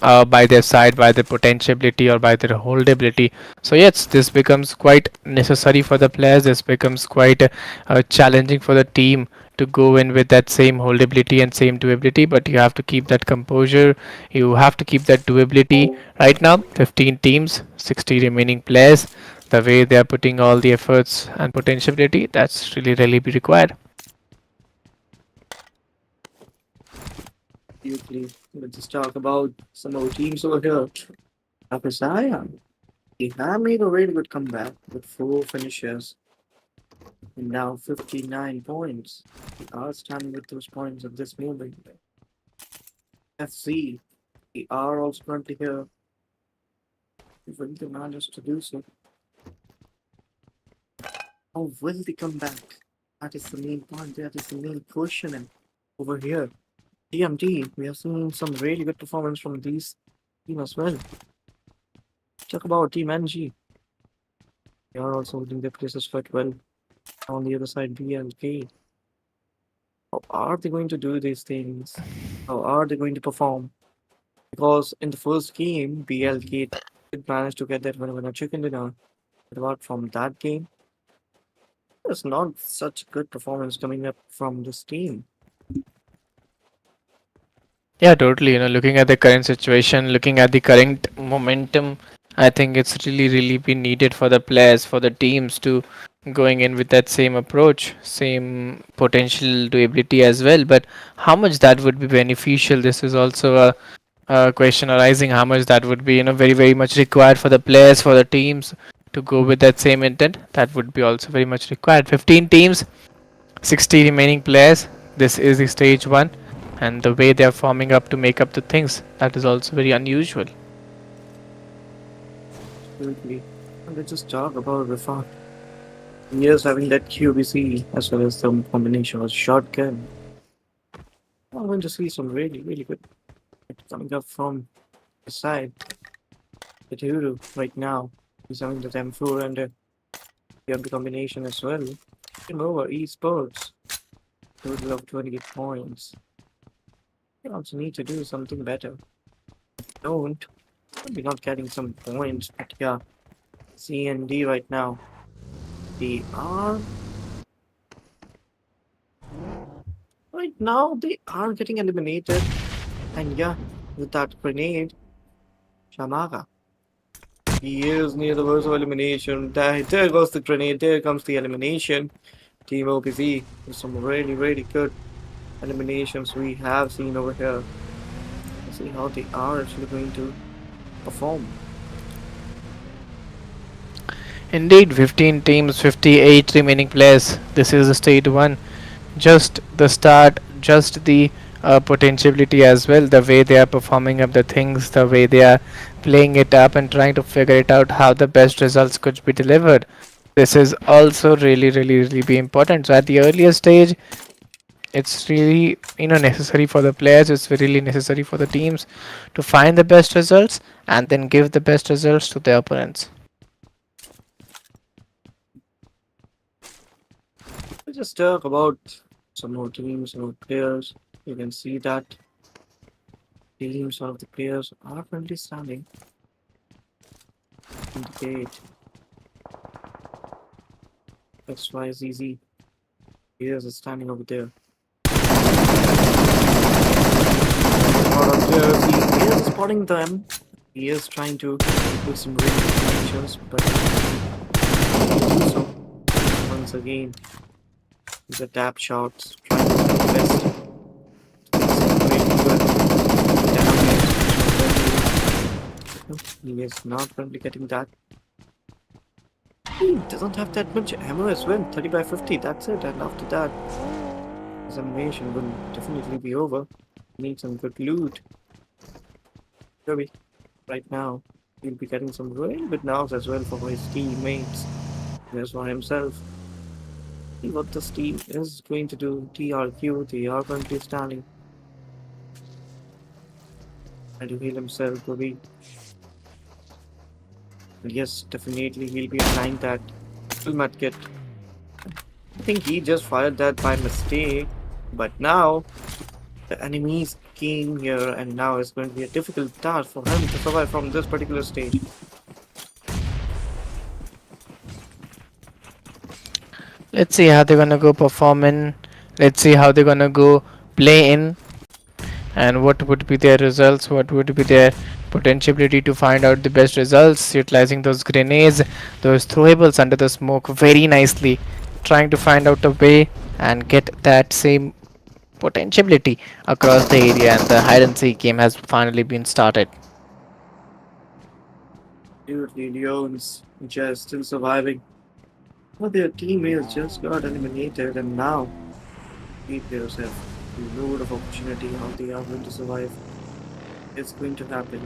by their side, by their potentiality or by their holdability. So yes, this becomes quite necessary for the players. This becomes quite challenging for the team to go in with that same holdability and same doability. But you have to keep that composure. You have to keep that doability. Right now, 15 teams, 60 remaining players. The way they are putting all the efforts and potentiality, that's really be required. Quickly, let's just talk about some of the teams over here. After Zion, he have made a really good comeback with 4 finishes. And now 59 points. We are standing with those points at this moment. FC, we are also currently here. Will they manage to do so? How will they come back? That is the main point. That is the main question. And over here, TMT, we have seen some really good performance from these team as well. Talk about Team NG. They are also holding their places quite well. On the other side, BLK. How are they going to do these things? How are they going to perform? Because in the first game, BLK did manage to get that winner chicken dinner. But apart from that game, there's not such good performance coming up from this team. Yeah, totally. Looking at the current situation, looking at the current momentum, I think it's really been needed for the players, for the teams to going in with that same approach, same potential to ability as well. But how much that would be beneficial? This is also a question arising. How much that would be, very much required for the players, for the teams to go with that same intent. That would be also very much required. 15 teams, 60 remaining players. This is the stage one, and the way they are forming up to make up the things, that is also very unusual. Absolutely. And let's just talk about Rifat. He is having that QBC as well as some combination of shotgun. I'm going to see some really good coming up from the side. The Ooredoo right now. He's having the M4 and the combination as well. Game over esports. Total of 28 points. You also need to do something better. Don't. We're not getting some points, but yeah. C and D right now. They are right now they are getting eliminated. And yeah, with that grenade, Shamara. He is near the verge of elimination. There goes the grenade. There comes the elimination. Team OPZ with some really good eliminations we have seen over here. Let's see how they are actually going to perform. Indeed, 15 teams, 58 remaining players. This is the stage one. Just the start, just the potentiality as well. The way they are performing up the things, the way they are playing it up and trying to figure it out how the best results could be delivered. This is also really be important. So at the earlier stage, it's really necessary for the players. It's really necessary for the teams to find the best results and then give the best results to their opponents. Let's just talk about some more teams, some more players. You can see that teams of the players are currently standing in the gate. XYZZ. Players are standing over there. Out of players, he is spotting them. He is trying to do some really connections, but do so once again. The tap shots, trying to do the best. Really good damage. He is not currently getting that. He doesn't have that much ammo as well. 30 by 50, that's it. And after that, his animation will definitely be over. Need some good loot. Kirby, right now, he'll be getting some really good knocks as well for his teammates. As for himself. See what this team is going to do. TRQ, they are currently standing. Trying to heal himself, Kirby. And yes, definitely he'll be applying that full med kit. I think he just fired that by mistake. But now, the enemies came here and now it's going to be a difficult task for him to survive from this particular stage. Let's see how they're gonna go perform in. Let's see how they're gonna go play in, and what would be their results. What would be their potentiality to find out the best results, utilizing those grenades, those throwables under the smoke very nicely, trying to find out a way and get that same potentiality across the area. And the hide and seek game has finally been started. Dude, the Leons just still surviving. But their teammates just got eliminated, and now three players have a load of opportunity. How they are going to survive? It's going to happen.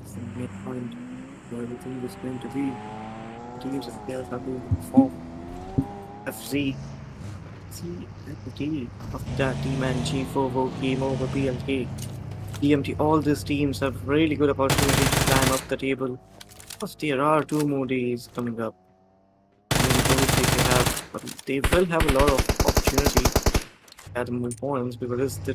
It's the main point where everything is going to be. Teams and players are going to perform. FC, CMT. After that, Team and G4 came over PLK. DMT, all these teams have really good opportunity to climb up the table. Plus, there are two more days coming up. Many goals they have, but they will have a lot of opportunity at the moment points because it's the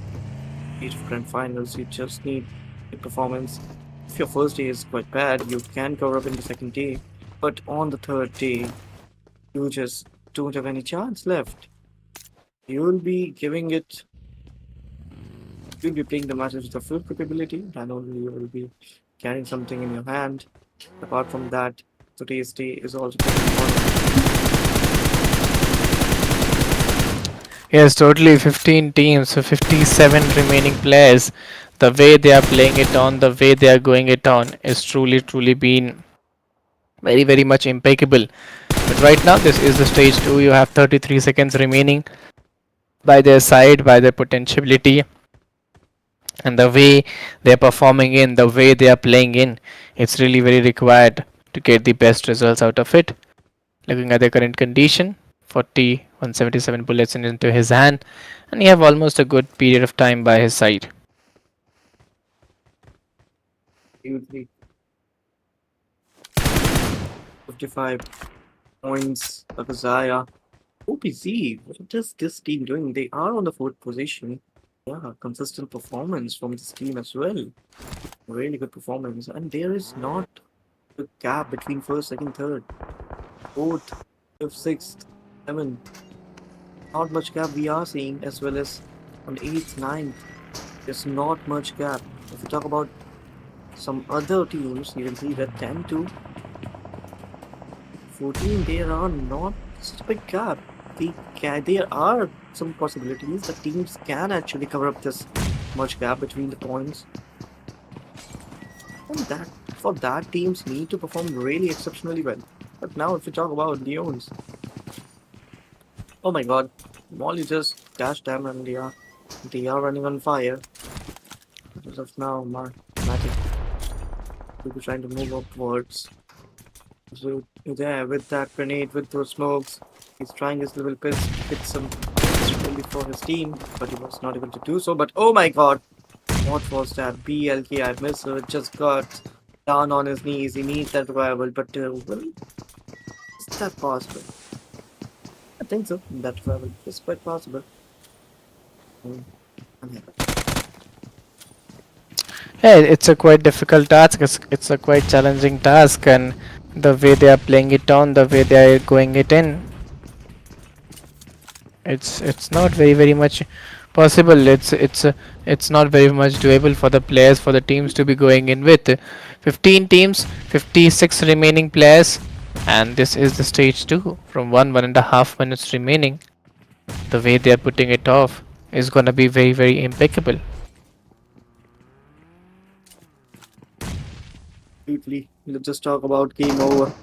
stage of grand finals. You just need a performance. If your first day is quite bad, you can cover up in the second day, but on the third day, you just don't have any chance left. You'll be giving it. You'll be playing the matches with the full capability, and only you will be carrying something in your hand. Apart from that, today's day is also pretty important. Yes, totally 15 teams, so 57 remaining players. The way they are playing it on, the way they are going it on is truly been very much impeccable. But right now, this is the stage 2. You have 33 seconds remaining by their side, by their potentiality, and the way they are performing in, the way they are playing in. It's really very required to get the best results out of it. Looking at the current condition, 40, 177 bullets into his hand, and he have almost a good period of time by his side. Usually 55 points, Akazaya. OPC, what is this team doing? They are on the fourth position. Yeah, consistent performance from this team as well. Really good performance. And there is not a gap between first, second, third, fourth, fifth, sixth, seventh. Not much gap we are seeing, as well as on eighth, ninth. There's not much gap. If we talk about some other teams, you can see that 10 to 14, there are not such a big gap. There are some possibilities that teams can actually cover up this much gap between the points. And for that, teams need to perform really exceptionally well. But now, if we talk about Leons, oh my God, Molly just dashed them and they are running on fire. As of now, Magic will be trying to move upwards. So there, with that grenade, with those smokes, he's trying his level best to get some really for his team, but he was not able to do so. But oh my God, what was that? BLK, I missed it. Just got down on his knees. He needs that revival, but is that possible? I think so. That revival is quite possible. I'm happy. Yeah, it's a quite difficult task. It's a quite challenging task, and the way they are playing it on, the way they are going it in, it's not very much possible. It's not very much doable for the players, for the teams to be going in with 15 teams, 56 remaining players, and this is the stage 2 from 1.5 minutes remaining. The way they are putting it off is gonna be very impeccable. Briefly, let's just talk about game over.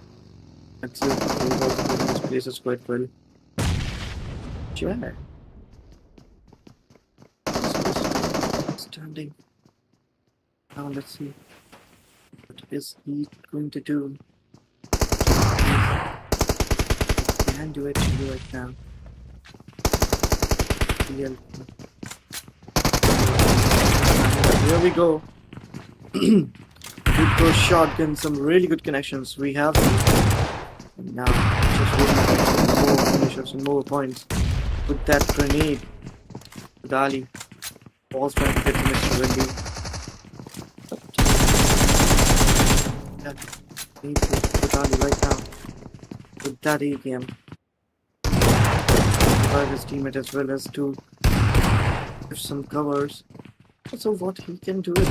Axel is also putting his places quite well. Jack. Standing. Now let's see. What is he going to do? He can do it right now. Here we go. With those shotguns, some really good connections. We have them. And now, just waiting for some more finishers and more points. With that grenade, Dali was trying to get to Mr. Wendy. That grenade to Dali right now. With that AKM. Revive his teammate as well as to give some covers. So what he can do it.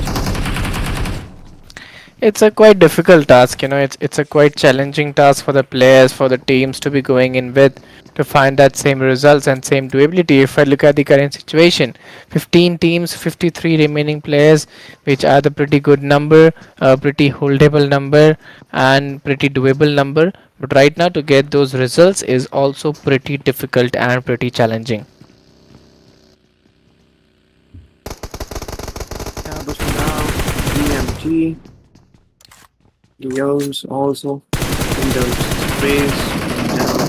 It's a quite difficult task, you know. It's a quite challenging task for the players, for the teams to be going in with. to find that same results and same doability. If I look at the current situation, 15 teams, 53 remaining players, which are the pretty good number, pretty holdable number, and pretty doable number. But right now, to get those results is also pretty difficult and pretty challenging. Yeah, but for now, BMG, Leos also in those sprays down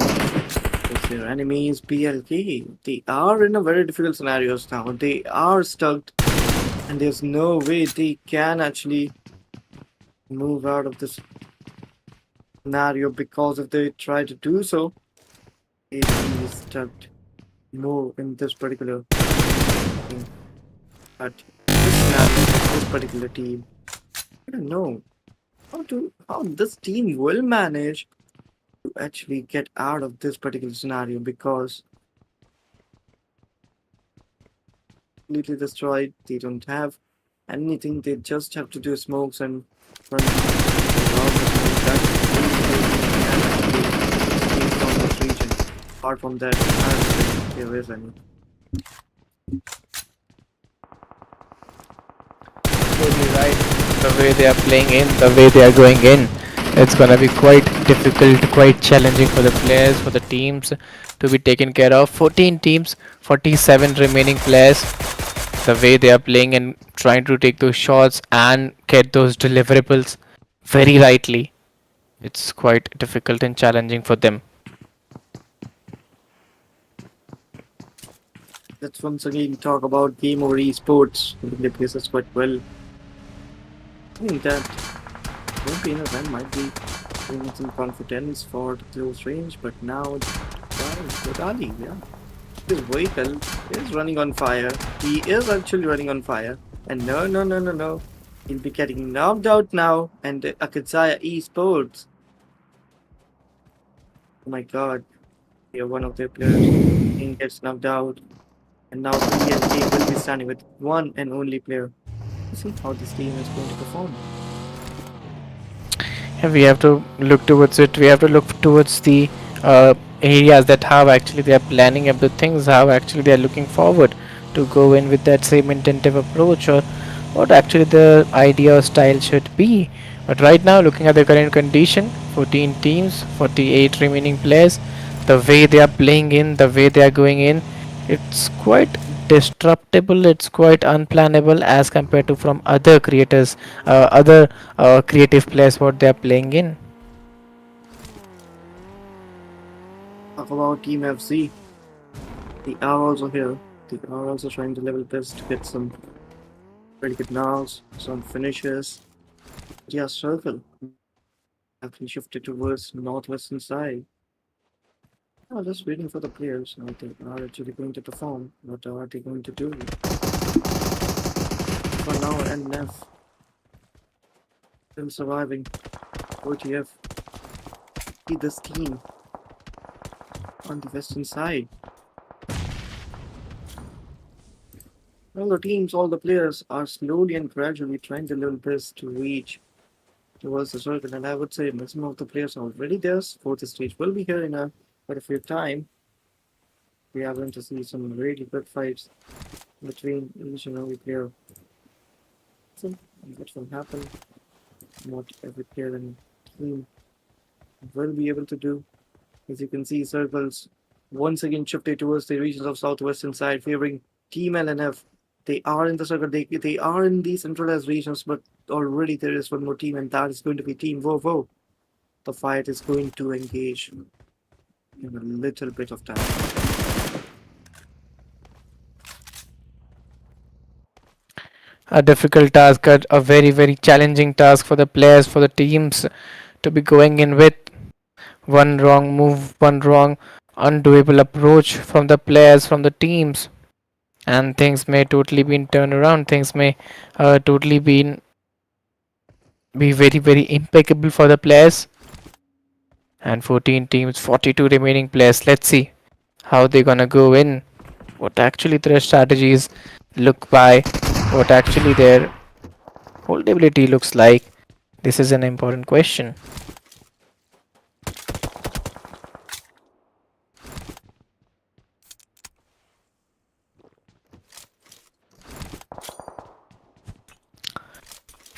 with their enemies. BLK, they are in a very difficult scenarios now. They are stuck, and there's no way they can actually move out of this scenario because if they try to do so, they'd be stuck more in this particular thing. But this scenario, this particular team, I don't know how this team will manage to actually get out of this particular scenario because completely destroyed. They don't have anything. They just have to do smokes and run around the smoke. That's the only way they can actually escape from this region. Apart from that, I don't think there is any. Totally right. The way they are playing in, the way they are going in, it's gonna be quite difficult, quite challenging for the players, for the teams to be taken care of. 14 teams, 47 remaining players. The way they are playing and trying to take those shots and get those deliverables very rightly, it's quite difficult and challenging for them. Let's once again talk about game over esports. I think they plays us quite well. I think that won't be enough. I might be giving some confidence for the close range, but now, wow, Kodali, yeah. His vehicle is running on fire. He is actually running on fire. And no, no, no, no, no. He'll be getting knocked out now. And Akitsaya Esports. Oh my god. Here, one of their players he gets knocked out. And now PLK will be standing with one and only player. Let's see how this team is going to perform. And we have to look towards it. We have to look towards the areas that how actually they are planning up the things, how actually they are looking forward to go in with that same intensive approach, or what actually the idea or style should be. But right now, looking at the current condition, 14 teams, 48 remaining players, the way they are playing in, the way they are going in, it's quite disruptable, it's quite unplannable as compared to from other creators, other creative players what they are playing in. Talk about Team FC. They are also here. They are also trying to level this to get some very good knocks, some finishes. Yeah, circle. Actually shifted towards northwestern side. Oh, just waiting for the players. Now they are actually going to perform. What are they going to do? For now, NF still surviving. OTF see this team on the western side. All the teams, all the players are slowly and gradually trying to level this to reach towards the circle. And I would say maximum of the players are already there. Fourth stage will be here in quite a few time. We are going to see some really good fights between each and every player. So, what will happen? What every player and team will be able to do. As you can see, circles once again shifted towards the regions of southwestern side, favoring Team LNF. They are in the circle. They are in the centralized regions, but already there is one more team, and that is going to be Team Vovo. The fight is going to engage in a little bit of time. A difficult task, a very very challenging task for the players, for the teams to be going in with. One wrong move, one wrong undoable approach from the players, from the teams, and things may totally be turned around. Things may totally be very very impeccable for the players. And 14 teams, 42 remaining players. Let's see how they're gonna go in. What actually their strategies look by. What actually their holdability looks like. This is an important question.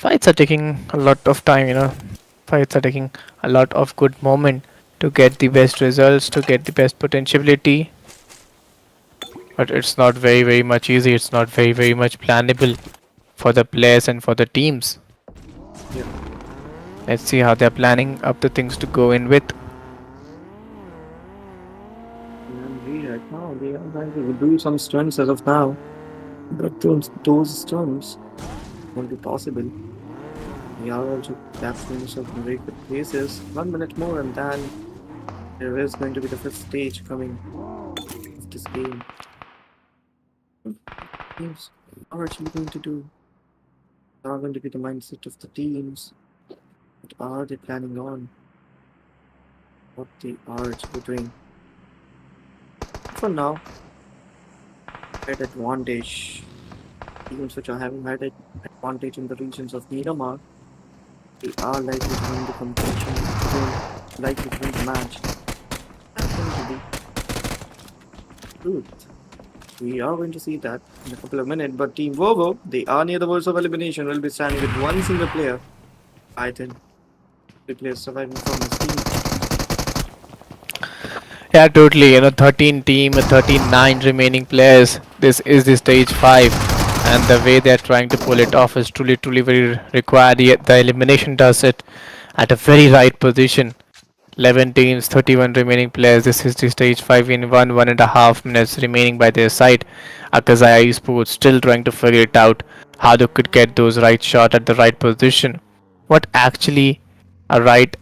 Fights are taking a lot of time, Fights are taking a lot of good moment to get the best results, to get the best potentiality. But it's not very, very much easy. It's not very, very much plannable for the players and for the teams. Yeah. Let's see how they're planning up the things to go in with. And we right now, they are trying to do some stunts as of now. But those stunts won't be possible. We are also capturing some very good places. 1 minute more, and then there is going to be the fifth stage coming of this game. Teams are actually going to do? What are going to be the mindset of the teams? What are they planning on? What they are actually doing? For now, head advantage. Teams which are having head advantage in the regions of Miramar, they are likely to win the competition, likely to win the match. That's going to be truth. We are going to see that in a couple of minutes, but Team Vovo, they are near the verge of elimination, will be standing with one single player. I think the player surviving from his team. Yeah, totally. 13 team, 39 remaining players. This is the stage 5, and the way they're trying to pull it off is truly, truly very required. Yet the elimination does it at a very right position. 11 teams, 31 remaining players. This is the stage 5 in 1.5 minutes remaining by their side. Akazaya Esports still trying to figure it out how they could get those right shot at the right position. What actually a right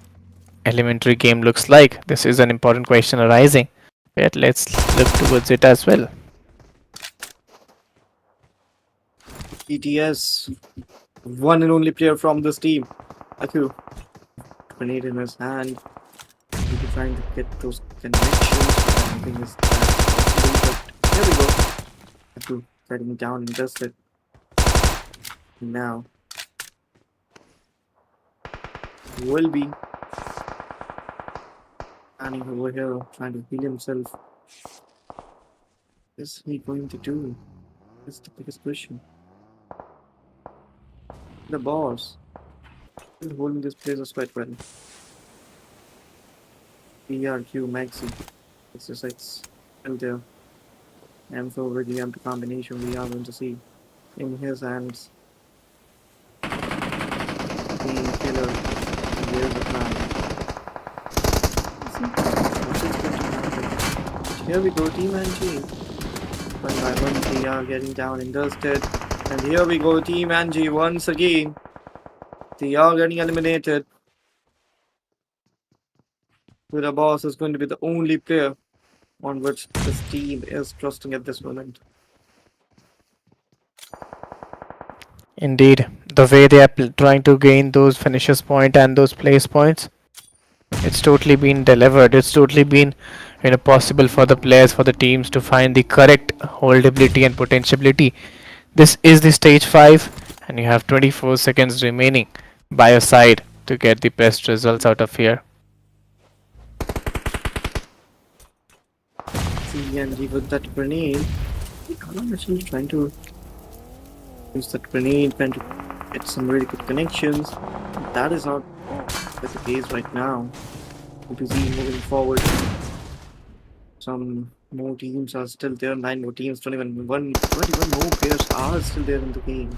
elementary game looks like? This is an important question arising. But let's look towards it as well. ETS, one and only player from this team. Aku, grenade in his hand. He'll be trying to get those connections. I think is that but here we go. Aku getting down and dusted. Now will be standing over here trying to heal himself. What is he going to do? That's the biggest question. The boss is holding this place quite well. PRQ Maxi. It's just like still there. M4 with the MP combination we are going to see in his hands. The killer. Here's the plan. Let's see what is going to happen. Here we go, Team Angie. One by one, they are getting down and dusted. And here we go, Team Angie once again. They are getting eliminated. The boss is going to be the only player on which this team is trusting at this moment. Indeed, the way they are trying to gain those finishers point and those place points, it's totally been delivered. It's totally been possible for the players, for the teams to find the correct holdability and potentiality. This is the stage 5, and you have 24 seconds remaining by your side to get the best results out of here. CNG with that grenade. I'm actually trying to use that grenade, trying to get some really good connections. That is not the case right now. We're busy moving forward. Some more teams are still there, 9 more teams, 21 more players are still there in the game.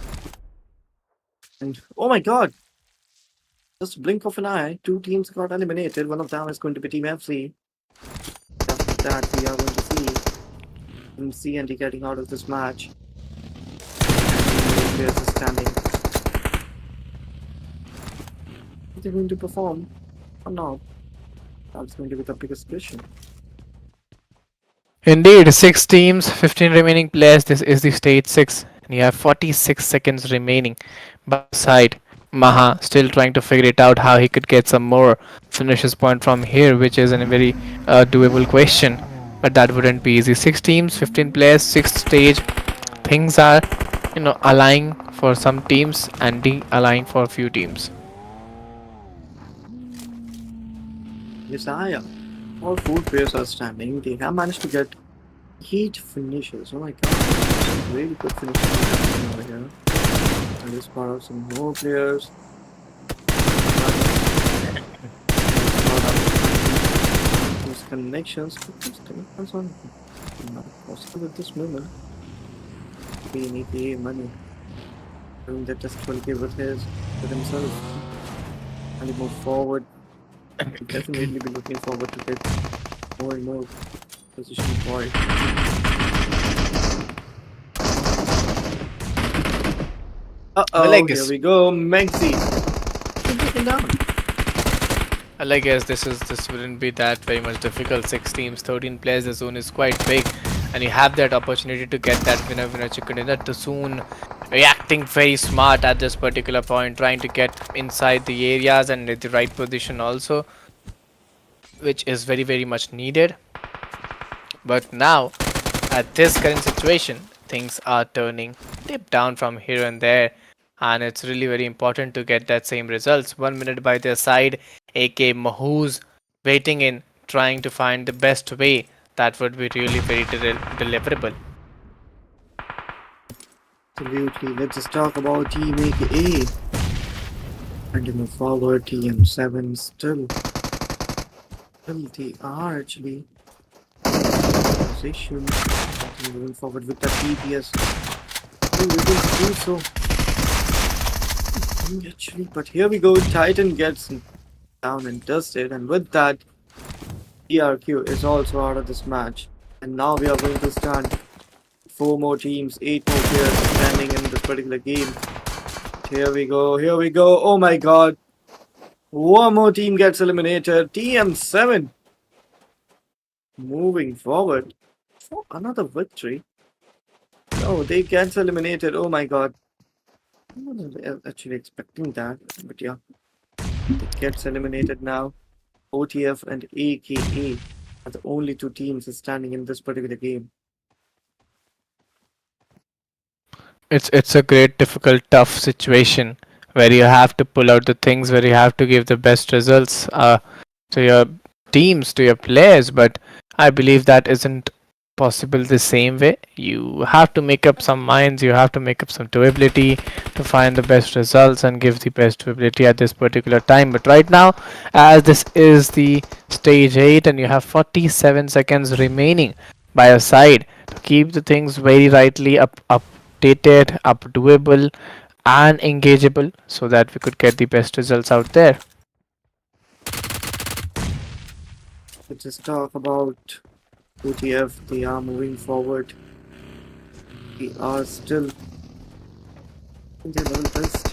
And oh my god! Just a blink of an eye, 2 teams got eliminated. One of them is going to be Team FC. After that, we are going to see Team CND getting out of this match. Players are standing. Are they going to perform or not? That's going to be the biggest question. Indeed, 6 teams, 15 remaining players. This is the stage 6, and you have 46 seconds remaining by your side. Maha still trying to figure it out how he could get some more finishes point from here, which is a very doable question. But that wouldn't be easy. 6 teams, 15 players, 6th stage. Things are, aligning for some teams and de-aligning for a few teams. Messiah. All 4 players are standing. They have managed to get 8 finishes. Oh my god. Really good finishes over here. And this part of some more players. Sort out those connections, but those connections are not possible at this moment. We need the money. Doing that just 12k with himself. And he move forward. We'll definitely be looking forward to get more and more position point. Well, I Uh-oh, here guess we go. Megzi. Taken down. Well, I guess this wouldn't be that very much difficult. 6 teams, 13 players. The zone is quite big, and you have that opportunity to get that winner chicken dinner. The zone reacting very smart at this particular point, trying to get inside the areas and at the right position also, which is very much needed. But now, at this current situation, things are turning dip down from here and there, and it's really very important to get that same results. 1 minute by their side, AK Mahooz waiting in, trying to find the best way that would be really very deliverable. Absolutely. Let's just talk about Team AKA. And to move forward, TM7 still they are actually position. Moving forward with the DPS. Still able to do so. Actually, but here we go. Titan gets down and dusted, and with that, ERQ is also out of this match. And now we are going to start 4 more teams, 8 more players standing in this particular game. Here we go, here we go. Oh my god. One more team gets eliminated. TM7 moving forward for another victory. No, they gets eliminated. Oh my god. I wasn't actually expecting that, but yeah. They gets eliminated now. OTF and AKA are the only 2 teams standing in this particular game. It's a great, difficult, tough situation where you have to pull out the things, where you have to give the best results to your teams, to your players. But I believe that isn't possible the same way. You have to make up some minds. You have to make up some doability to find the best results and give the best doability at this particular time. But right now, as this is the stage 8 and you have 47 seconds remaining by your side to keep the things very rightly updated, up doable, and engageable so that we could get the best results out there. Let's just talk about OTF. They are moving forward. They are still in their level best.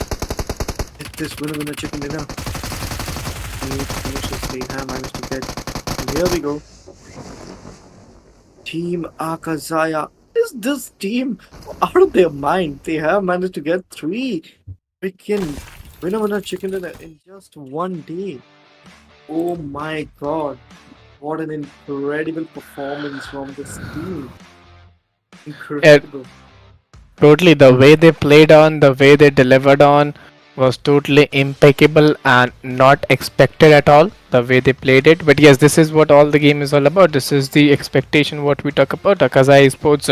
If this winner chicken dinner. Finishes they have managed to get. And here we go. Team Akazaya. Is this team out of their mind? They have managed to get 3 freaking winner chicken dinner in just one day. Oh my god. What an incredible performance from this team. Incredible. Totally, the way they played on, the way they delivered on was totally impeccable and not expected at all. The way they played it, but yes, this is what all the game is all about. This is the expectation what we talk about. Akazai Sports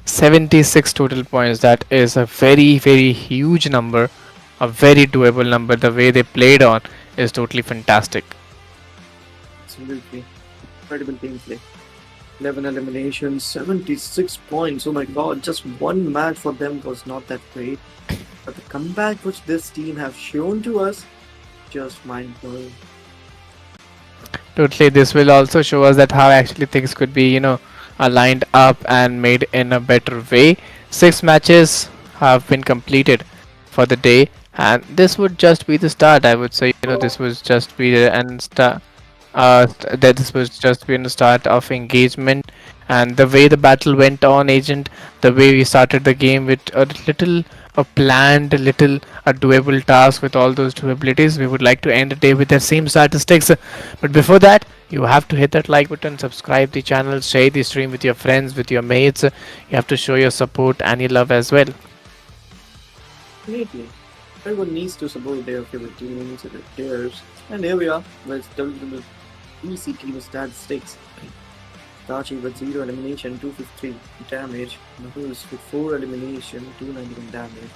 76 total points. That is a very huge number, a very doable number. The way they played on is totally fantastic. Absolutely. Incredible gameplay. 11 eliminations, 76 points. Oh my god, just one match for them was not that great. But the comeback which this team have shown to us, just mind blowing. Totally, this will also show us that how actually things could be, lined up and made in a better way. 6 matches have been completed for the day, and this would just be the start. I would say, this was just be the and start. That this was just been the start of engagement, and the way the battle went on, agent, the way we started the game with a planned little a doable task with all those doabilities, we would like to end the day with the same statistics. But before that, you have to hit that like button, subscribe the channel, share the stream with your friends, with your mates. You have to show your support and your love as well. Definitely. Everyone needs to support their favorite teams and their players. And here we are with WWE team statistics. Dachi with 0 elimination, 253 damage. Nahus with 4 elimination, 291 damage.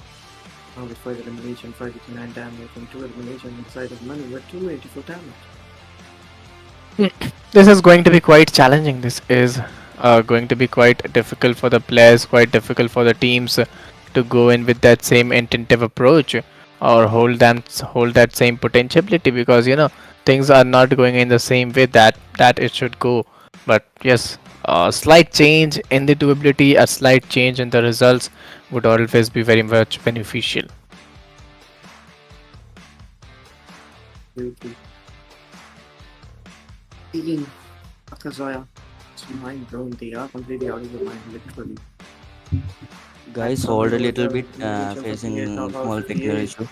Now with 5 elimination, 589 damage, and 2 elimination inside of money with 284 damage. This is going to be quite challenging. This is going to be quite difficult for the players, quite difficult for the teams to go in with that same intentive approach or hold that same potentiality, because things are not going in the same way that it should go. But yes, a slight change in the doability, a slight change in the results would always be very much beneficial. Absolutely. Team Akazoya. It's mind blown. They are completely out of their mind, literally. Guys, Summary hold a over little here. bit, Elimination 58, facing knockouts small technical 58. issue.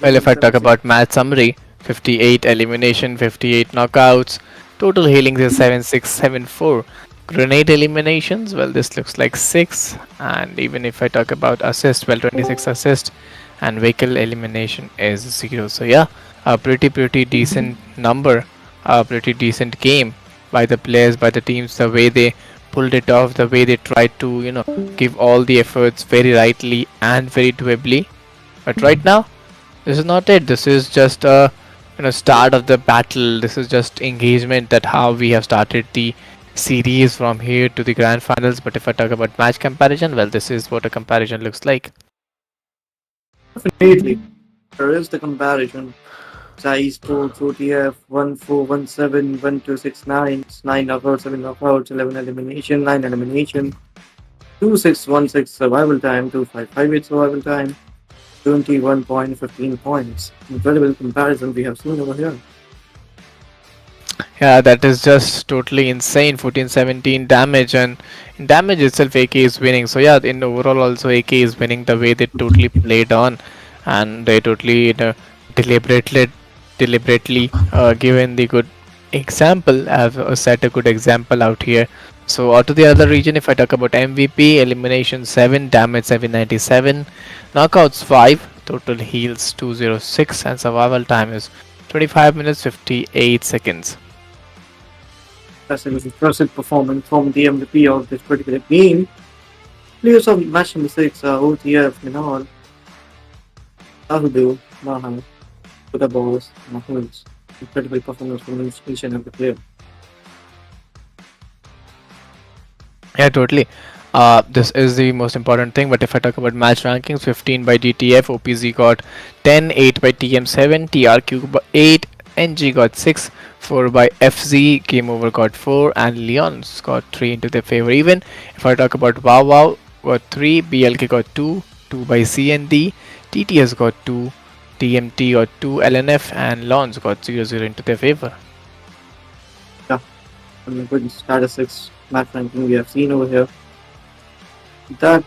Well, if I talk 76. about match summary, 58 elimination, 58 knockouts, total healings is 7674. Grenade eliminations, well, this looks like 6. And even if I talk about assist, well, 26 assist, and vehicle elimination is 0. So, yeah, a pretty decent number, a pretty decent game by the players, by the teams, the way they pulled it off, the way they tried to, give all the efforts very rightly and very doably. But right now, this is not it. This is just a start of the battle. This is just engagement, that how we have started the series from here to the grand finals. But if I talk about match comparison, well, this is what a comparison looks like. Definitely. There is the comparison. Sai Sports OTF 1417 1269 9 knockouts, 7 knockouts, 11 elimination, 9 elimination, 2616 survival time, 2558 survival time, 21.15 points. Incredible comparison we have seen over here. Yeah, that is just totally insane. 1417 damage, and in damage itself, AK is winning. So yeah, in overall also AK is winning the way they totally played on, and they totally deliberately given the good example. Have set a good example out here. So to the other region, if I talk about MVP, elimination 7, damage 797, knockouts 5, total heals 206, and survival time is 25 minutes 58 seconds. That's an impressive performance from the MVP of this particular game. Players of match number 6 are OTF, Miramar, Ooredoo, Mahan, the balls, Mahmoud. Incredible performance from each and every player. Yeah, totally. This is the most important thing. But if I talk about match rankings, 15 by DTF, OPZ got 10, 8 by TM7, TRQ got 8, NG got 6, 4 by FZ, Game Over got 4, and Leon's got 3 into their favor. Even if I talk about Wow Wow, got 3, BLK got 2, 2 by CND, TTS got 2, TMT got 2, LNF, and Lons got 0 into their favor. Good statistics match ranking we have seen over here. That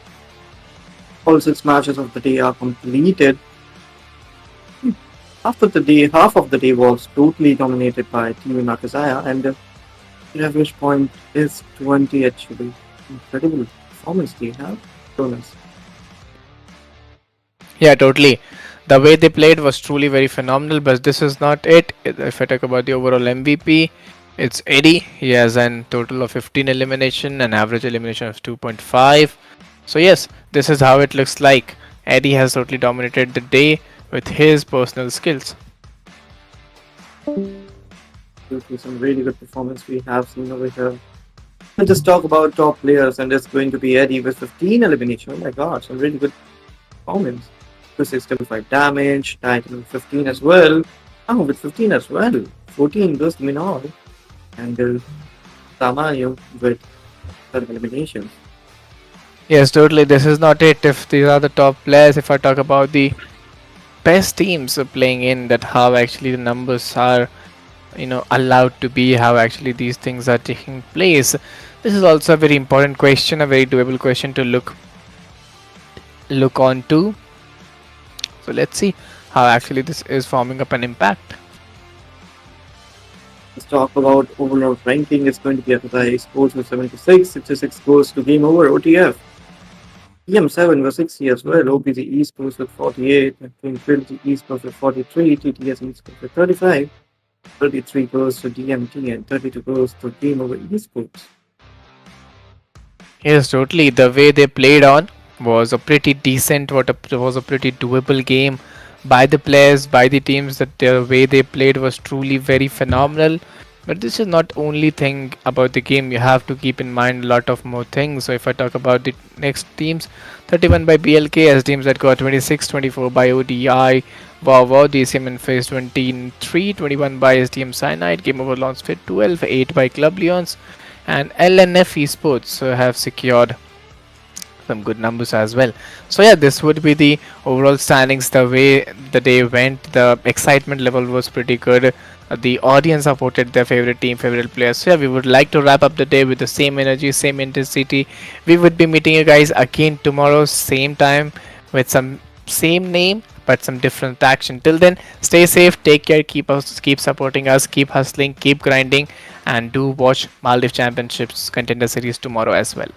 all 6 matches of the day are completed. Half of the day was totally dominated by Team Nakazaya, and the average point is 20 actually. Incredible performance they have shown us. Yeah, totally. The way they played was truly very phenomenal, but this is not it. If I talk about the overall MVP, it's Eddie. He has a total of 15 elimination, an average elimination of 2.5. So yes, this is how it looks like. Eddie has totally dominated the day with his personal skills. Some really good performance we have seen over here. We'll just talk about top players, and it's going to be Eddie with 15 elimination. Oh my god, some really good performance. 265 damage, Titan with 15 as well. Oh, with 15 as well. 14 goes to Minor. And Tamayo with 12 eliminations. Yes, totally. This is not it. If these are the top players, if I talk about the best teams playing in, that how actually the numbers are allowed to be, how actually these things are taking place. This is also a very important question, a very doable question to look on to. So let's see how actually this is forming up an impact. Let's talk about overall ranking. It's going to be Akatai Sports with 76, 66 goes to Game Over OTF. EM7 was 60 as well, OPZ Esports with 48, Infinity Esports with 43, TTS Esports with 35, 33 goes to DMT, and 32 goes to Game Over Esports. Yes, totally. The way they played on was a pretty decent, was a pretty doable game by the players, by the teams. That the way they played was truly very phenomenal. But this is not only thing about the game. You have to keep in mind a lot of more things. So if I talk about the next teams, 31 by BLK as teams that got 26, 24 by ODI. Wow, wow, DCM in phase 23, 21 by SDM Cyanide. Game over launch fit 12, 8 by Club Leons and LNF Esports have secured some good numbers as well. So yeah, this would be the overall standings. The way the day went, the excitement level was pretty good. The audience supported their favorite team, favorite players. So yeah, we would like to wrap up the day with the same energy, same intensity. We would be meeting you guys again tomorrow, same time, with some same name but some different action. Till then, stay safe, take care, keep supporting us, keep hustling, keep grinding, and do watch Maldives Championships Contender Series tomorrow as well.